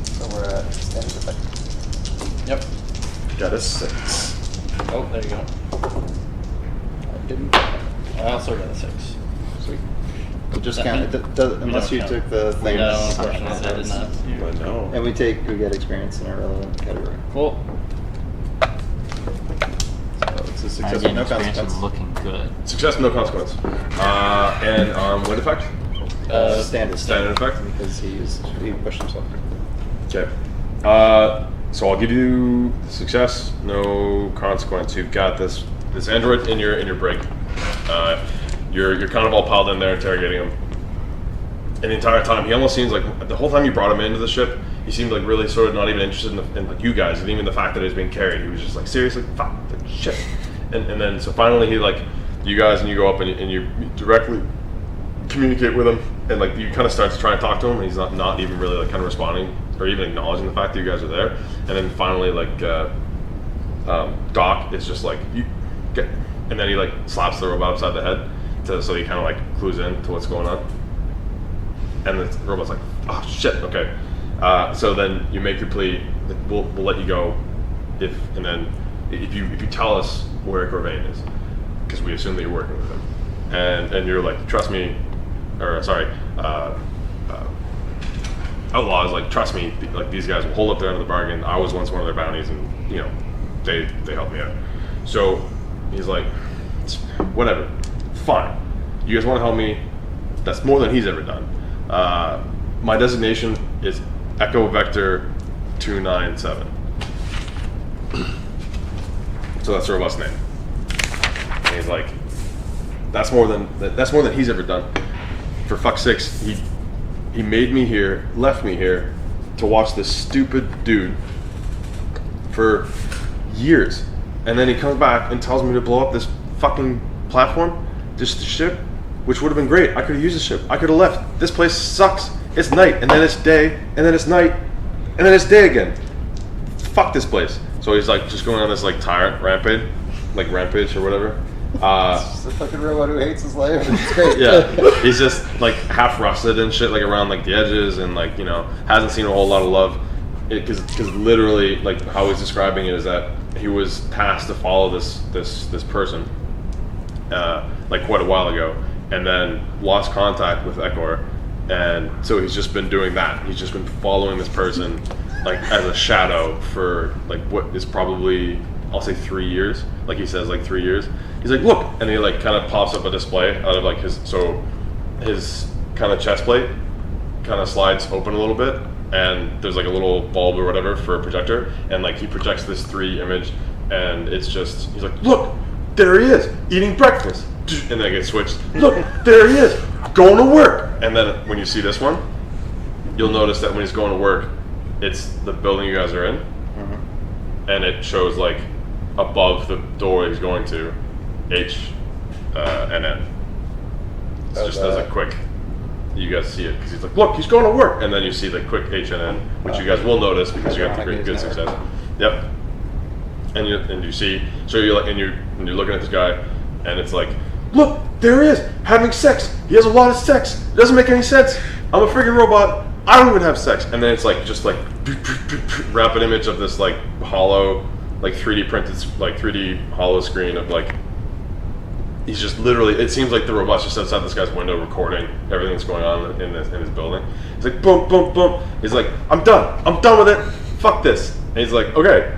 So we're at standard effect. Yep. Got a 6. Oh, there you go. I didn't. I also got a 6. Sweet. It just That count. mean- Unless don't you count. took the thing. No, unfortunately, I did not. But no. And we get experience in a relevant category. Cool. So it's a I success with gained no experience consequence. of looking good. Success, no consequence. And what effect? Standard. Standard effect? Because he pushed himself. Okay. So I'll give you success, no consequence. You've got this android in your brig. You're kind of all piled in there interrogating him. And the entire time, he almost seems like the whole time you brought him into the ship, he seemed like really sort of not even interested in like you guys, and even the fact that he was being carried. He was just like, seriously, fuck, like, shit. And then so finally he like you guys, and you go up and you directly communicate with him, and like you kind of start to try and talk to him, and he's not even really like kind of responding or even acknowledging the fact that you guys are there. And then finally like Doc is just like you get, and then he like slaps the robot upside the head so he kind of like clues in to what's going on. And the robot's like, oh shit, okay. So then you make your plea that we'll let you go if you tell us where Corvain is, because we assume that you're working with him, and you're like, trust me, or sorry, Outlaws, like, trust me, like these guys will hold up their end of the bargain. I was once one of their bounties, and you know they helped me out. So he's like, whatever, fine. You guys want to help me? That's more than he's ever done. My designation is Echo Vector 297. So that's the robot's name. And he's like, that's more than he's ever done. For fuck's sakes, he made me here, left me here to watch this stupid dude for years, and then he comes back and tells me to blow up this fucking platform, this ship, which would have been great. I could have used the ship. I could have left. This place sucks. It's night, and then it's day, and then it's night, and then it's day again. Fuck this place. So he's like just going on this like tyrant rampage or whatever. It's just a fucking robot who hates his life. It's great. Yeah, he's just like half rusted and shit, like around like the edges, and like, you know, hasn't seen a whole lot of love. Because literally, like how he's describing it is that he was tasked to follow this person, like quite a while ago, and then lost contact with Ekor, and so he's just been doing that. He's just been following this person like as a shadow for like what is probably, I'll say 3 years. Like he says, like 3 years. He's like, look, and he like kind of pops up a display out of like his kind of chest plate kind of slides open a little bit, and there's like a little bulb or whatever for a projector, and like he projects this 3 image, and it's just, he's like, look, there he is eating breakfast, and then it gets switched. Look, there he is going to work, and then when you see this one, you'll notice that when he's going to work, it's the building you guys are in, and it shows like above the door he's going to, H and N. It's just as a quick, you guys see it because he's like, look, he's going to work, and then you see the quick H and N, which you guys will notice because you have the great good success. Yep. And you see, so you're like, and you're looking at this guy, and it's like, look, there he is having sex. He has a lot of sex. It doesn't make any sense. I'm a freaking robot. I don't even have sex. And then it's like just like rapid image of this like hollow, like 3D printed, like 3D hollow screen of like, he's just literally, it seems like the robot's just outside this guy's window recording everything that's going on in his building. He's like, boom, boom, boom. He's like, I'm done with it. Fuck this. And he's like, okay,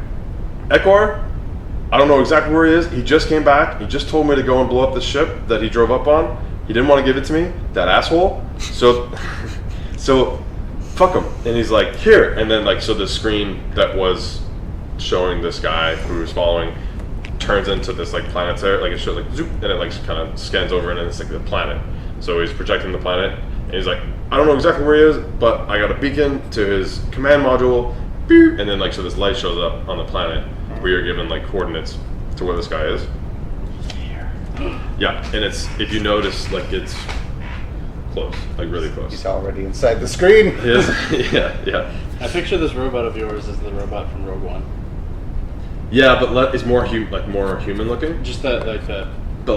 Ekor, I don't know exactly where he is. He just came back. He just told me to go and blow up the ship that he drove up on. He didn't want to give it to me, that asshole. So fuck him. And he's like, here. And then like, so the screen that was showing this guy who was following turns into this like planetary, like it shows like zoop, and it like kind of scans over, and it's like the planet. So he's projecting the planet, and he's like, I don't know exactly where he is, but I got a beacon to his command module, and then like, so this light shows up on the planet where you're given like coordinates to where this guy is. Yeah, and it's, if you notice, like it's close, like really close. He's already inside the screen. Yeah. I picture this robot of yours as the robot from Rogue One. Yeah, but it's more more human looking. Just the attitude. The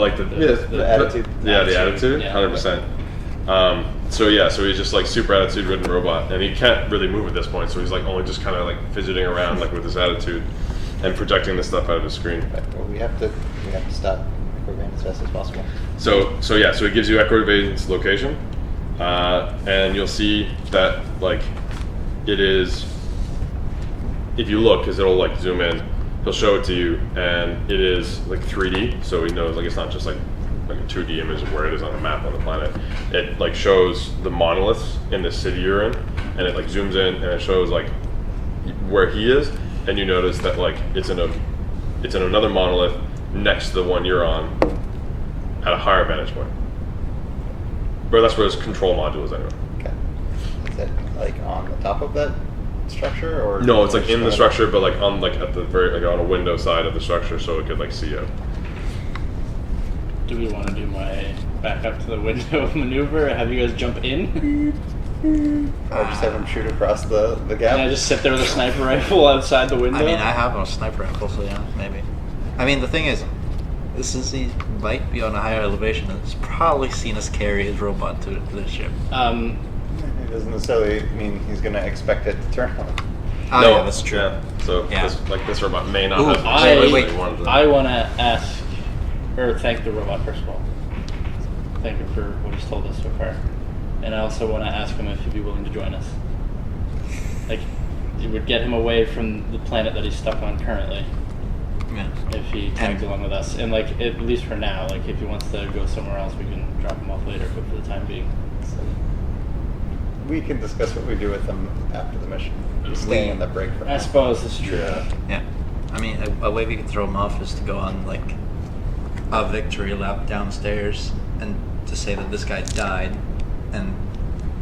attitude. Yeah, the attitude, Yeah. 100%. So he's just like super attitude-ridden robot, and he can't really move at this point. So he's like only just kind of like fidgeting around like with his attitude, and projecting this stuff out of his screen. Right, well, we have to stop Equivane as fast as possible. So he gives you Equivane's location, and you'll see that like it is. If you look, because it'll like zoom in, he'll show it to you, and it is like 3D, so he knows like it's not just like a 2D image of where it is on the map on the planet. It like shows the monoliths in the city you're in, and it like zooms in and it shows like where he is, and you notice that like it's in another monolith next to the one you're on at a higher vantage point. But that's where his control module is anyway. Okay. Is that like on the top of that structure, or no? It's like in the structure, but like on like at the very like on a window side of the structure, so it could like see you. Do we want to do my back up to the window maneuver? Have you guys jump in? Or just have him shoot across the gap? Can I just sit there with a sniper rifle outside the window? I mean, I have a sniper rifle, so yeah, maybe. I mean, the thing is, since he might be on a higher elevation, it's probably seen us carry his robot to the ship. It doesn't necessarily mean he's going to expect it to turn on. Oh, No, yeah, that's true. Yeah. So Yeah. this robot may not Ooh, have. wait. I want to ask, or thank the robot first of all. Thank him for what he's told us so far. And I also want to ask him if he'd be willing to join us. Like, it would get him away from the planet that he's stuck on currently. Yeah. If he tags along with us. And like, at least for now, like if he wants to go somewhere else, we can drop him off later, but for the time being. So we can discuss what we do with him after the mission. Just staying in the break for I now. suppose that's true. Yeah. I mean, a way we could throw him off is to go on, like, a victory lap downstairs and to say that this guy died and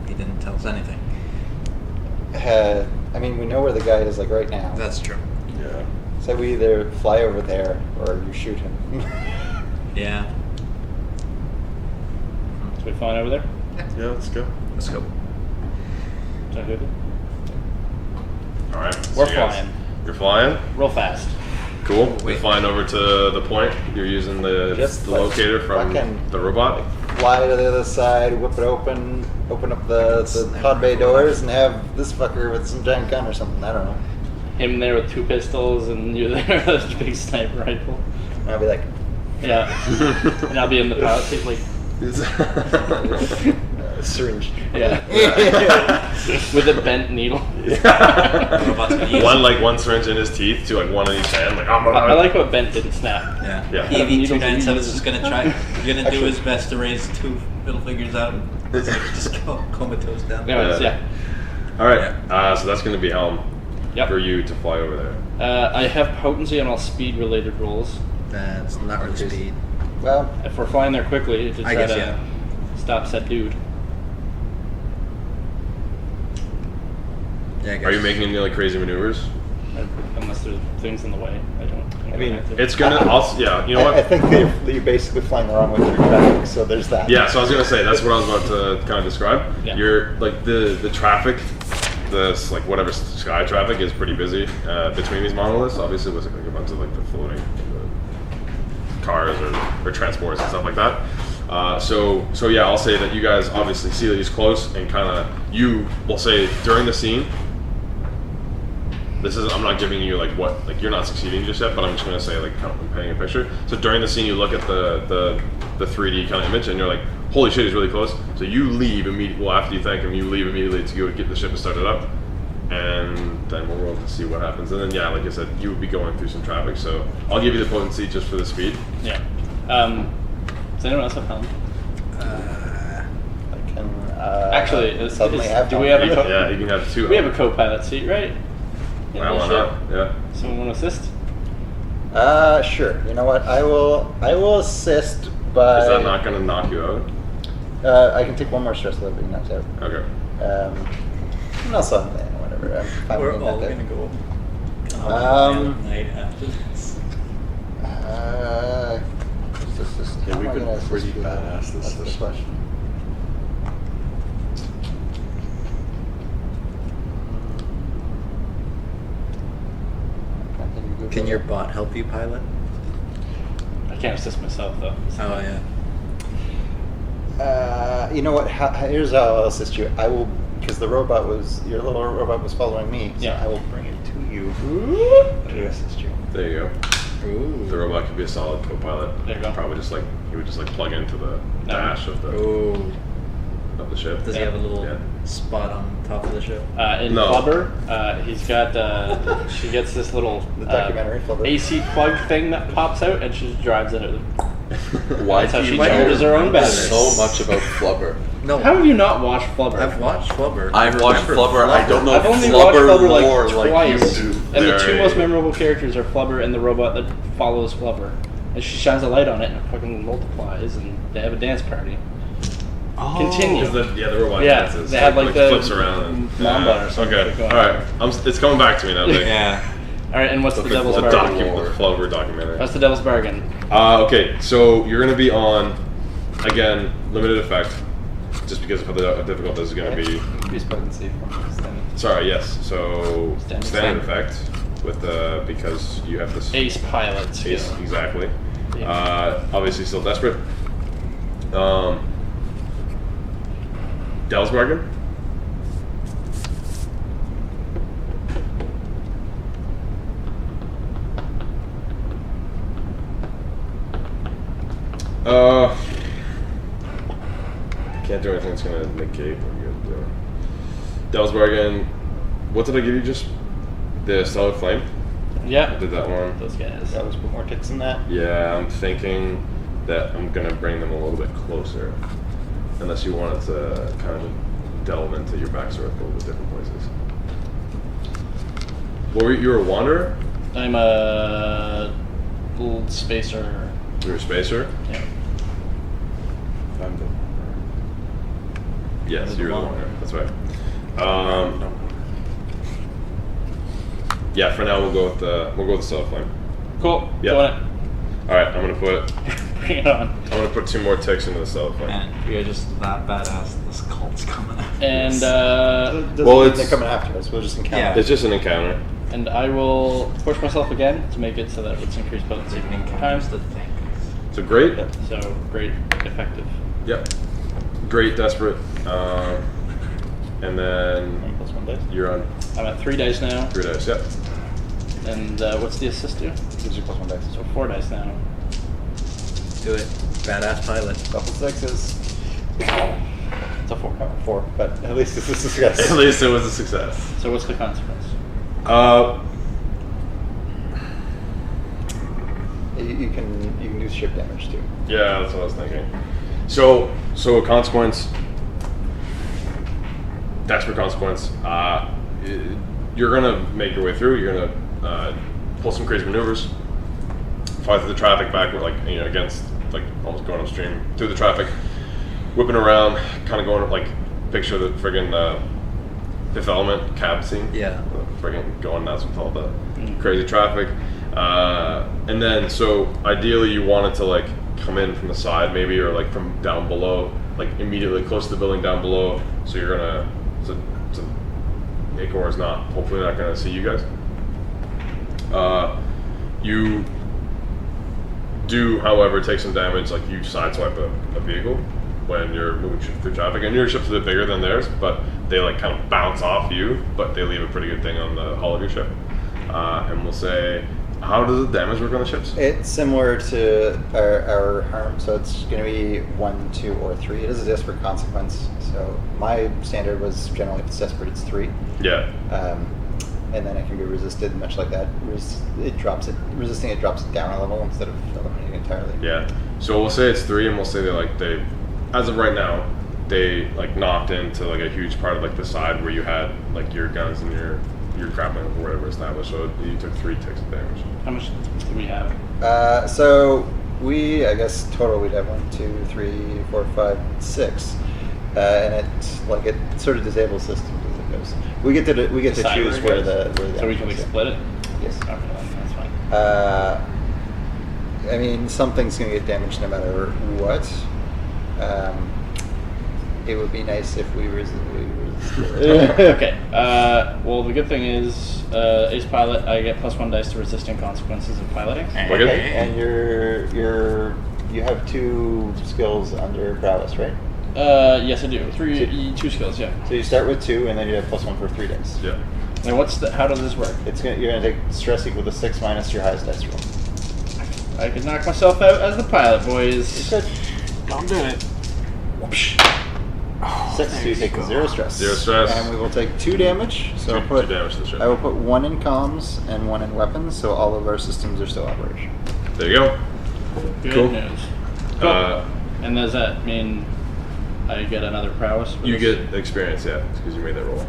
he didn't tell us anything. I mean, we know where the guy is, like, right now. That's true. Yeah. So we either fly over there or you shoot him. Yeah. So we flying over there? Yeah. Let's go. Let's go. Sound good? All right. We're you guys- flying. You're flying. Real fast. Cool. Wait. You're flying over to the point. You're using the Just like locator from fucking- the robot. Fly to the other side, whip it open up the Sniper pod bay rifle. doors, and have this fucker with some giant gun or something. I don't know. Him there with 2 pistols and you there with a big sniper rifle. And I'll be like, Yeah. And I'll be in the pilot seat like, Syringe. Yeah. With a bent needle. one syringe in his teeth to like one in each hand. Like I like what bent didn't snap. Yeah. Yeah. EV297 is just gonna do his best to raise 2 middle fingers out. Just go comatose down. Anyways, yeah. All right. So that's gonna be Helm Yep. for you to fly over there. I have potency on all speed-related rolls. That's not really speed. Well, If we're flying there quickly to I try guess, to yeah. stop said dude. Yeah, I guess. Are you making any like crazy maneuvers? Unless there's things in the way, I don't mean, have to. It's gonna also, yeah, you know I what? think that you're basically flying the wrong way through traffic, so there's that. Yeah, so I was gonna say that's what I was about to kind of describe. Yeah. You're like the traffic, this like whatever sky traffic is pretty busy between these monoliths. Obviously, with like a bunch of like the floating cars or transports and stuff like that. So yeah, I'll say that you guys obviously see these close and kind of you will say during the scene. I'm not giving you like what, like you're not succeeding just yet, but I'm just gonna say like kind of painting a picture. So during the scene, you look at the 3D kind of image, and you're like, holy shit, he's really close. So you leave immediately. Well, after you thank him, you leave immediately to go get the ship and start it up, and then we'll roll to see what happens. And then yeah, like I said, you would be going through some traffic. So I'll give you the potency just for the speed. Yeah. Does anyone else have helm? I can Actually, suddenly have do we help. have a co- Yeah, you can have two. We have a co-pilot seat, right? In Why the not? ship? Yeah. Someone want to assist? Sure. You know what? I will assist by. Is that not going to knock you out? I can take one more stress level being knocked out. Okay. No, something, whatever. I'm fine We're with all that. gonna go night after this. Yeah, we've been pretty badass this That's the session. question. Can your bot help you pilot? I can't assist myself though. Oh yeah. You know what? Here's how I'll assist you. I will, because your little robot was following me. So Yeah. I will bring it to you to assist you. There you go. Ooh. The robot could be a solid co-pilot. There you go. Probably just like he would just like plug into the dash of the Ooh. ship. Does he have a little Yeah. spot on top of the ship? In No. Flubber, he's got. She gets this little The documentary Flubber. AC plug thing that pops out, and she just drives it. Why That's how do she you charges her own know battery. so much about Flubber? No. How have you not watched Flubber? I've watched Flubber. I've watched Flubber. I don't know I've only Flubber watched Flubber lore like like twice, you do. and the two Very- most memorable characters are Flubber and the robot that follows Flubber. And she shines a light on it, and it fucking multiplies, and they have a dance party. Continue. Because the robot Yeah, dances. they have, like, the flips around and Mamba or something Okay, going all right. It's coming back to me now. Vic. Yeah. All right, and what's the devil's the bargain? the Flubber documentary. What's the devil's bargain? Okay, so you're gonna be on again limited effect, just because of how difficult this is gonna be. Increase potency from standard. Sorry, yes. So Standard. standard effect with because you have this Ace pilot skill. Ace, exactly. Yeah. Obviously, still desperate. Devil's bargain. Can't do anything that's gonna negate what you're gonna do. Devil's bargain. What did I give you just? The solid flame. I Yeah. did that one. Those guys. That was put more ticks in that. Yeah, I'm thinking that I'm gonna bring them a little bit closer, unless you wanted to kind of delve into your backstory a little bit different places. What were you were a wanderer? I'm a old spacer. You were a spacer? Yeah. I'm the Yes, You're you were the the wanderer. That's right. no. Yeah, for now we'll go with the solid flame. Cool. Yeah. Doing All right, I'm gonna put it. Bring it on. 2 more ticks into the solid flame. Man, we are just that badass. This cult's coming out. And Doesn't Well, mean it's- they're coming after us. We'll just encounter. Yeah. them. It's just an encounter. and I will push myself again to make it so that it's increased potency times. the thing. So great. So great, effective. Yep. Great, desperate. And then Plus 1 dice. you're on I'm at 3 dice now. 3 dice. Yep. And what's the assist do? Gives you plus 1 dice. So 4 dice now. Do it. Badass pilot. Couple sixes. It's a 4. 4, but at least it's a success. At least it was a success. So what's the consequence? You can do ship damage too. Yeah, that's what I was thinking. So a consequence. Desperate consequence. You're gonna make your way through. You're gonna pull some crazy maneuvers, fly through the traffic back, like against like almost going upstream through the traffic, whipping around, kind of going like picture the friggin' Fifth Element cab scene. Yeah. Friggin' going nuts with all the crazy traffic. And then, so ideally you want it to like come in from the side maybe, or like from down below, like immediately close to the building down below. So you're gonna, so Acor is hopefully not gonna see you guys. You do, however, take some damage, like you sideswipe a vehicle when you're moving through traffic, and your ship's a bit bigger than theirs, but they like kind of bounce off you, but they leave a pretty good thing on the hull of your ship. And we'll say, how does the damage work on the ships? It's similar to our harm, so it's going to be 1, 2, or 3. It is a desperate consequence. So my standard was generally, if it's desperate, it's 3. Yeah. And then it can be resisted, much like that. Resisting it drops it down a level instead of eliminating it entirely. Yeah. So we'll say it's 3, and we'll say they as of right now, they like knocked into like a huge part of like the side where you had like your guns and your grappling or whatever established. So you took 3 ticks of damage. How much do we have? So I guess total we'd have 1, 2, 3, 4, 5, 6, and it sort of disables systems as it goes. We get to Decide choose where where it the So we can actions go. split it? Yes. Okay, that's fine. I mean, something's going to get damaged no matter what. It would be nice if we Okay. Well, the good thing is, ace pilot, I get +1 dice to resisting consequences of piloting. We're good. Okay, and you have 2 skills under prowess, right? Yes, I do. 2 skills, yeah. So you start with 2, and then you have +1 for 3 dice. Yeah. And how does this work? You're gonna take stress equal to 6 minus your highest dice roll. I could knock myself out as the pilot, boys. Don't do it. 6, so you take 0 stress. 0 stress. And we will take 2 damage. So Two- I'll put, two damage to the ship. I will put 1 in comms and 1 in weapons, so all of our systems are still operational. There you go. Good Cool. news. Cool. And does that mean I get another prowess? for You this? get experience, yeah, because you made that roll.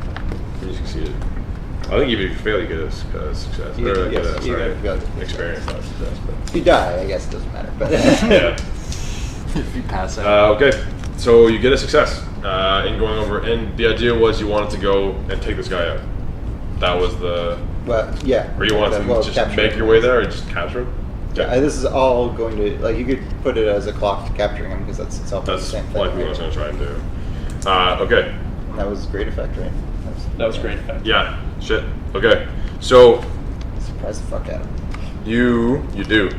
And you succeeded. I think if you fail, you get a success. You- or yes, get a, you sorry, get experience, not success. But. If you die, I guess it doesn't matter. But Yeah. If you pass out. Okay, so you get a success in going over, and the idea was you wanted to go and take this guy out. That was the. well, yeah. Or you wanted to just capture make him. your way there, or just capture him. Yeah, this is all going to you could put it as a clock for capturing him because that's itself the That's same thing. likely what I was right? going to try and do. Okay. And that was great effect, right? That was great effect. Yeah. Shit. Okay. So Surprised the fuck out of him. you do,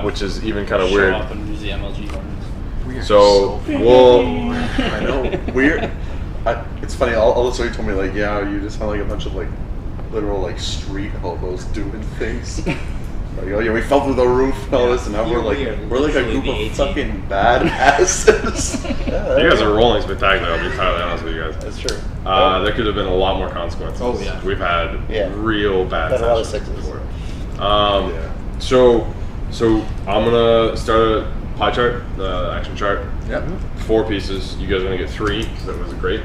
which is even kind of Show weird. up and use the MLG buttons. We are So so we'll. I know. Weird. It's funny. All the story told me like, yeah, you just had like a bunch of like literal like street hobos doing things. Like, oh yeah, we fell through the roof and all this, and now we're like a literally group the of A-team. fucking badasses. You guys are rolling spectacular. I'll be entirely honest with you guys. That's true. There could have been a lot more consequences. Oh, yeah. We've had Yeah. real bad Had a lot of sessions sixes. before. Yeah. So I'm gonna start a pie chart, action chart. Yep. 4 pieces. You guys are gonna get 3 because that was great.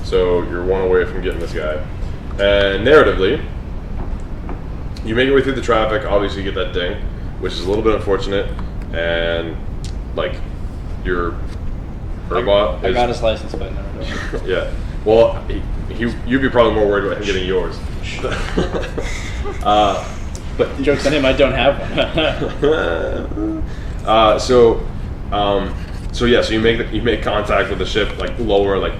So you're 1 away from getting this guy. And narratively, you make your way through the traffic. Obviously, you get that ding, which is a little bit unfortunate. And like your robot I is got his license plate and everything. yeah. Well, you'd be probably more worried about him getting yours. But Joke's on him, I don't have one. so yeah, so you make contact with the ship, like lower, like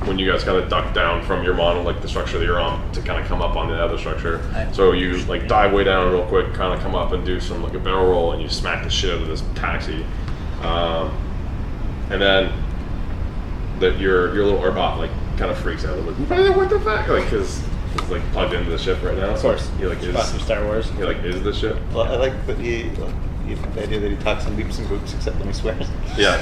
when you guys kind of duck down from your model, like the structure that you're on, to kind of come up on the other structure. So you like dive way down real quick, kind of come up and do some like a barrel roll, and you smack the shit out of this taxi, and then your little Arbot like kind of freaks out, like what the fuck, like because it's like plugged into the ship right now. Of course. He like Spot some Star Wars. is the ship. Well, I like that he You think the idea that he talks in beeps and boops except when he swears? Yeah.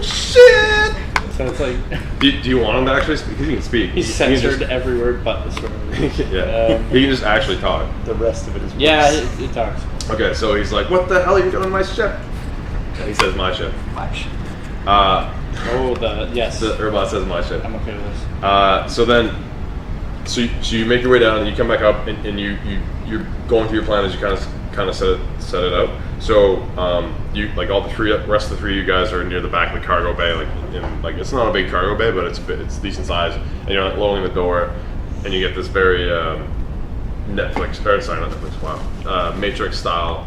Shit! So it's like Do you want him to actually speak? He can speak. he's He can censored just- every word but the swear word. Yeah. He can just actually talk. The rest of it is Yeah, words. he talks. Okay, so he's like, "What the hell are you doing on my ship?" And he says, "My ship." Flash. Oh, yes. The Urbot says, "My ship." I'm okay with this. So you make your way down, and you come back up, and you're going through your plan as you kind of set it out. So you like all the rest of the three of you guys are near the back of the cargo bay, like it's not a big cargo bay, but it's decent size, and you're like lowering the door, and you get this very Netflix, or sorry, not Netflix, wow, Matrix style,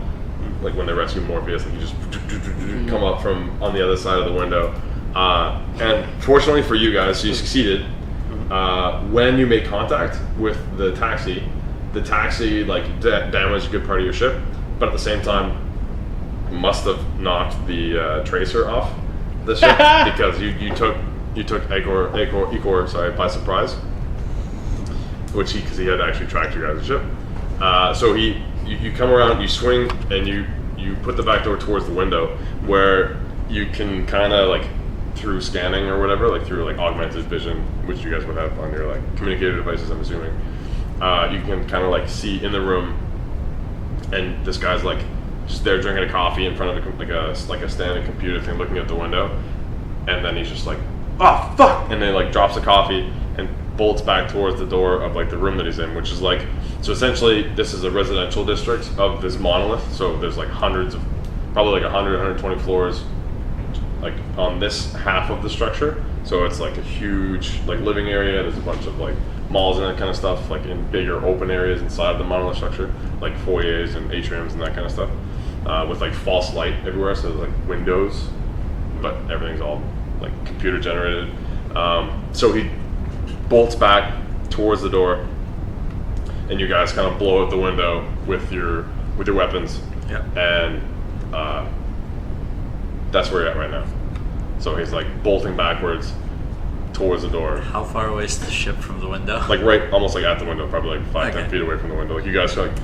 like when they rescue Morpheus, like you just come up from on the other side of the window. And fortunately for you guys, you succeeded. When you make contact with the taxi like damaged a good part of your ship, but at the same time must have knocked the tracer off the ship because you took Igor by surprise, because he had actually tracked your guys' ship. So you come around, you swing, and you put the back door towards the window, where you can kind of like through scanning or whatever, like through like augmented vision, which you guys would have on your like communicator devices, I'm assuming. You can kind of like see in the room, and this guy's like just there drinking a coffee in front of a standing computer thing, looking at the window, and then he's just like, "Oh fuck!" and then like drops the coffee and bolts back towards the door of like the room that he's in, which is like, so essentially this is a residential district of this monolith. So there's like hundreds of, probably like 100, 120 floors, like on this half of the structure. So it's like a huge like living area. There's a bunch of like malls and that kind of stuff, like in bigger open areas inside the monolith structure, like foyers and atriums and that kind of stuff, with like false light everywhere. So there's like windows, but everything's all like computer generated. So he bolts back towards the door, and you guys kind of blow out the window with your weapons. Yeah. And that's where you're at right now. So he's like bolting backwards towards the door. How far away is the ship from the window? Like right, almost like at the window, probably like 5-10 Okay. feet away from the window. Like you guys are like,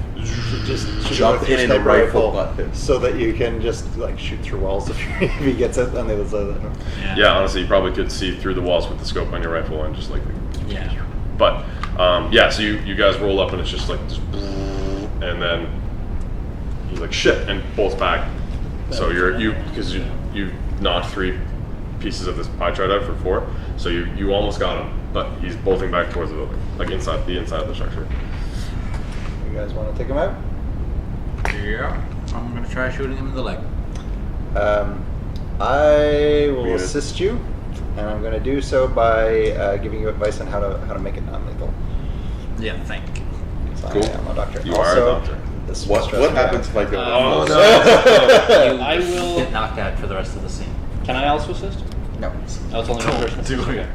Just shoot Jump with your in and a sniper rifle button. so that you can just like shoot through walls if he gets it on the other side of the door. yeah, honestly, you probably could see through the walls with the scope on your rifle and just like, Yeah. but yeah, so you guys roll up and it's just like, and then he's like shit and bolts back. So because you knocked 3 pieces of this pie chart out for 4, so you almost got him, but he's bolting back towards the building, like inside of the structure. You guys want to take him out? Yeah. I'm gonna try shooting him in the leg. I will Weird. assist you, and I'm going to do so by giving you advice on how to make it non-lethal. Yeah, thank you. So Cool. I am a doctor. You are a Also, doctor. this What stress me happens out. if I go? Oh no! I will. Get knocked out for the rest of the scene. Can I also assist? No. Oh, it's only one person. do it. Okay.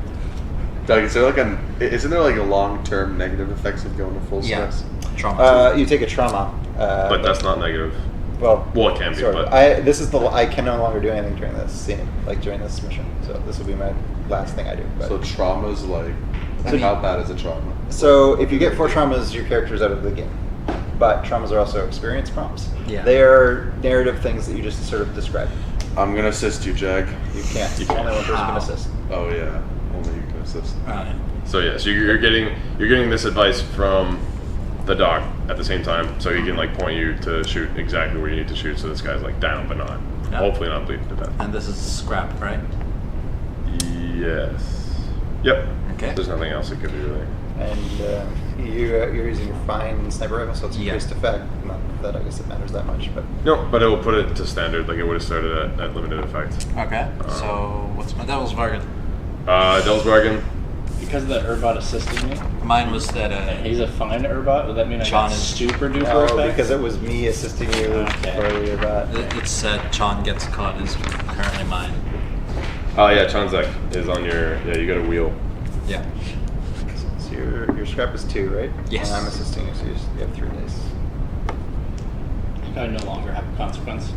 Doug, isn't there like a long-term negative effects of going to full Yeah. stress? Trauma. You take a trauma. But that's not negative. Well, Well, it can be, sort of. but I can no longer do anything during this scene, like during this mission. So this will be my last thing I do. But. So trauma's like, So- how bad is a trauma? So if you get 4 traumas, your character's out of the game. But traumas are also experience prompts. Yeah. They are narrative things that you just sort of describe. I'm gonna assist you, Jag. You can't. You can't. Only one person can How? assist. Oh yeah, only you can assist. so yeah, so you're getting this advice from the doc at the same time, so he can like point you to shoot exactly where you need to shoot. So this guy's like down, but not Yeah. hopefully not bleeding to death. And this is scrap, right? Yes. Yep. Okay. There's nothing else it could be really. And you're using your fine sniper rifle, so it's Yeah. increased effect. Not that I guess it matters that much, but No, but it will put it to standard, like it would have started at limited effect. Okay. So what's my devil's bargain? Devil's bargain. Because the Urbot assisted me, Mine was that and he's a fine Urbot, would that mean I John got is- super duper no, effect? because it was me assisting you Okay. for your bot. it said Chon gets caught is currently mine. Oh yeah, Chanzak is on your. Yeah, you got a wheel. Yeah. So your scrap is 2, right? Yes. And I'm assisting you, so you have 3 days. I no longer have a consequence.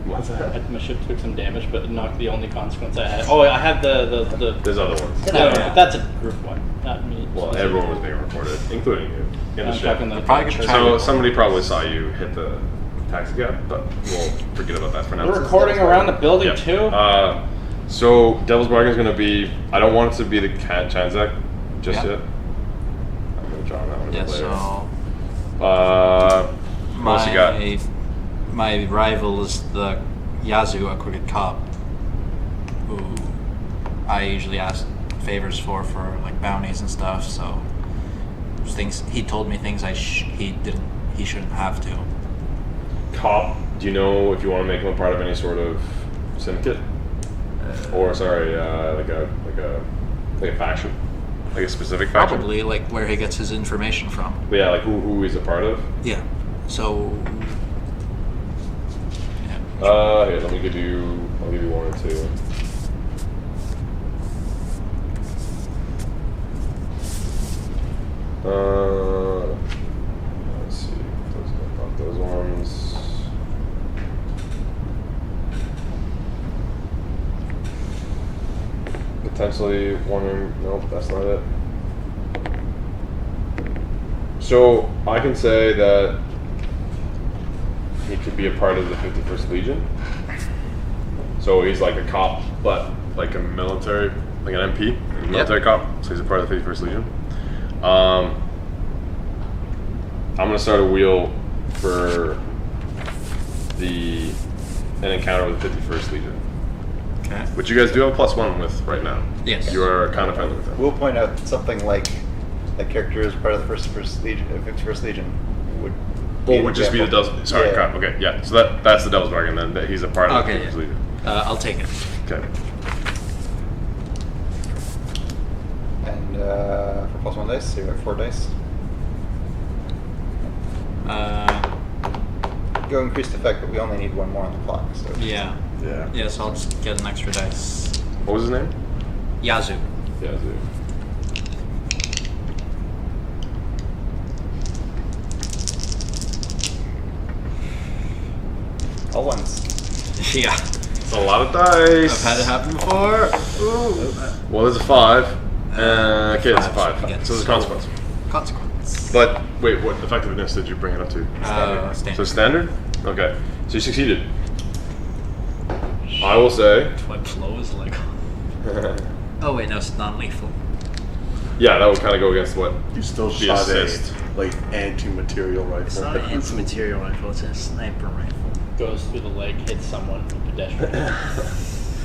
What's that? My ship took some damage, but not the only consequence I had. Oh, I had the There's other ones. no, but that's a group one, not me. Well, everyone was being recorded, including you, in the I'm ship. talking the Probably gonna try So somebody probably saw you hit the taxi cab, but we'll forget about that for now. We're recording around the building Yep. too. So Devil's Bargain is going to be. I don't want it to be the Chanzak just Yeah. yet. I'm going to draw that one Yeah, later. so What else you got? my rival is the Yazoo, a crooked cop, who I usually ask favors for like bounties and stuff. So things he told me things he shouldn't have to. Cop. Do you know if you want to make him a part of any sort of syndicate? Or sorry, like a faction, like a specific faction. Probably like where he gets his information from. But yeah, like who he's a part of. Yeah. So. Yeah. Here, let me give you. I'll give you one or two. Let's see. Those ones. Potentially wondering. Nope, that's not it. So I can say that he could be a part of the 51st Legion. So he's like a cop, but like a military, like an MP, a military cop. So he's a part of the 51st Legion. I'm gonna start a wheel for an encounter with the 51st Legion, Okay. which you guys do have a +1 with right now. Yes. You are kind of friendly with them. We'll point out something like that character is part of the first Legion. 51st Legion would. Well, would just be the example. Devil's. Sorry, Yeah. crap. Okay, yeah. So that's the Devil's Bargain then. That he's a part of Okay, the 51st yeah. Legion. I'll take it. Okay. And for +1 dice, so you have 4 dice. Go increased effect, but we only need one more on the clock. So Yeah. Yeah. Yeah. So I'll just get an extra dice. What was his name? Yazoo. Yeah, dude. all ones. Yeah. It's a lot of dice. I've had it happen before. Well, there's a 5. Okay, it's a five, 5. so So there's a consequence. Consequence. But wait, what effectiveness did you bring it up to? Standard. So standard? Okay. So you succeeded. I will say. What flow is like? Oh wait, no, it's non-lethal. Yeah, that would kind of go against what. You still The shot assist. a like anti-material rifle. It's not an anti-material rifle; it's a sniper rifle. Goes through the leg, hits someone, a pedestrian.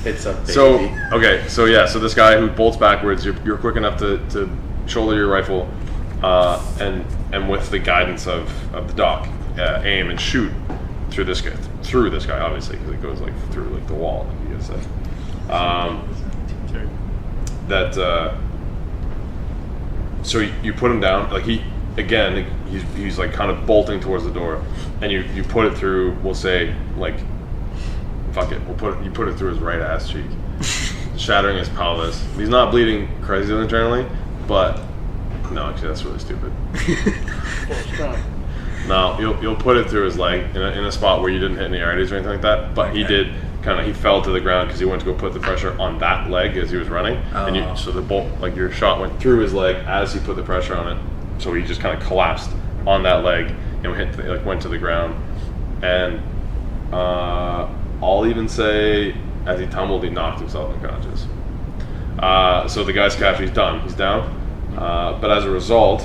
It's a baby. So okay, so yeah, so this guy who bolts backwards, you're quick enough to shoulder your rifle, and with the guidance of the doc, aim and shoot through this guy, obviously, because it goes like through like the wall, like you guys said. So you put him down, like he's like kind of bolting towards the door, and you put it through. We'll say like, fuck it, you put it through his right ass cheek, shattering his pelvis. He's not bleeding crazy internally, but no, actually that's really stupid. No, you'll put it through his leg in a spot where you didn't hit any arteries or anything like that, but he did. He fell to the ground because he went to go put the pressure on that leg as he was running, and so the bolt, like your shot, went through his leg as he put the pressure on it. So he just kind of collapsed on that leg and went to the ground. And I'll even say, as he tumbled, he knocked himself unconscious. So the guy's captured. He's done. He's down. But as a result,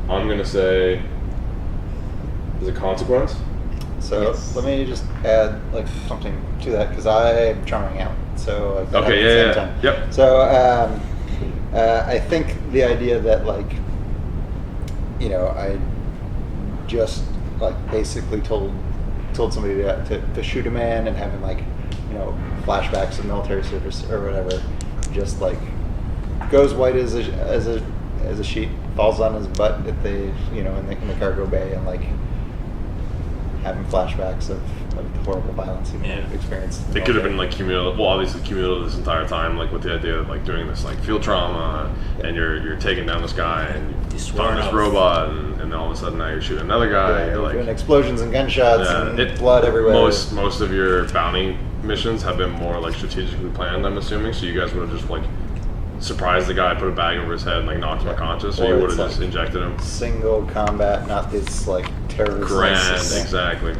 I'm gonna say there's a consequence. So let me just add like something to that because I'm charming out. So like, Okay, at yeah, the same time. Yep. So I think the idea that like, I just like basically told somebody to shoot a man and have him like, flashbacks of military service or whatever, just like goes white as a sheet, falls on his butt at the in the cargo bay and like having flashbacks of of the horrible violence he may have experienced. It could have been like cumulative. Well, obviously cumulative this entire time, like with the idea of like doing this like field trauma, and you're taking down this guy and you swear found this off. robot, and then all of a sudden now you're shooting another guy. Yeah, you're like doing explosions and gunshots and blood everywhere. Most of your bounty missions have been more like strategically planned, I'm assuming. So you guys would have just like surprised the guy, put a bag over his head, and like knocked him unconscious, or you would have just injected him. Single combat, not this like terrorist. Grand, exactly.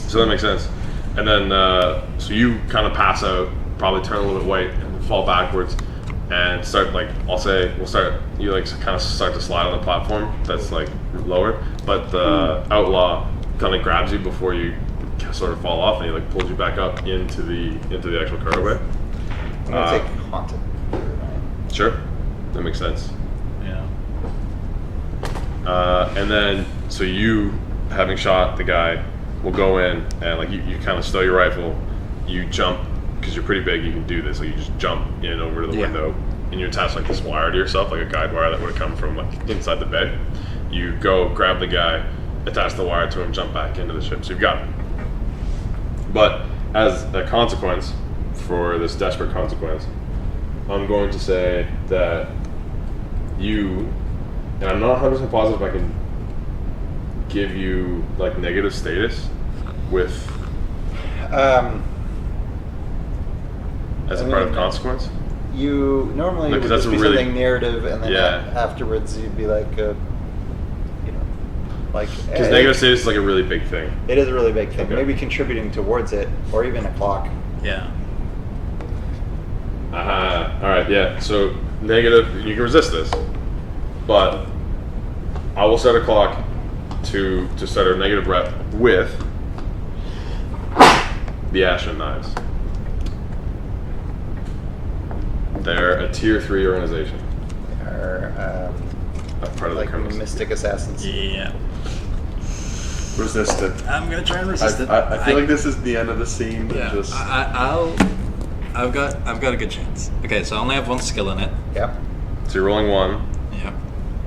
So that makes sense. And then, so you kind of pass out, probably turn a little bit white, and fall backwards, and start like you like kind of start to slide on the platform that's like lower, but the outlaw kind of grabs you before you sort of fall off, and he like pulls you back up into the actual cargo bay. I'm gonna take haunted. Sure, that makes sense. Yeah. And then, so you, having shot the guy, will go in and like you kind of stow your rifle, you jump, because you're pretty big, you can do this, like you just jump in over to the window, and you attach like this wire to yourself, like a guide wire that would have come from like inside the bed. You go grab the guy, attach the wire to him, jump back into the ship, so you've got him. But as a consequence, for this desperate consequence, I'm going to say that you, and I'm not 100% positive if I can give you like negative status with as a part of consequence. You normally Like, would 'cause just that's be a really- something narrative, and then Yeah. afterwards you'd be like, like Because negative status is like a really big thing. It is a really big thing. Okay. Maybe contributing towards it, or even a clock. Yeah. All right, yeah. So negative, you can resist this, but I will set a clock to start a negative rep with the Ashen Knives. They're a tier 3 organization. They are A part of like the criminal mystic assassins. Yeah. Resist it. I'm gonna try and resist it. I feel like this is the end of the scene. Yeah. Just I've got a good chance. Okay, so I only have one skill in it. Yep. So you're rolling 1. Yeah.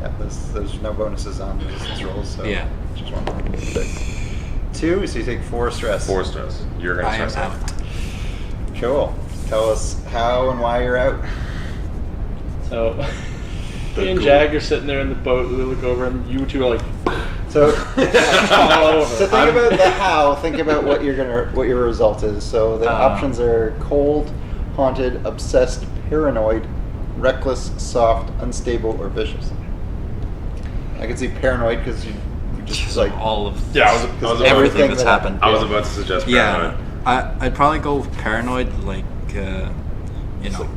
Yeah. There's no bonuses on resistance rolls, so Yeah. just one more. 2, so you take 4 stress. 4 stress. You're gonna I am stress out. out. Cool. Tell us how and why you're out. So, me and cool. Jag are sitting there in the boat. We look over, and you two are like So, all over. so think about the how. Think about what your result is. So the options are cold, haunted, obsessed, paranoid, reckless, soft, unstable, or vicious. I can see paranoid because you just like all of Yeah, I was because about everything that's that happened. I was about to suggest paranoid. Yeah, I'd probably go with paranoid. Like, So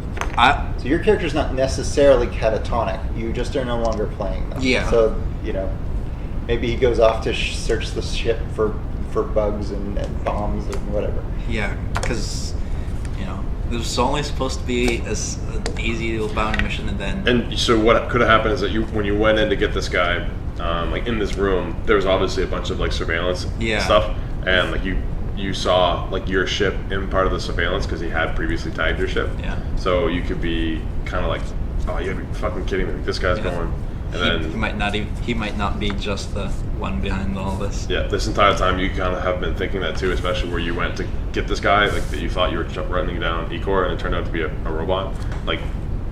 your character's not necessarily catatonic. You just are no longer playing them. Yeah. So maybe he goes off to search the ship for bugs and bombs and whatever. yeah, because this was only supposed to be an easy little bounty mission, and then And so what could have happened is that when you went in to get this guy, like in this room, there was obviously a bunch of like surveillance stuff, and like you saw like your ship in part of the surveillance because he had previously tagged your ship. Yeah. So you could be kind of like, oh, you gotta be fucking kidding me! Like, this guy's going, and then he might not be just the one behind all this. yeah, this entire time you kind of have been thinking that too, especially where you went to get this guy, like that you thought you were running down Ecor, and it turned out to be a robot. Like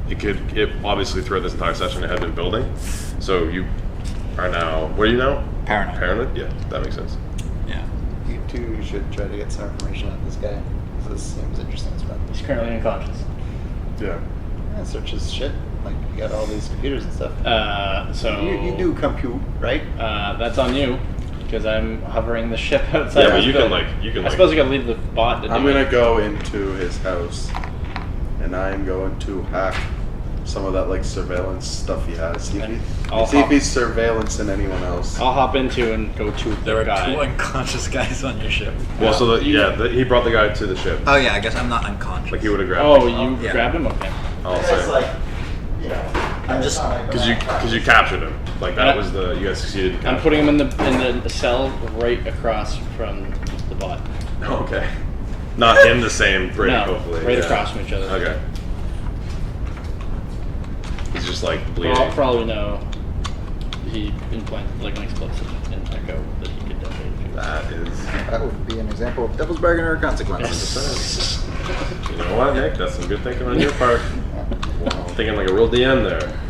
it obviously throughout this entire session it had been building. So you are now, what are you now? Paranoid. Paranoid? Yeah, that makes sense. Yeah. You two should try to get some information on this guy. 'Cause this seems interesting as well. He's currently unconscious. Yeah. Yeah, search his shit. Like you got all these computers and stuff. So You do compute, right? That's on you because I'm hovering the ship outside. Yeah, of but this you can building. I suppose you gotta leave the bot. To I'm do gonna it. go into his house, and I'm going to hack some of that like surveillance stuff he has. See And if he's surveillancing anyone else. I'll hop into and go to There the are guy. 2 unconscious guys on your ship. Well, so he brought the guy to the ship. Oh yeah, I guess I'm not unconscious. Like he would have grabbed. Oh, him. you Yeah. grabbed him? Okay. I'll say. I'm just Because you captured him. Like that was you guys succeeded. In I'm capturing putting him in the cell right across from the bot. him. Okay. Not in the same brig, No, hopefully. right yeah. across from each other. Okay. He's just like For bleeding. all we know, he implanted like an explosive in Echo that he Good double. That is. That would be an example of devil's bargain or consequence. You know what, Nick? That's some good thinking on your part. Thinking like a real DM there.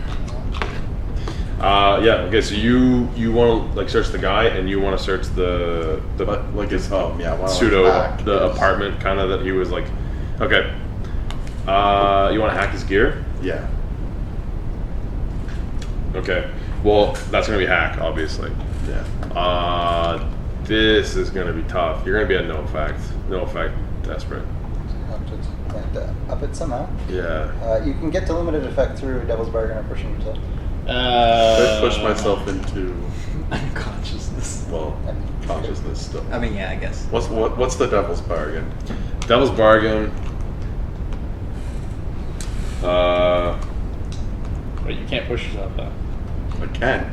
Yeah. Okay. So you want to like search the guy, and you want to search the But like his home, yeah. Well, pseudo hack the his- apartment kind of that he was like. Okay. You want to hack his gear? Yeah. Okay. Well, that's gonna be hack, obviously. Yeah. This is gonna be tough. You're gonna be at no effect, desperate. I'll just up it somehow. Yeah. You can get to limited effect through devil's bargain or pushing yourself. I push myself into Unconsciousness. consciousness still. I mean, yeah, I guess. What's the devil's bargain? Devil's bargain. But you can't push yourself though. I can.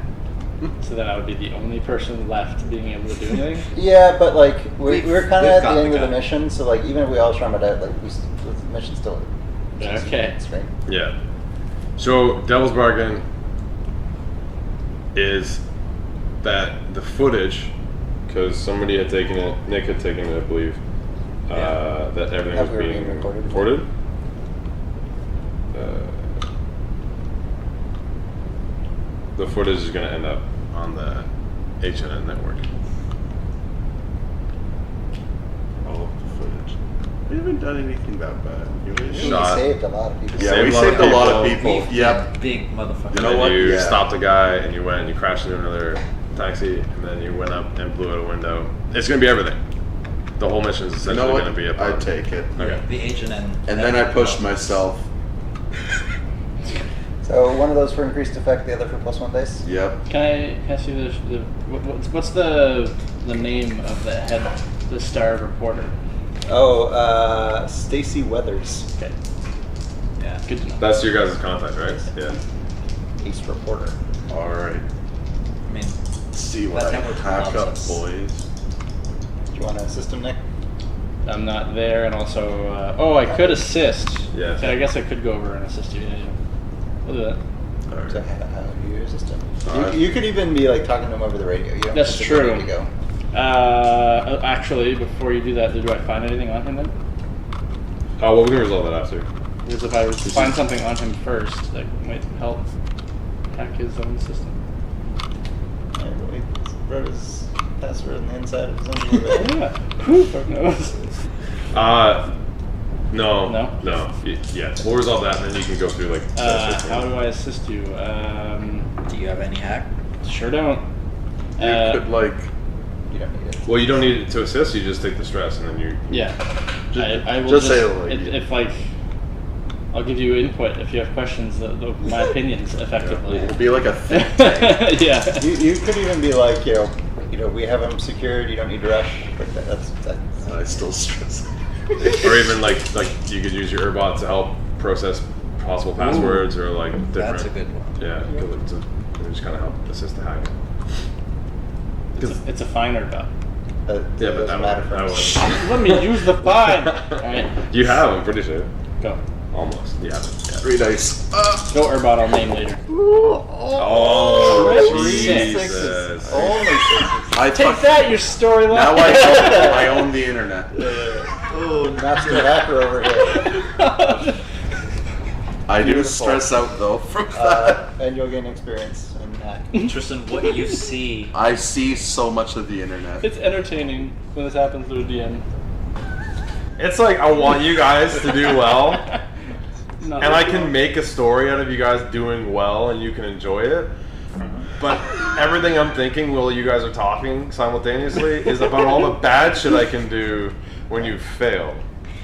So then I would be the only person left being able to do anything. Yeah, but like we're kind of we've at got the the end of the guy. mission, so like even if we all trauma out, like the mission's still. Okay. Right? Yeah. So devil's bargain is that the footage, because somebody had taken it, Nick had taken it, I believe, that everything As was we were being being recorded. recorded. The footage is going to end up on the HNN network. All of the footage. We haven't done anything that bad. We Shot. saved a lot of people. Yeah, Saved we a lot of saved a lot of people. people. Yep. Big motherfucker. And You know then what? you Yeah. stopped a guy and you went and you crashed into another taxi and then you went up and blew out a window. It's going to be everything. The whole mission is You essentially know what? going to be about. I'd take it. Okay. The H&N. And then I pushed myself. So one of those for increased effect, the other for +1 dice. Yep. Can I ask you what's the name of the head, the star reporter? Oh, Stacy Weathers, Okay, Yeah. good to know. That's your guys' contact, right? Yeah. ace reporter. All right. I mean, See what That I network hack loves up, us. boys. Do you want to assist him, Nick? I'm not there, and also, I could assist. Yeah. So I guess I could go over and assist you. Yeah. We'll do that. All So right. how do you assist him? Alright. You could even be like talking to him over the radio. You don't That's necessarily true. need to go. Actually, before you do that, do I find anything on him then? Oh, well, we can resolve that after. Because if I was to find something on him first, that might help hack his own system. Everybody wrote his password on the inside of his own email. Yeah. Who fuck knows? No. No? No. Yeah. We'll resolve that and then you can go through like. How do I assist you? do you have any hack? Sure don't. You could like. You don't need it. Well, you don't need it to assist. You just take the stress and then you. Yeah. I will just just say, like, if like I'll give you input if you have questions, my opinions effectively. We'll be like a think tank. Yeah. You could even be like, you know, we have him secured. You don't need to rush. Like that's. I still stress. Or even like you could use your Urbot to help process possible passwords or like different. That's a good one. Yeah, because it just kind of help assist the hack. It's a finer belt. That Yeah, but doesn't that matter one. for us. Let me use the fine. Alright, You have, I'm pretty sure. go. Almost. You have it. Yeah. 3 dice. Go Urbot, I'll name later. Oh, Sixes. Jesus. Only sixes. I Take fuck- that, your storyline. Now I own the internet. Oh, master hacker over here. I do Beautiful. stress out though from that. And you'll gain experience in hack. Tristan, what you see. I see so much of the internet. It's entertaining when this happens to a DM. It's like I want you guys to do well, Not and I that can make a story out of you guys doing well, and you can enjoy it. But everything I'm thinking while you guys are talking simultaneously is about all the bad shit I can do when you fail.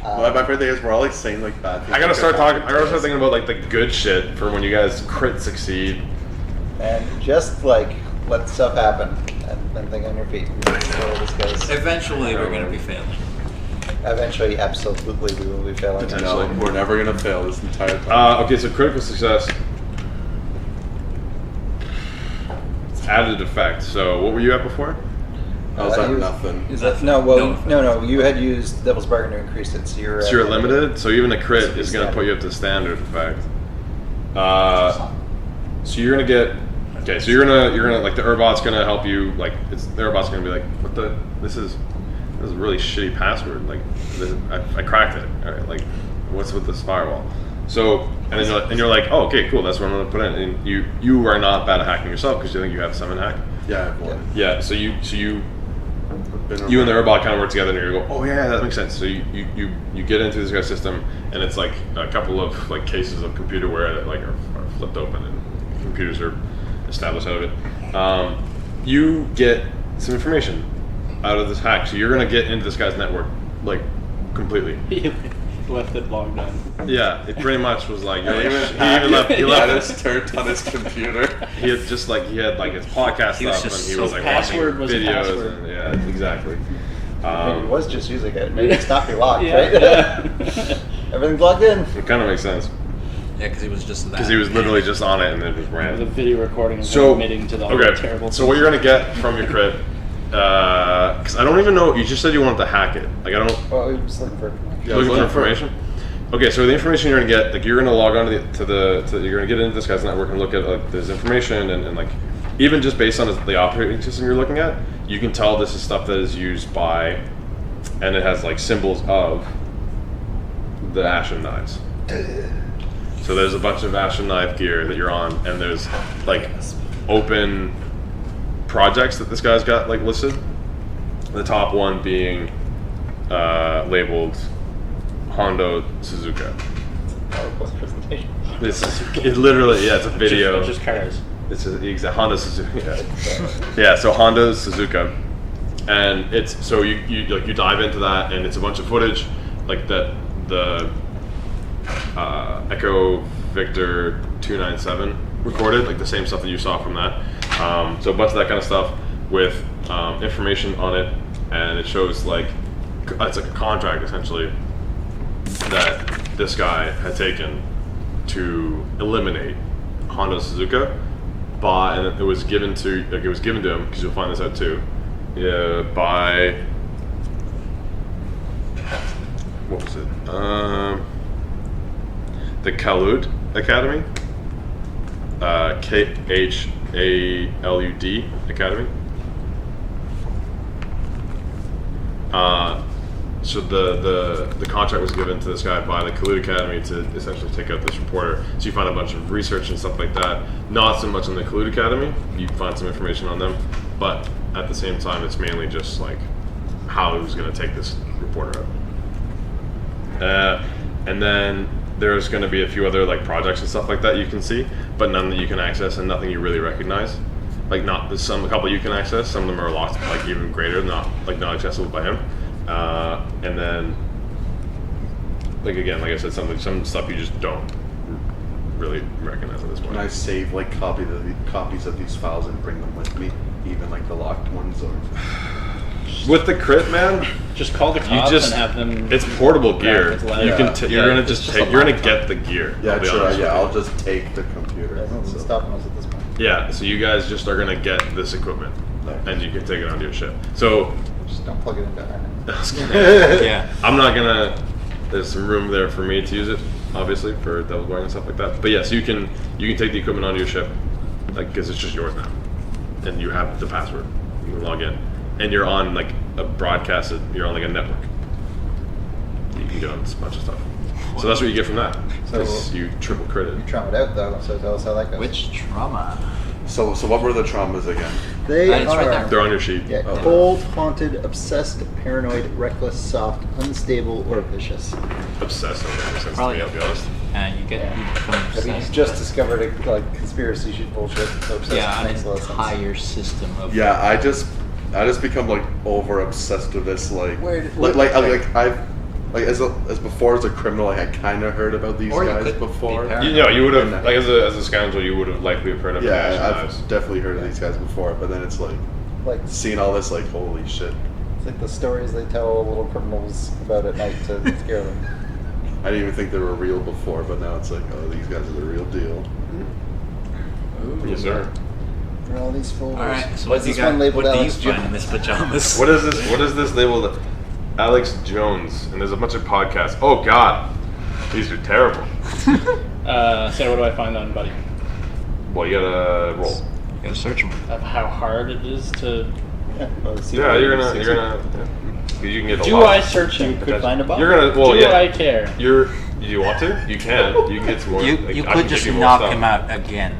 My favorite thing is we're all like saying like bad things. I gotta that start could talking. happen I gotta to start us. thinking about like the good shit for when you guys crit succeed. And just like let stuff happen and then think on your feet. So this goes. Eventually, we're going to be failing. Eventually, absolutely, we will be failing. Potentially. No, we're never gonna fail this entire time. Okay, so critical success. It's added effect. So what were you at before? I was at you- nothing. Is that no? Well, no. You had used Devil's Bargain to increase it, so you're. So you're limited. So even a crit is going to Standard. put you up to standard effect. So you're going to get Okay, so you're gonna like the Urbot's gonna help you. Like the Urbot's gonna be like, what the? This is a really shitty password. Like I cracked it. All right, like what's with this firewall? So and then you're like, oh, okay, cool. That's what I'm gonna put in. And you are not bad at hacking yourself because you think you have 7 hack. Yeah, I've won. Yeah. So you and the Urbot kind of work together, and you go, oh yeah, that makes sense. So you get into this guy's system, and it's like a couple of like cases of computerware that like are flipped open, and computers are established out of it. You get some information out of this hack, so you're gonna get into this guy's network like completely. He left it logged on. Yeah, it pretty much was like he He left us turned on his computer. he had just like he had like his podcast He was stuff, just and he was like watching password was a videos, password. and yeah, exactly. Maybe it was just using it. Maybe it's not be locked, Yeah. right? Everything's logged in. It kind of makes sense Yeah, because he was just that. because he was literally just on it and then just The ran. video recording is So admitting to the okay, terrible. so what you're gonna get from your crit? Because I don't even know. You just said you wanted to hack it. Like I don't. Well, we were just looking for Yeah, Looking for looking for- information. Okay, so the information you're gonna get, like you're gonna log on to you're gonna get into this guy's network and look at like this information and like even just based on the operating system you're looking at, you can tell this is stuff that is used by, and it has like symbols of the Ashen Knives. So there's a bunch of Ashen Knife gear that you're on, and there's like open projects that this guy's got like listed. The top one being labeled Hondo Suzuka. PowerPoint presentation. This it literally, yeah, it's a video. Just cars. It's the exact Honda Suzuka. Yeah. Yeah, so Honda Suzuka, and it's so you dive into that, and it's a bunch of footage like the Echo Victor 297 recorded, like the same stuff that you saw from that. So a bunch of that kind of stuff with information on it, and it shows like it's like a contract essentially that this guy had taken to eliminate Honda Suzuka, and it was given to him because you'll find this out too. Yeah, by what was it? The Khalud Academy, KHALUD Academy. So the contract was given to this guy by the Khalud Academy to essentially take out this reporter. So you find a bunch of research and stuff like that. Not so much on the Khalud Academy. You find some information on them, but at the same time, it's mainly just like how he was going to take this reporter out. And then there's going to be a few other like projects and stuff like that you can see, but none that you can access and nothing you really recognize. Like not there's a couple you can access. Some of them are locked, like even greater, not accessible by him. And then, like again, like I said, some stuff you just don't really recognize at this point. Can I save like copies of these files and bring them with me, even like the locked ones, or? With the crit, man, Just call the cops just and have them. it's portable gear. it's You loud. can Yeah. you're gonna It's just just take a you're gonna laptop. get the gear. Yeah, I'll be sure. honest Yeah, with I'll you. just take the computer. Nothing's So- stopping us at this point. Yeah, so you guys just are gonna get this equipment, Okay. and you can take it onto your ship. So Just don't plug it into iron. Yeah. I'm not gonna. There's some room there for me to use it, obviously, for Devil's Wearing and stuff like that. But yes, you can take the equipment onto your ship, like because it's just yours now, and you have the password. You can log in, and you're on like a broadcasted. You're on like a network. You can get on a bunch of stuff. So that's what you get from that. So- So you triple credit. You trauma it out though, so tell us how that goes. Which trauma? So what were the traumas again? They It's right there. They're on your sheet. Yeah, Oh. cold, haunted, obsessed, paranoid, reckless, soft, unstable, or vicious. Obsessed over it makes sense to Probably. me, I'll be honest. And you get Yeah. you become I mean, obsessed. just discovered a conspiracy shit bullshit. So obsessed yeah, makes a an lot of sense. entire system of Yeah, I just become like over obsessed with this. Like, Where did- as before as a criminal, like I kind of heard about these Or you guys could before. be paranoid. You know, you would have And- like as a scoundrel, you would have likely have heard of the Ashen Yeah, Knives. I've definitely heard of these guys before, but then it's like Like, seeing all this, like holy shit. it's like the stories they tell little criminals about at night to scare them. I didn't even think they were real before, but now it's like, oh, these guys are the real deal. Yes, sir. There are all these fools. All right. So What's what do you this got? one labeled What do you Alex find in Jones? this pajamas? What is this? What is this labeled? Alex Jones, and there's a bunch of podcasts. Oh God, these are terrible. Sarah, what do I find on Buddy? Well, you gotta roll. You gotta search them. of how hard it is to. Yeah, well, let's see Yeah, what you're it gonna, is. you're gonna. Yeah. 'Cause you can get a Do lot. I search You him? could find a bomb. You're gonna. Well, Do yeah. I care? You're. You want to? You can. You can get some more. You like, you I can could give just you more knock stuff. him out again.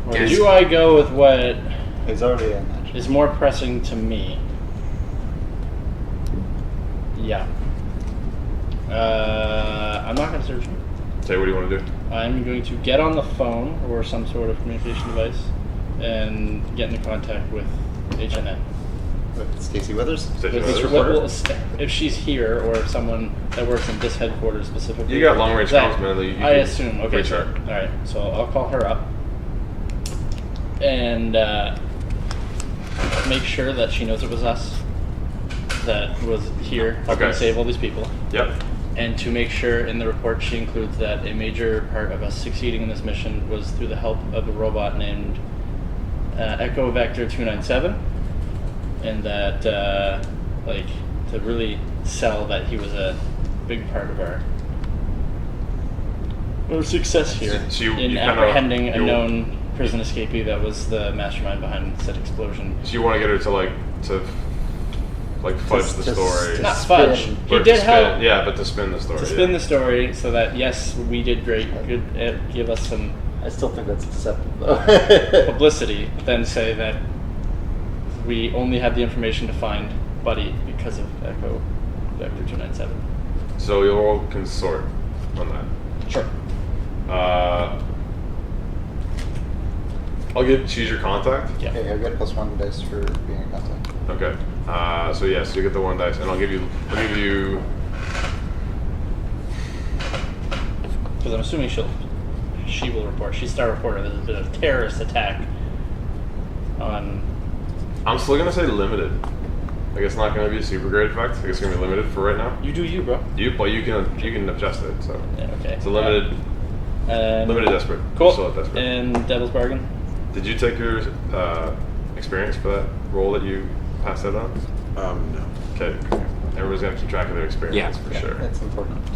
Or There's- do I go with what He's already in that. is more pressing to me? Yeah. I'm not going to search him. Say, what do you want to do? I'm going to get on the phone or some sort of communication device and get into contact with HNN. With Stacey Withers. Say With- Withers? if she's here or if someone that works in this headquarters specifically. You got long range that- comms, man. You I can assume. Okay. reach So, her. all right. So I'll call her up and make sure that she knows it was us that was here helping Okay. save all these people. Yep. And to make sure in the report she includes that a major part of us succeeding in this mission was through the help of a robot named Echo Vector 297, and that like to really sell that he was a big part of our success here So you in kinda- apprehending a you- known prison escapee that was the mastermind behind said explosion. So you want to get her to like fudge the story. Not spin. fudge. He Or to did spin- help Yeah, but to spin the story. to spin yeah. the story so that yes, we did great. Good, give us some I still think that's deceptive, though. publicity, but then say that we only had the information to find Buddy because of Echo Vector 297. So you'll consort on that. Sure. I'll give. She's your contact. Yeah. Okay, I'll get +1 dice for being in contact. Okay. So yes, you get the 1 dice, and I'll give you. Because I'm assuming she will report. She's star reporter. There's been a terrorist attack on. I'm still gonna say limited. Like it's not gonna be a super great effect. Like it's gonna be limited for right now. You do you, bro. Well, you can adjust it. So Yeah. Okay. it's a limited limited desperate. Cool. Still a desperate. And Devil's Bargain. Did you take your experience for that role that you passed out on? No. Okay. Everybody's gonna keep track of their experience Yeah. for Yeah, sure. it's important to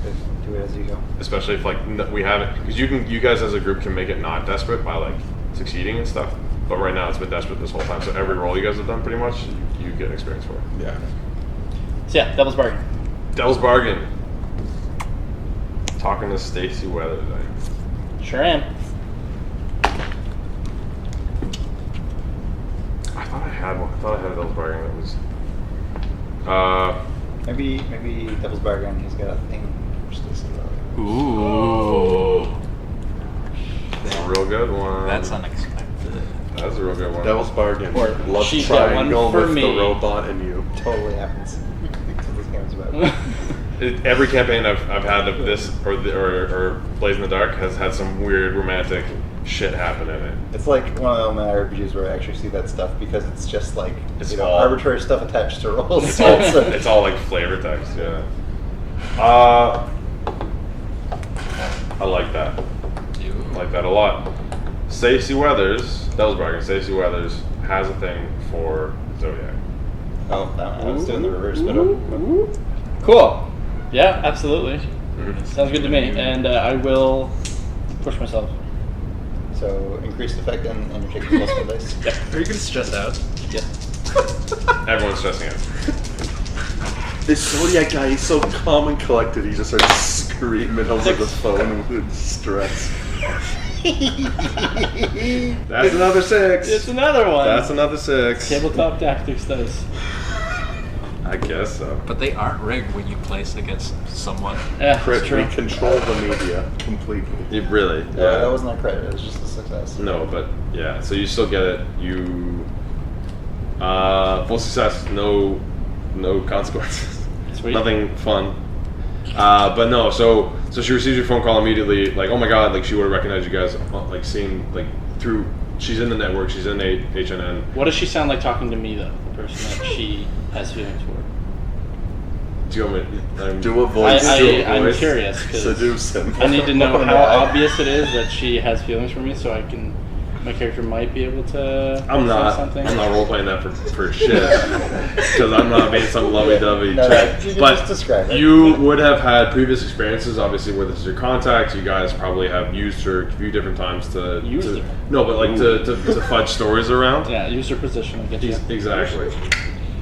do it as you go. Especially if we haven't, because you guys as a group can make it not desperate by like succeeding and stuff. But right now it's been desperate this whole time. So every role you guys have done pretty much, you get experience for. Yeah. So yeah, Devil's Bargain. Devil's Bargain. Talking to Stacey Weathers. Sure am. I thought I had one. I thought I had a Devil's Bargain that was. Maybe Devil's Bargain, he's got a thing for Stacey Withers. Ooh. That's a real good one. That's unexpected. That's a real good one. Devil's Bargain. Or Love she's got one triangle for with me. the robot and you. Totally happens. That's what this game is about. Every campaign I've had of this or Blaze in the Dark has had some weird romantic shit happen in it. It's like one of the RPGs where I actually see that stuff because it's just like It's you know, all- arbitrary stuff attached to rolls. It's all, it's all like flavor text, yeah. I like that. I like that a lot. Stacey Weathers, Devil's Bargain, Stacey Weathers has a thing for Zodiac. Oh, I was doing the reverse, but Cool. Yeah, absolutely. Mhm. Sounds good to me. And I will push myself. so increased effect and you're taking +1 dice. Yep. Are you gonna stress out? Yep. Everyone's stressing out. This Zodiac guy, he's so calm and collected, he just starts screaming over the phone with stress. That's another 6. It's another one. That's another 6. Tabletop Tactics does. I guess so. But they aren't rigged when you place against someone. Yeah, Crit, that's true. we control the media completely. You really? Yeah, that wasn't a credit, it was just a success. No, but yeah. So you still get it. You full success. No consequences. Sweet. Nothing fun. But no. So she receives your phone call immediately. Like, oh my god! Like she would have recognized you guys. Like seeing like through. She's in the network. She's in HNN. What does she sound like talking to me, though? The person that she has feelings for. Do you want me? Do a voice. I'm curious. 'cause Seduce him. I need to know Look in how the eye. obvious it is that she has feelings for me so I can my character might be able to. I'm say not. something. I'm not role playing that for shit because I'm not being some lovey-dovey No, chick. you can But just describe it. you would have had previous experiences, obviously, where this is your contact. You guys probably have used her a few different times to Used her? No, but like to fudge stories around. Yeah, use your position. I get you. Exactly.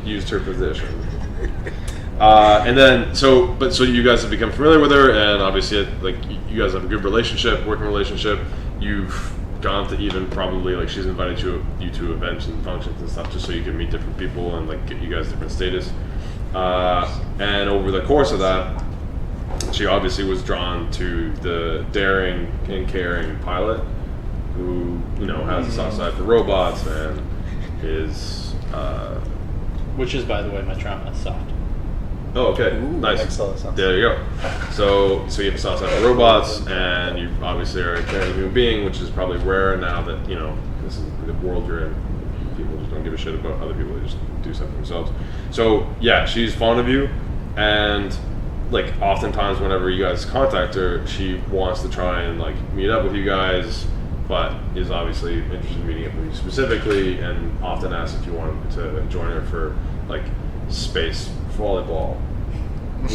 Used her position. And then, so you guys have become familiar with her, and obviously, like, you guys have a good relationship, working relationship. You've gone to even probably, like, she's invited you to events and functions and stuff just so you can meet different people and, like, get you guys different status. And over the course of that, she obviously was drawn to the daring and caring pilot who, you know, has a soft side for robots and is... Which is, by the way, my trauma is soft. Oh, okay. Ooh, Nice. makes a lot of sense. There you go. So you have a soft side for robots, and you obviously are a caring human being, which is probably rare now that, you know, this is the world you're in. People just don't give a shit about other people. They just do stuff for themselves. So, yeah, she's fond of you, and, like, oftentimes whenever you guys contact her, she wants to try and, like, meet up with you guys, but is obviously interested in meeting up with you specifically, and often asks if you want to join her for, like, space volleyball,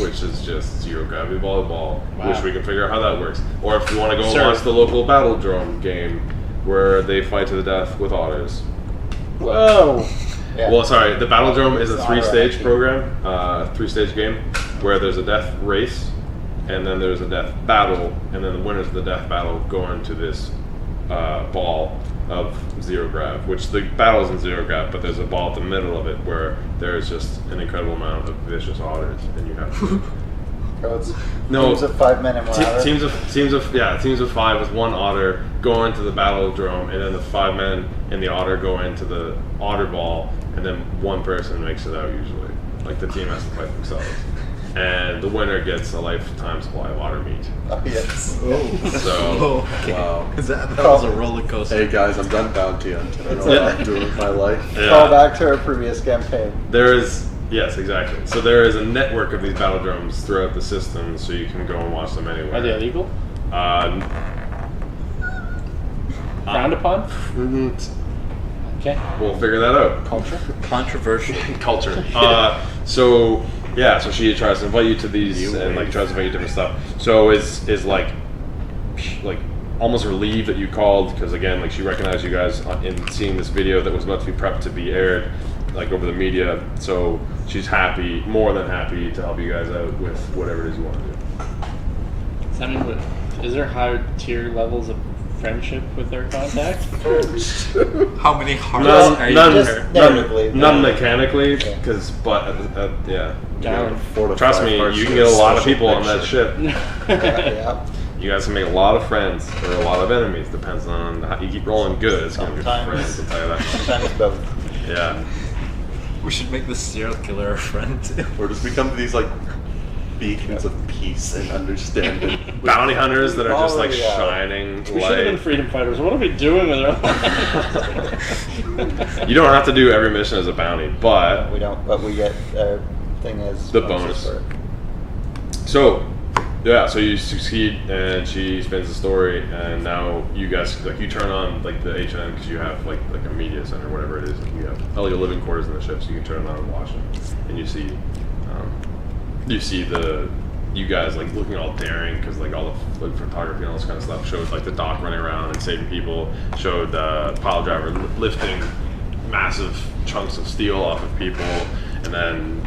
which is just zero gravity volleyball. Wow. Wish we can figure out how that works. Or if you want to go and Sir. watch the local battle drone game where they fight to the death with otters. Whoa! Yeah. Well, sorry, the battle drone is a It's 3-stage otter program, 3-stage game where there's a death race, and then there's a death battle, and then the winners of the death battle go into this ball of zero grav, which the battle is in zero grav, but there's a ball at the middle of it where there's just an incredible amount of vicious otters, and you have to Oh, it's No. teams of 5 men and 1 hour. teams of 5 with 1 otter go into the battle drone, and then the 5 men in the otter go into the otter ball, and then 1 person makes it out usually. Like the team has to fight themselves, and the winner gets a lifetime supply of otter meat. Oh, yes. So okay. Wow. That was a roller coaster. Hey guys, I'm done bounty hunting. I don't know what I'm doing with my life. yeah. Call back to our previous campaign. There is, yes, exactly. So there is a network of these battle drums throughout the system, so you can go and watch them anywhere. Are they illegal? Frowned upon? Okay. We'll figure that out. Culture? Controversial. Culture. So she tries to invite you to these and like tries to invite you to different stuff. So is like almost relieved that you called because again like she recognized you guys in seeing this video that was about to be prepped to be aired like over the media. So she's happy, more than happy to help you guys out with whatever it is you want to do. Does that mean is there higher tier levels of friendship with their contact? How many hearts None, are you none, Just there? narratively. none mechanically, Yeah. because yeah. Darn. 4 to Trust 5 me, hearts you can to get a lot of social people on that picture. ship. Yeah. You guys can make a lot of friends or a lot of enemies. Depends on how you keep rolling good. It's gonna be Sometimes. friends. I'll tell you that. Sometimes both. Yeah. We should make the serial killer a friend too. Or just become these like beacons of peace and understanding. Bounty hunters that are just like Probably, yeah. shining We should have been light. freedom fighters. What are we doing with our lives? You don't have to do every mission as a bounty, but We don't, but we get our thing is The bonuses bonus. for it. so yeah, so you succeed and she spins the story, and now you guys like you turn on like the HN because you have like a media center, whatever it is. Like you have like a living quarters in the ship, so you can turn it on and watch it, and you see you guys like looking all daring because like all the like, photography and all this kind of stuff showed like the dock running around and saving people, showed the pile driver lifting massive chunks of steel off of people, and then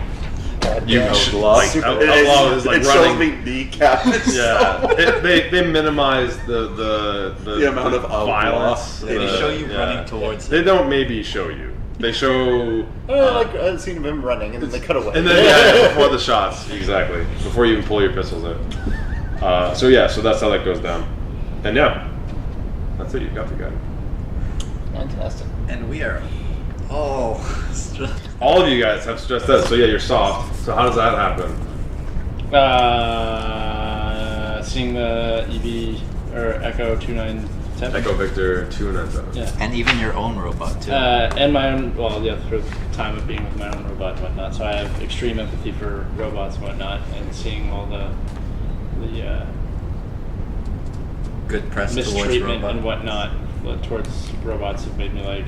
you Yeah. like Super- Outlaw is like it running. shows me kneecaps. Yeah, they minimize the amount of outlaw. violence. They the- show you yeah. running towards They it. don't maybe show you. They show. Like a scene of him running, and then they cut away. And then yeah, before the shots, exactly. Before you even pull your pistols out. So that's how that goes down. And yeah, that's it. You got the guy. Fantastic. And we are all stressed. All of you guys have stressed out. So yeah, you're soft. So how does that happen? Seeing the EV or Echo 297. Echo Victor 297. Yeah. And even your own robot too. And my own, well, yeah, through the time of being with my own robot and whatnot. So I have extreme empathy for robots and whatnot, and seeing all the Good press towards mistreatment robot. and whatnot towards robots have made me like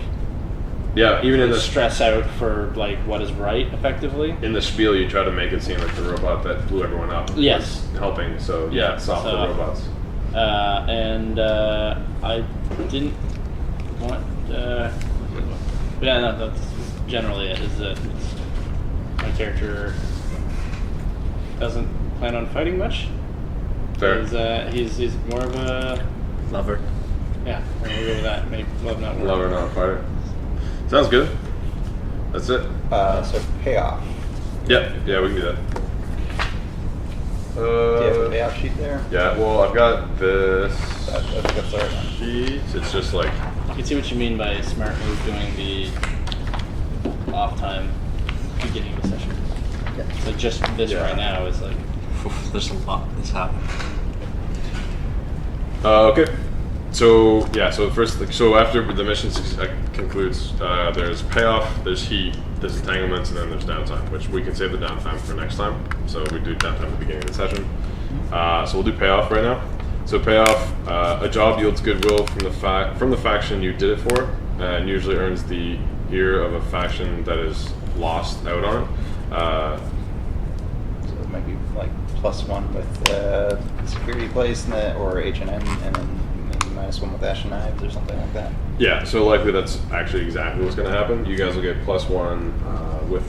Yeah, even in the stress out for like what is right, effectively. in the spiel, you try to make it seem like the robot that blew everyone up Yes. was helping. So yeah, soft the So- robots. I didn't want. Yeah, no, that's generally it. Is that my character doesn't plan on fighting much. Fair. He's more of a Lover. yeah. We'll go with that. Make love not war. Lover, not fighter. Sounds good. That's it. So payoff. Yeah, yeah, we can do that. Do you have a payoff sheet there? Yeah, well, I've got this That's the right one. sheet. It's just like, You can see what you mean by smart move doing the off time beginning of the session. Yeah. So just this Yeah. right now is like There's a lot that's happened. okay. So yeah, so first, so after the mission concludes, there's payoff, there's heat, there's entanglements, and then there's downtime, which we can save the downtime for next time. So we do downtime at the beginning of the session. So we'll do payoff right now. So payoff, a job yields goodwill from the faction you did it for, and usually earns the ear of a faction that is lost out on it. So it might be like +1 with security place or H&M, and then maybe -1 with Ash and Knives or something like that. Yeah, so likely that's actually exactly what's going to happen. You guys will get +1 with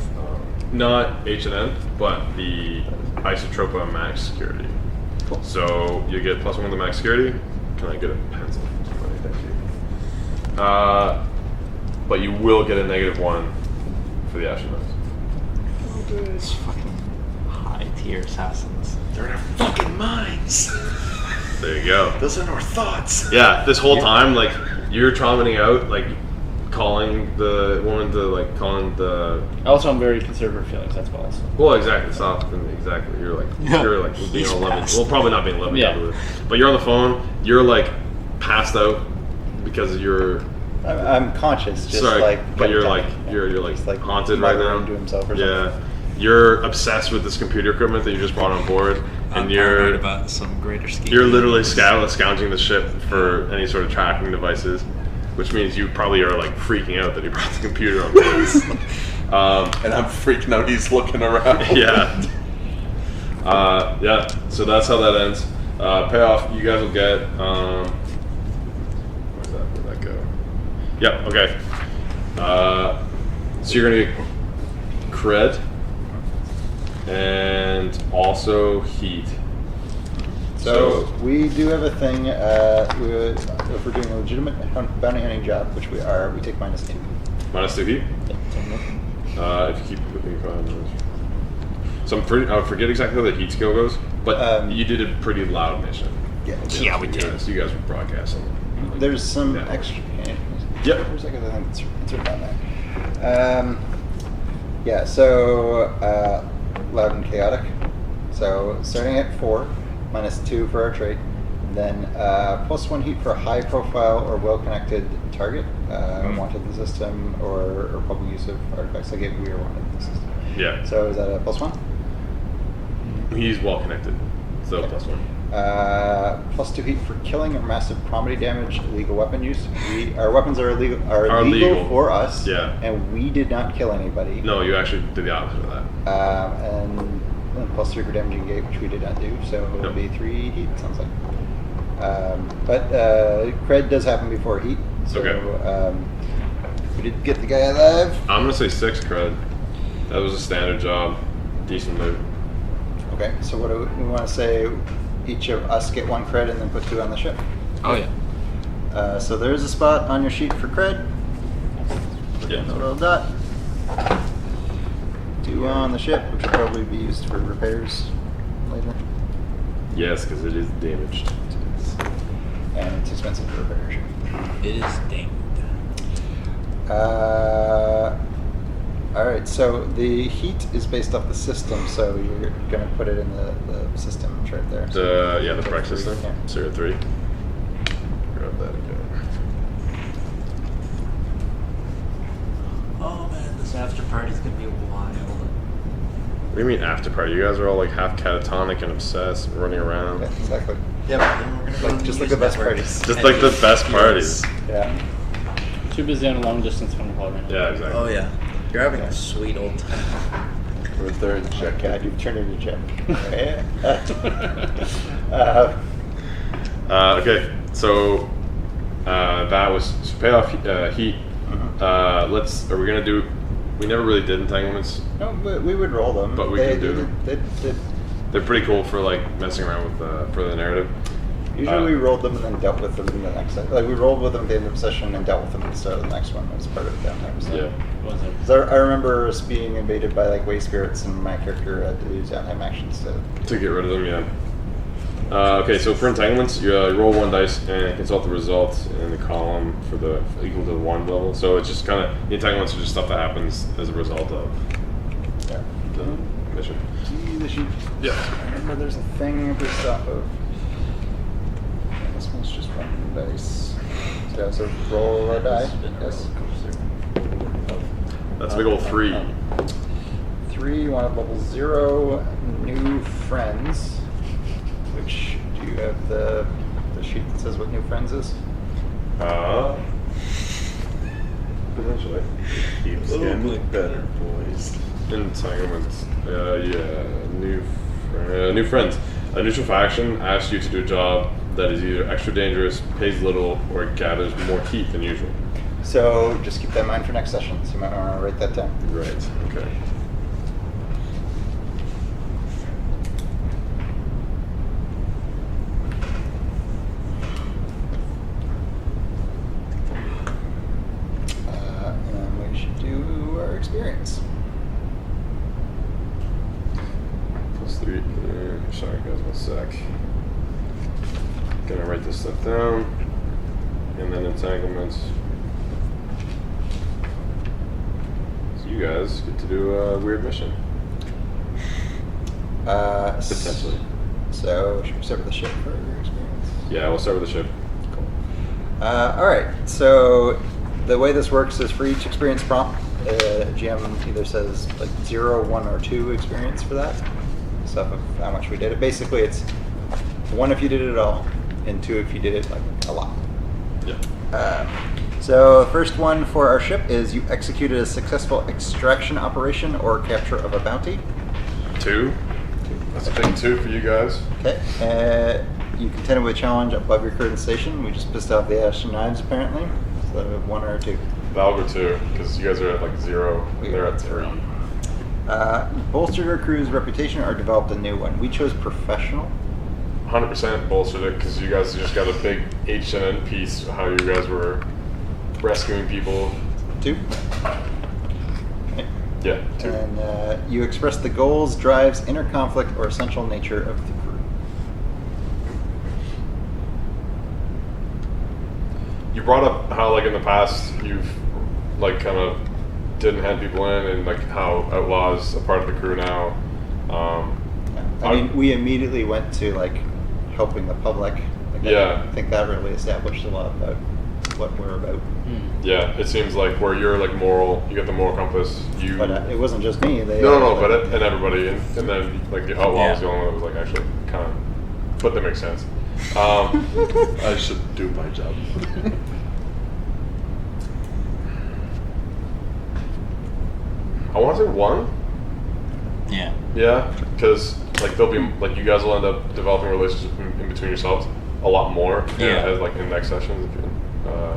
not H&M, but the Isotropa max security. Cool. So you get +1 with the max security. Can I get a pencil? Thank you. But you will get a -1 for the Ash and Knives. It's fucking high tier assassins. They're in our fucking minds. There you go. Those are our thoughts. Yeah, this whole time, like, you're trumpeting out, like, calling the woman to, like, calling the... also I'm very conservative feelings. That's balls. Well, exactly, soft, exactly. You're like, Yeah. you're like being He's all loving. passed. Well, probably not being loving, Yeah. but you're on the phone. You're like passed out because you're I'm conscious, just sorry, like. but you're like yeah. you're like, Just, like, haunted right now. muttering to himself or Yeah, something. you're obsessed with this computer equipment that you just brought on board, I'm and paranoid you're about some greater scheme. you're literally scounging the ship for any sort of tracking devices, which means you probably are like freaking out that he brought the computer on board. And I'm freaking out. He's looking around. Yeah. Yeah. So that's how that ends. Payoff. You guys will get. Where'd that go? Yep. Okay. So you're gonna get cred and also heat. So we do have a thing. If we're doing a legitimate bounty hunting job, which we are, we take -2. -2 heat. If you keep looking fine. So I forget exactly how the heat skill goes, but you did a pretty loud mission. Yeah. we did. You guys were broadcasting. There's some Yeah. extra. Yep. There's like a thing that's written down there. Yeah. So loud and chaotic. So starting at 4, -2 for our trait, then +1 heat for a high-profile or well-connected target, wanted in the system, or public use of artifacts. Like if we are wanted in the system. Yeah. So is that a +1? He's well connected. So Okay. +1. +2 heat for killing or massive property damage, illegal weapon use. Our weapons are illegal legal. for us, Yeah. and we did not kill anybody. No, you actually did the opposite of that. And +3 for damaging gate, which we did not do, so it would be 3 heat, sounds like. But cred does happen before heat, so Okay. we did get the guy alive. I'm gonna say 6 cred. That was a standard job. Decent loot. Okay, so what do we want to say? Each of us get 1 cred and then put 2 on the ship. Oh yeah. So there's a spot on your sheet for cred. Yeah. A little dot. 2 on the ship, which will probably be used for repairs later. Yes, because it is damaged. And it's expensive to repair your ship. It is dinged. Alright, so the heat is based off the system, so you're going to put it in the system chart there. The break system. Yeah. 03. Grab that again. Oh man, this after party's gonna be wild. What do you mean after party? You guys are all like half catatonic and obsessed, running around. Yeah, exactly. Yeah, but then we're Just like the best parties. Just like the best parties. Yeah. Too busy on a long distance phone call right now. Yeah, exactly. Oh yeah, you're having a sweet old time. Or third check. God, you've turned into Jeff. Okay, so that was pay off heat. Are we gonna do? We never really did entanglements. No, but we would roll them. But we can do them. They, They're pretty cool for like messing around with for the narrative. usually we rolled them and then dealt with them in the next session. Like we rolled with them at the end of the session and dealt with them instead of the next one as part of the downtime. So. Yeah. Was it? 'Cause I remember us being invaded by like way spirits, and my character had to use downtime actions to. To get rid of them, yeah. Okay, so for entanglements, you roll 1 dice and consult the results in the column for the equal to the 1 level. So it's just kind of the entanglements are just stuff that happens as a result of Yeah. the mission. Yeah. I remember there's a thing based off of. This one's just 1 dice. So roll a die. Yes. That's a big old 3. 3. You want level 0 new friends. Which do you have the sheet that says what new friends is? Potentially. Keeps getting better, boys. Entanglements. New friends. A neutral faction asks you to do a job that is either extra dangerous, pays little, or gathers more heat than usual. So just keep that in mind for next session. So you might want to write that down. Right. Okay. And we should do our experience. +3. Sorry, guys, 1 sec. Gonna write this stuff down, and then entanglements. So you guys get to do a weird mission. Potentially. So should we start with the ship for your experience? Yeah, we'll start with the ship. Cool. All right. So the way this works is for each experience prompt, GM either says like 0, 1, or 2 experience for that. Stuff of how much we did it. Basically, it's 1 if you did it all, and 2 if you did it like a lot. Yeah. So the first one for our ship is you executed a successful extraction operation or capture of a bounty. 2. That's a big 2 for you guys. Okay. You contended with a challenge above your current station. We just pissed off the Ash and Knives apparently. So 1 or 2. That'll go 2, because you guys are at like 0. They're at 3. Bolstered our crew's reputation or developed a new one. We chose professional. 100% bolstered it, because you guys just got a big H&N piece how you guys were rescuing people. 2. Okay. Yeah, 2. And you expressed the goals, drives, inner conflict, or essential nature of the crew. You brought up how, like, in the past, you've, like, kind of didn't hand people in, and, like, how Outlaw's a part of the crew now. I mean, we immediately went to like helping the public. Like, Yeah. I think that really established a lot about what we're about. Yeah, it seems like where you're, like, moral, you got the moral compass, you... But it wasn't just me. They No, but and everybody, and then, like, the Outlaw was Yeah. the only one that was, like, actually kind of... But that makes sense. I should do my job. I want to say 1. Yeah. Yeah, because like they'll be like you guys will end up developing a relationship in between yourselves a lot more. Yeah. As like in next sessions,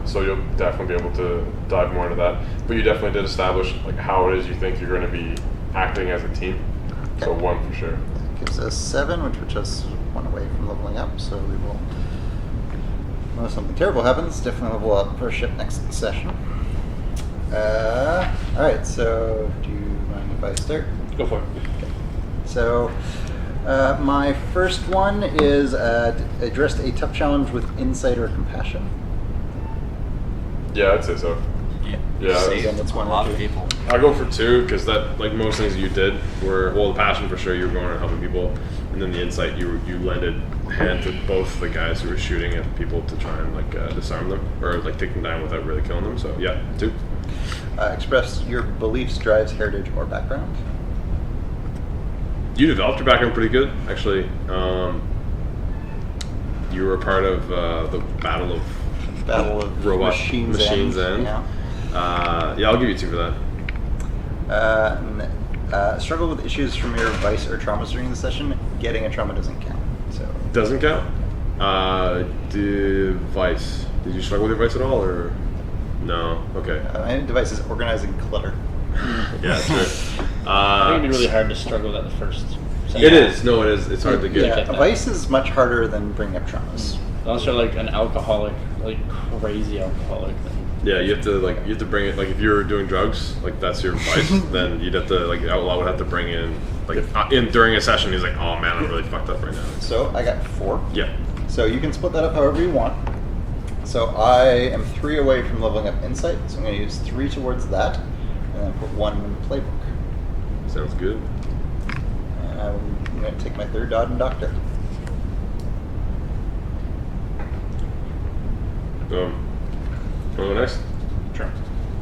so you'll definitely be able to dive more into that. But you definitely did establish like how it is you think you're going to be acting as a team. So 1 for sure. gives us 7, which puts us 1 away from leveling up. So we will, unless something terrible happens, definitely level up for our ship next session. All right. So do you mind if I start? Go for it. So, my first one is addressed a tough challenge with insider compassion. Yeah, I'd say so. Yeah, Saved that's a 1 or lot 2. of people. I'll go for 2 because that like most things you did were the passion for sure. You were going around helping people, and then the insight you lended hand to both the guys who were shooting at people to try and like disarm them or like take them down without really killing them. So yeah, 2. Express your beliefs, drives, heritage, or background. You developed your background pretty good, actually. You were a part of the Battle of Robot Machines End. Yeah. Yeah, I'll give you 2 for that. Struggle with issues from your vice or traumas during the session. Getting a trauma doesn't count. So Doesn't count. Device. Did you struggle with your vice at all, or no? Okay. my device is organizing clutter. Yeah, sure. I think it'd be really hard to struggle at the first. It is. No, it is. It's hard to get. Yeah, get a that. vice is much harder than bringing up traumas. Unless you're like an alcoholic, like crazy alcoholic. Then. Yeah, you have to bring it. Like if you're doing drugs, like that's your vice, then you'd have to outlaw would have to bring in during a session. He's like, oh man, I'm really fucked up right now. So I got 4. Yeah. So you can split that up however you want. So I am 3 away from leveling up insight, so I'm going to use 3 towards that, and then put 1 in playbook. Sounds good. And I'm going to take my 3rd dot and doctor. Wanna go next? Sure.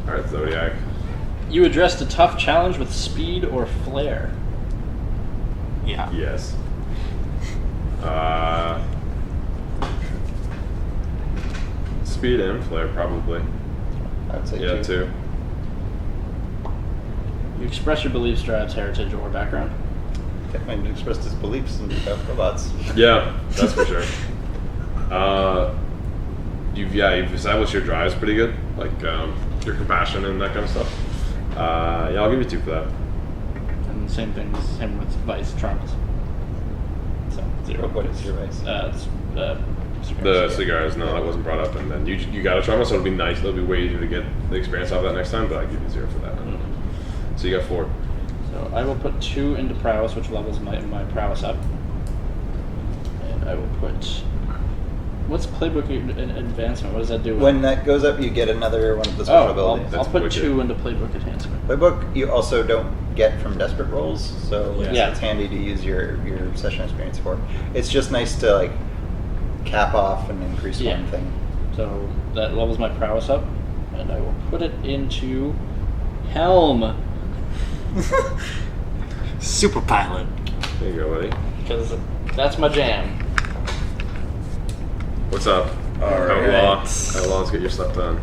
All right, Zodiac. You addressed a tough challenge with speed or flair. Yeah. Yes. Speed and flair probably. I would say Yeah, 2. 2. You express your beliefs, drives, heritage, or background. Definitely expressed his beliefs about robots. Yeah, that's for sure. You've established your drives pretty good, like your compassion and that kind of stuff. Yeah, I'll give you 2 for that. And same thing as him with vice traumas. So 0. What is your vice? It's The cigars, no, that wasn't brought up, and then you got a trauma, so it'll be nice. It'll be way easier to get the experience out of that next time, but I give you 0 for that. So you got 4. So I will put 2 into prowess, which levels my prowess up. And I will put. What's playbook advancement? What does that do? When that goes up, you get another one of the special abilities. I'll put wicked. 2 into playbook enhancement. Playbook you also don't get from desperate rolls, so Yeah. it's handy to use your session experience for. It's just nice to like cap off and increase Yeah. one thing. So that levels my prowess up, and I will put it into helm Super pilot. There you go, buddy. because that's my jam. What's up? Alright. Outlaws, get your stuff done.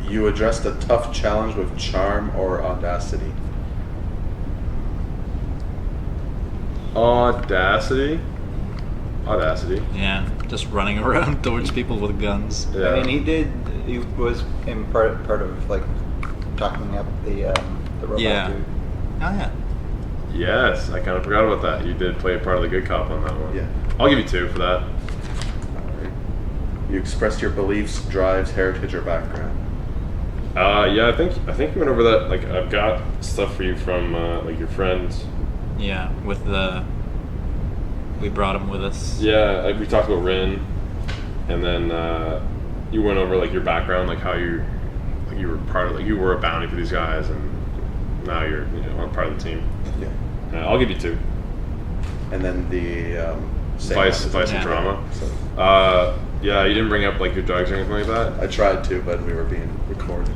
You addressed a tough challenge with charm or audacity. Audacity. Yeah, just running around towards people with guns. Yeah. I mean, he was in part of like talking up the robot Yeah. dude. Oh yeah. Yes, I kind of forgot about that. You did play a part of the good cop on that one. Yeah. I'll give you 2 for that. Alright. You expressed your beliefs, drives, heritage, or background. Yeah, I think you went over that. Like, I've got stuff for you from like your friends. Yeah, we brought him with us. Yeah, like we talked about Rin, and then you went over like your background, like how you were part of, like you were a bounty for these guys, and now you're a part of the team. Yeah. I'll give you 2. And then the same Vice as- and Yeah. trauma. So Yeah, you didn't bring up like your drugs or anything like that. I tried to, but we were being recorded.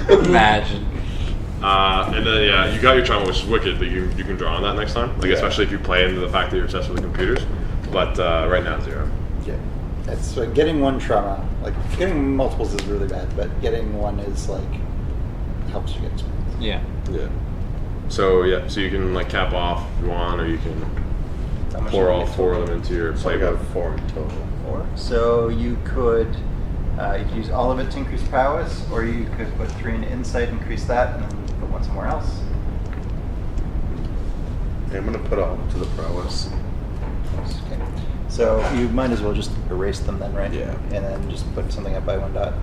Imagine. And then yeah, you got your trauma, which is wicked. That you can draw on that next time. Like Yeah. especially if you play into the fact that you're obsessed with the computers. But right now 0. Yeah, it's like getting one trauma. Like getting multiples is really bad, but getting one is like helps you get experience. Yeah. Yeah. So yeah, so you can like cap off if you want, or you can How much pour do you all get 4 of them into your So I playbook. got 4 in total. 4. So you could use all of it to increase prowess, or you could put 3 into insight, increase that, and then put 1 somewhere else. Yeah, I'm gonna put all to the prowess. Okay. So you might as well just erase them then, right? Yeah. And then just put something up by 1 dot.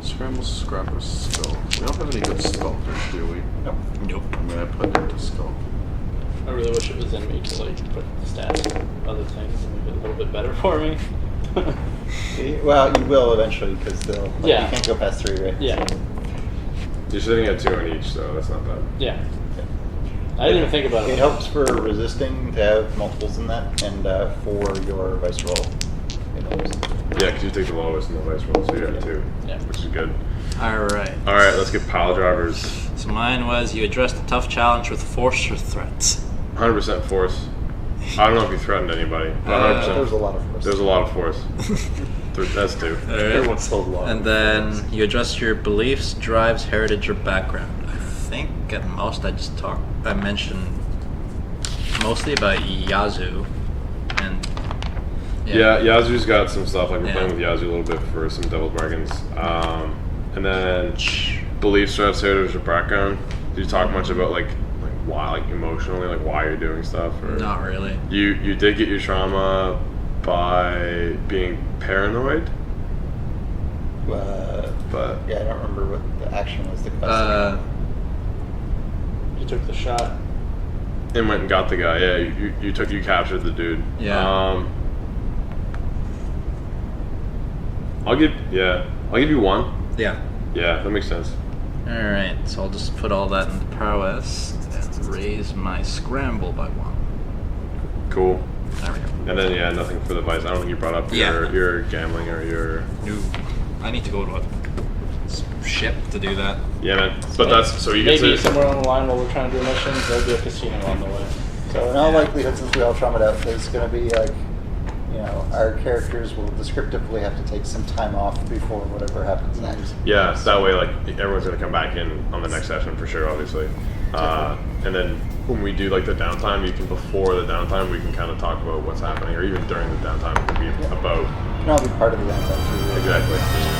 Scramble, scrapper, skull. We don't have any good sculptors, do we? Nope. Nope. I'm gonna put it into skull. I really wish it was in me to like put stats and other things and make it a little bit better for me. Well, you will eventually because they'll. Like, Yeah. You can't go past 3, right? Yeah. So, You're sitting at 2 on each, so that's not bad. Yeah. I didn't even think about it. It helps for resisting to have multiples in that, and for your vice roll. It helps. Yeah, because you take the lowest in the vice roll, so you're at 2, Yeah. which is good. All right. All right, let's get pile drivers. So mine was you addressed a tough challenge with force or threats. 100% force. I don't know if he threatened anybody. But 100%. There was a lot of force. There's a lot of force. That's two. Everyone's so long. And then you adjust your beliefs, drives, heritage, or background. I think at most I mentioned mostly about Yazoo. And Yeah, Yazoo's got some stuff. Like we're Yeah. playing with Yazoo a little bit for some Devil's Bargains. And then beliefs, drives, heritage, or background. Did you talk much about like why, like emotionally, like why you're doing stuff? Or not really. You did get your trauma by being paranoid, but Yeah, I don't remember what the action was that caused You took the shot. and went and got the guy. Yeah, you captured the dude. Yeah. I'll give you one. Yeah. Yeah, that makes sense. Alright, so I'll just put all that into prowess and raise my scramble by 1. Cool. There we go. And then nothing for the vice. I don't think you brought up your gambling or your No. I need to go to a ship to do that. man. But that's so you get Maybe to somewhere on the line while we're trying to do missions, there'll be a casino on the way. So in all likelihood, since we all traumatized out, there's going to be like, our characters will descriptively have to take some time off before whatever happens next. yeah. So that way, like everyone's gonna come back in on the next session for sure, obviously. And then when we do like the downtime, before the downtime, we can kind of talk about what's happening, or even during the downtime, it could be about And I'll be part of the downtime too. Really. exactly.